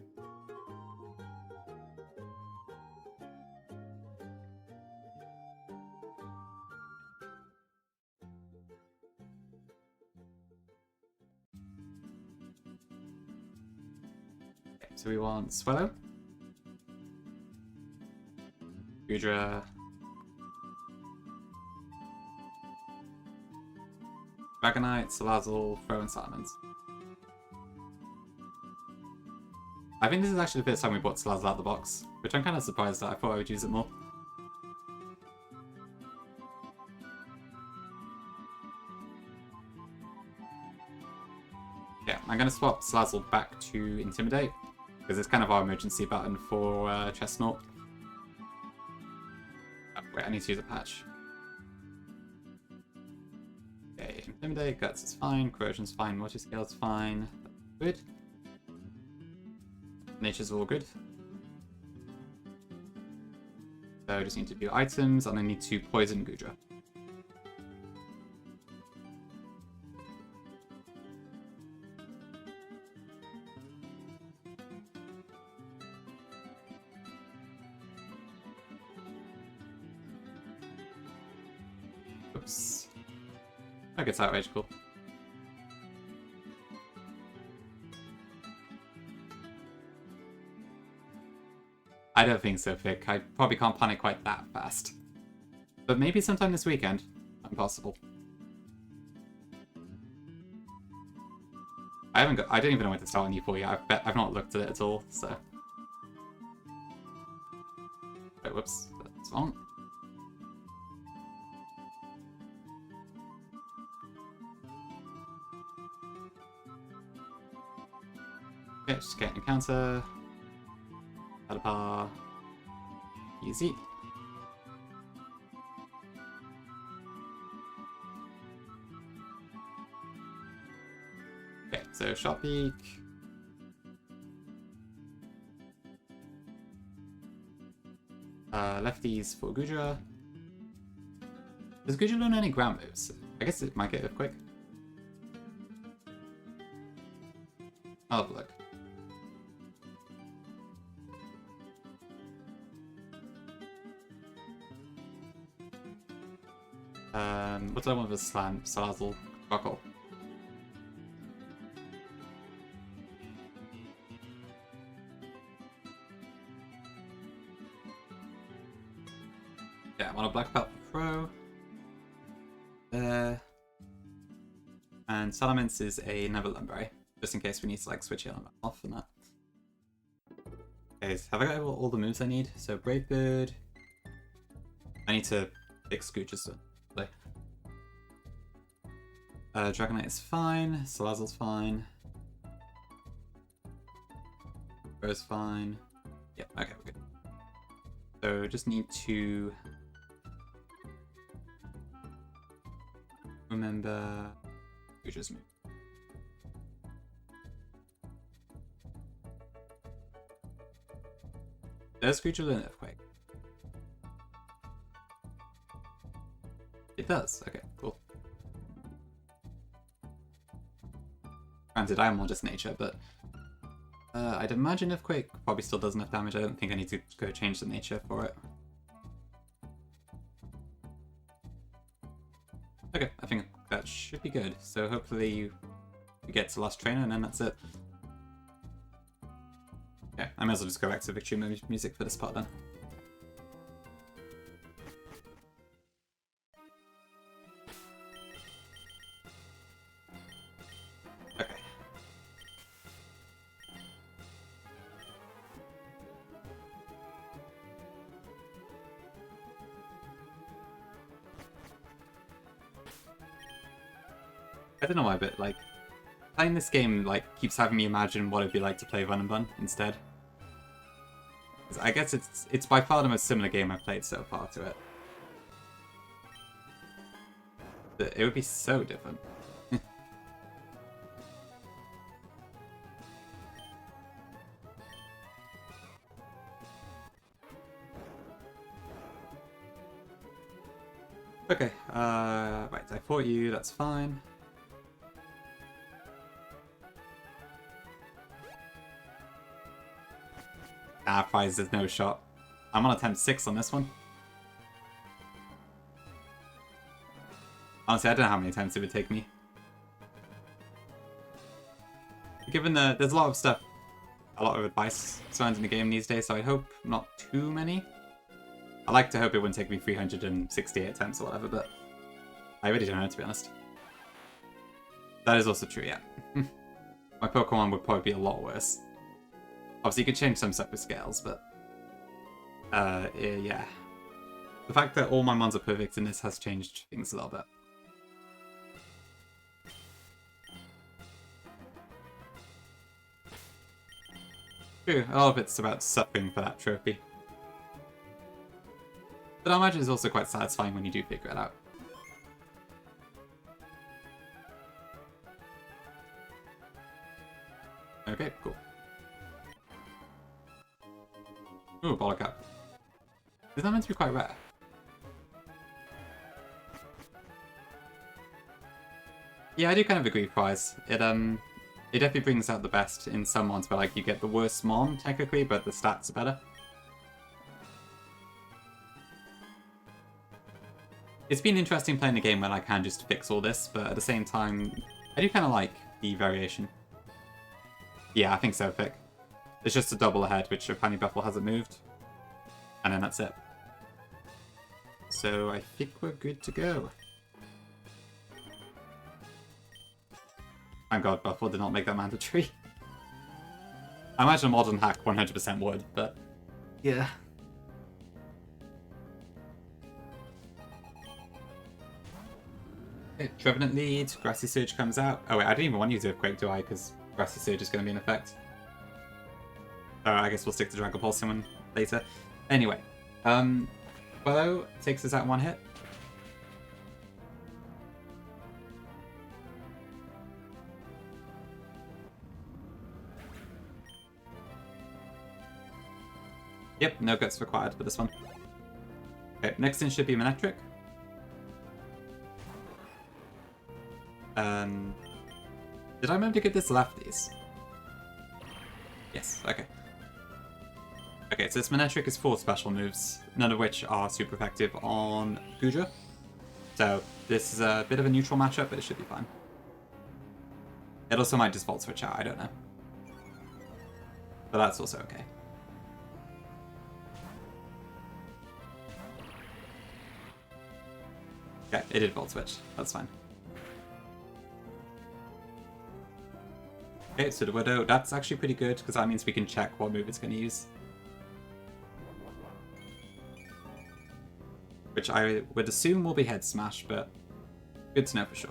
Okay, so we want Swallow, Goodra, Dragonite, Salazzle, Throw, and Salamence. I think this is actually the first time we bought Salazzle out of the box, which I'm kind of surprised at. I thought I would use it more. Yeah, I'm going to swap Salazzle back to Intimidate, because it's kind of our emergency button for Chestnut. Oh, wait, I need to use a patch. Okay, Intimidate, Guts is fine, Corrosion's fine, Multiscale's fine. Good. Nature's all good. So I just need to do items, and I need to poison Goodra. Oops. That gets outrage, cool. I don't think so, Vic. I probably can't panic quite that fast. But maybe sometime this weekend. Impossible. I don't even know when to start on U4 yet. I've not looked at it at all, so. Oh, whoops. That's wrong. Okay, just get an encounter. Ba-da-ba. Easy. Okay, so shot peek. Lefties for Gudra. Does Gudra learn any ground moves? I guess it might get Earthquake. I'll have a look. What's that one with a slant? Salazzle. Buckle. Yeah, I'm on a black belt pro. There. And Salamence is a Never Lumberry, just in case we need to like switch it on off and that. Okay, so have I got all the moves I need? So Brave Bird. I need to fix Scoochers to play. Dragonite is fine. Salazzle's fine. Bro's fine. Yep, okay, we're good. So just need to remember Scoochers move. Does Scoocher learn Earthquake? It does. Okay, cool. Granted, I am more just nature, but I'd imagine Earthquake probably still does enough damage. I don't think I need to go change the nature for it. Okay, I think that should be good. So hopefully we get to last trainer and then that's it. Okay, I might as well just go back to victory music for this part then. Okay. I don't know why, but like playing this game like keeps having me imagine what it'd be like to play Run and Bun instead. I guess it's by far the most similar game I've played so far to it. But it would be so different. Okay, right, I fought you, that's fine. Ah, prize, there's no shot. I'm on attempt 6 on this one. Honestly, I don't know how many attempts it would take me. Given there's a lot of stuff, a lot of advice surrounding the game these days, so I hope not too many. I like to hope it wouldn't take me 368 attempts or whatever, but I really don't know, to be honest. That is also true, yeah. My Pokemon would probably be a lot worse. Obviously, you could change some stuff with scales, but yeah. The fact that all my mons are perfect in this has changed things a little bit. True, a lot of it's about suffering for that trophy. But I imagine it's also quite satisfying when you do figure it out. Okay, cool. Ooh, Bottle Cap. Is that meant to be quite rare? Yeah, I do kind of agree, Prize. It definitely brings out the best in some mons where like you get the worst mon technically, but the stats are better. It's been interesting playing the game when I can just fix all this, but at the same time, I do kind of like the variation. Yeah, I think so, Vic. It's just a double ahead, which apparently Buffalo hasn't moved. And then that's it. So I think we're good to go. Thank God Buffalo did not make that mandatory. I imagine a modern hack 100% would, but yeah. Okay, Trevenant lead, Grassy Surge comes out. Oh wait, I didn't even want to use Earthquake, do I? Because Grassy Surge is going to be in effect. I guess we'll stick to Dragon Pulse one later. Anyway, Quello takes us out one hit. Yep, no guts required for this one. Okay, next in should be Manectric. Did I remember to give this lefties? Yes, okay. Okay, so this Manectric is 4 special moves, none of which are super effective on Goodra. So this is a bit of a neutral matchup, but it should be fine. It also might just Volt Switch out, I don't know. But that's also okay. Okay, it did Volt Switch, that's fine. Okay, so the Widow, that's actually pretty good, because that means we can check what move it's going to use. Which I would assume will be Head Smash, but good to know for sure.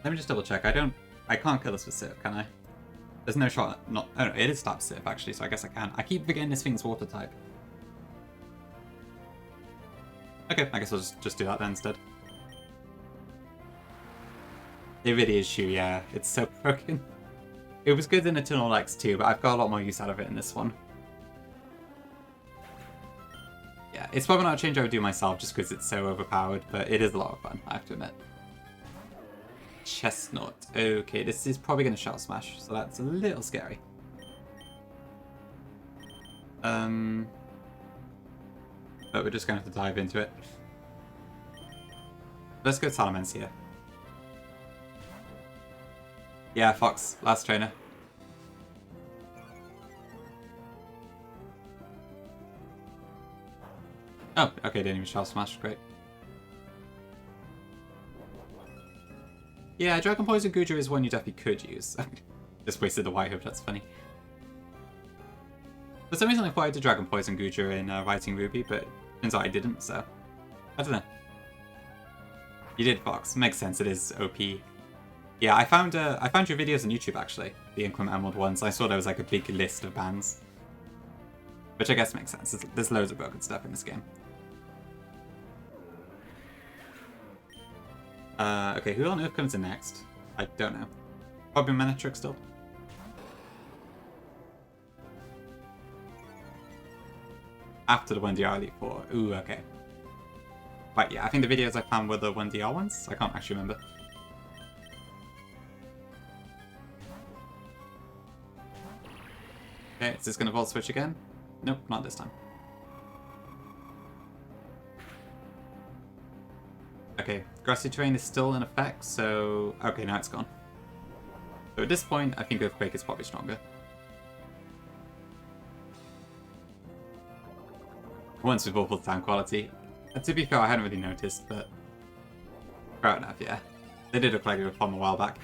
Let me just double check. I can't kill this with Sip, can I? There's no shot. Oh no, it is Stab Sip actually, so I guess I can. I keep forgetting this thing's Water type. Okay, I guess I'll just do that then instead. It really is Shu, yeah. It's so broken. It was good in Eternal X too, but I've got a lot more use out of it in this one. Yeah, it's probably not a change I would do myself just because it's so overpowered, but it is a lot of fun, I have to admit. Chestnut. Okay, this is probably going to Shell Smash, so that's a little scary. But we're just going to have to dive into it. Let's go Salamence here. Yeah, Fox, last trainer. Oh, okay, didn't even Shell Smash, great. Yeah, Dragon Poison Goodra is one you definitely could use. Just wasted the White Hope, that's funny. For some reason I thought I did Dragon Poison Goodra in Writing Ruby, but turns out I didn't, so... I don't know. You did, Fox. Makes sense, it is OP. Yeah, I found your videos on YouTube, actually. The Inclement Emerald ones. I saw there was like a big list of bans. Which I guess makes sense. There's loads of broken stuff in this game. Okay, who on earth comes in next? I don't know. Probably Manectric still. After the 1DR Elite Four. Ooh, okay. Right, yeah, I think the videos I found were the 1DR ones. I can't actually remember. Okay, is this going to Volt Switch again? Nope, not this time. Okay, Grassy Terrain is still in effect, so... Okay, now it's gone. So at this point, I think Earthquake is probably stronger. Once we've awful sound quality. To be fair, I hadn't really noticed, but... Fair enough, yeah. They did look like they were from a while back.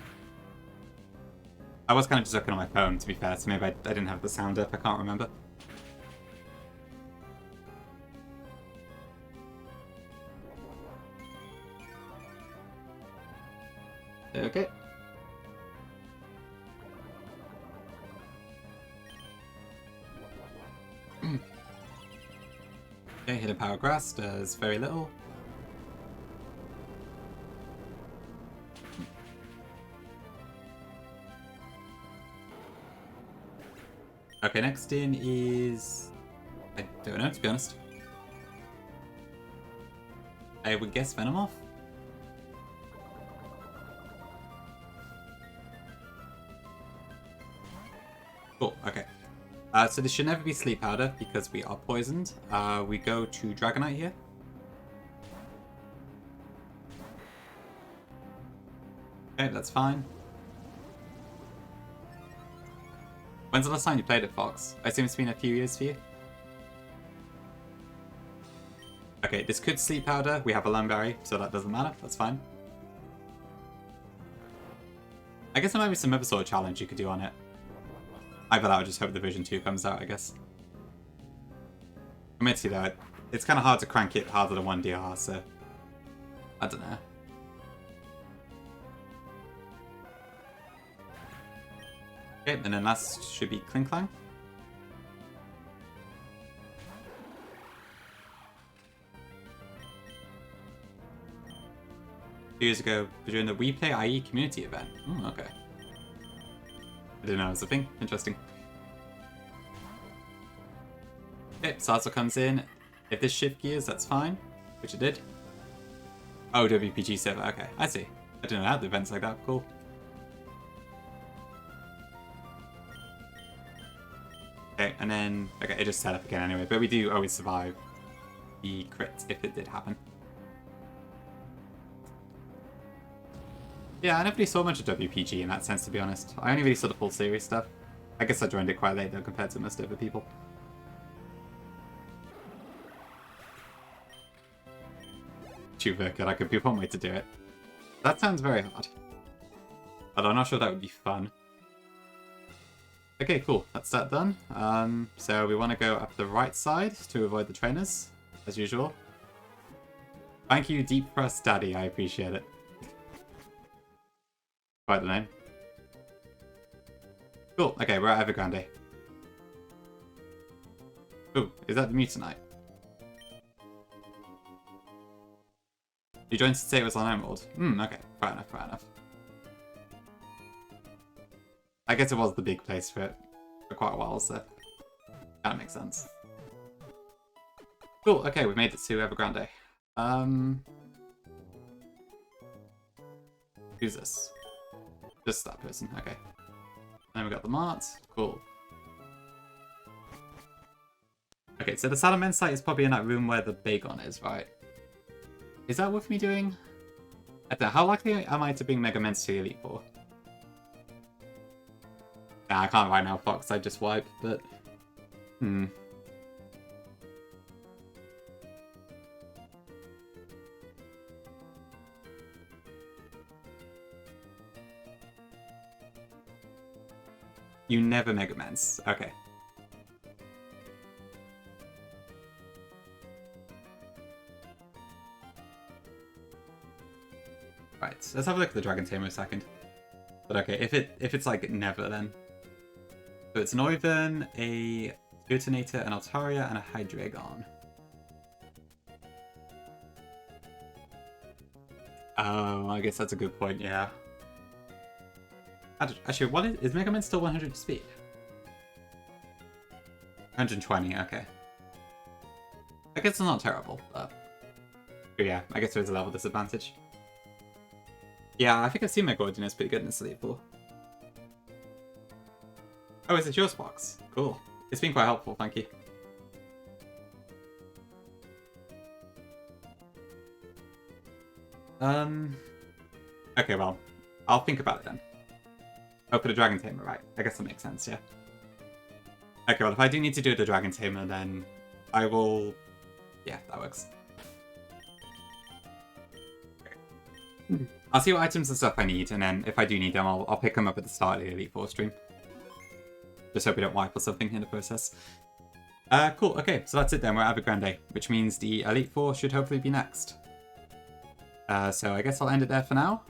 I was kind of just looking on my phone, to be fair, so maybe I didn't have the sound up, I can't remember. Okay. Okay, Hidden Power Grass does very little. Okay, next in is... I don't know, to be honest. I would guess Venomoth? Cool, okay. So this should never be Sleep Powder because we are poisoned. We go to Dragonite here. Okay, that's fine. When's the last time you played it, Fox? I assume it's been a few years for you? Okay, this could Sleep Powder. We have a Lumberry, so that doesn't matter. That's fine. I guess there might be some other sort of challenge you could do on it. Either that or just hope the Vision 2 comes out, I guess. Admittedly though, it's kind of hard to crank it harder than 1DR, so I don't know. Okay, and then last should be Cling Clang. Years ago, during the We Play IE community event. Oh, okay. I didn't know it was a thing. Interesting. Okay, Salsa comes in. If this shift gears, that's fine. Which it did. Oh, WPG server. Okay, I see. I didn't know how the events like that. Cool. Okay, and then... Okay, it just set up again anyway. But we do always survive the crit if it did happen. Yeah, I never really saw much of WPG in that sense, to be honest. I only really saw the full series stuff. I guess I joined it quite late, though, compared to most other people. Chuvirkut, I could be one way to do it. That sounds very hard. But I'm not sure that would be fun. Okay, cool. That's that done. So we want to go up the right side to avoid the trainers, as usual. Thank you, Deep Press Daddy. I appreciate it. Quite the name. Cool. Okay, we're at Evergrande. Oh, is that the Mutanite? You joined to say it was on Emerald. Okay. Fair enough, fair enough. I guess it was the big place for it for quite a while, so that makes sense. Cool, okay, we've made it to Evergrande. Who's this? Just that person, okay. Then we got the Mart, cool. Okay, so the Salamen site is probably in that room where the Bagon is, right? Is that worth me doing? I don't know, how likely am I to bring Mega Mens to Elite Four? Nah, I can't right now, Fox, I just wiped, but... You never Mega Mens. Okay. Right, let's have a look at the Dragon Tamer a second. But okay, if it's like never then. So it's an Oivan, a Detonator, an Altaria, and a Hydreigon. Oh, I guess that's a good point, yeah. Actually, what is Mega Man still 100 speed? 120, okay. I guess it's not terrible, but yeah, I guess there's a level disadvantage. Yeah, I think I've seen Mega Ordinance pretty good in this Elite Four. Oh, is it yours, Fox? Cool. It's been quite helpful, thank you. Okay, well, I'll think about it then. Oh, for the Dragon Tamer, right. I guess that makes sense, yeah. Okay, well, if I do need to do the Dragon Tamer, then I will... Yeah, that works. Okay. I'll see what items and stuff I need, and then if I do need them, I'll pick them up at the start of the Elite Four stream. Just hope we don't wipe or something in the process. Cool, okay, so that's it then. We're at Evergrande, which means the Elite Four should hopefully be next. So I guess I'll end it there for now.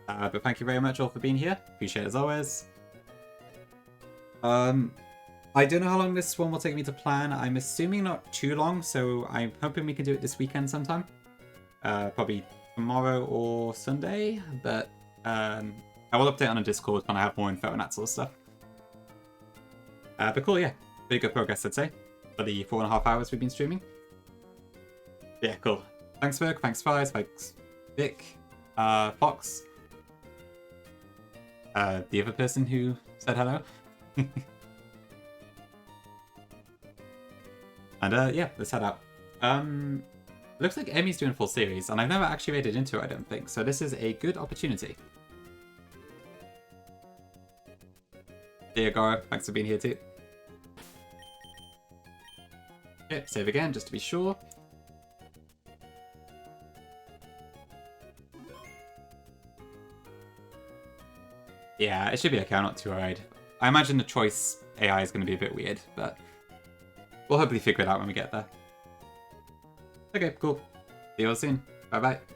But thank you very much all for being here. Appreciate it as always. I don't know how long this one will take me to plan. I'm assuming not too long, so I'm hoping we can do it this weekend sometime. Probably tomorrow or Sunday, but I will update on a Discord when I have more info and that sort of stuff. But cool, yeah. Pretty good progress, I'd say, for the 4.5 hours we've been streaming. Yeah, cool. Thanks, Virk. Thanks, Fires. Thanks, Vic. Fox. The other person who said hello. And yeah, let's head out. Looks like Emmy's doing a full series, and I've never actually made it into her, I don't think, so this is a good opportunity. Dear Goro, thanks for being here too. Okay, save again, just to be sure. Yeah, it should be okay, I'm not too worried. I imagine the choice AI is going to be a bit weird, but We'll hopefully figure it out when we get there. Okay, cool. See you all soon. Bye-bye.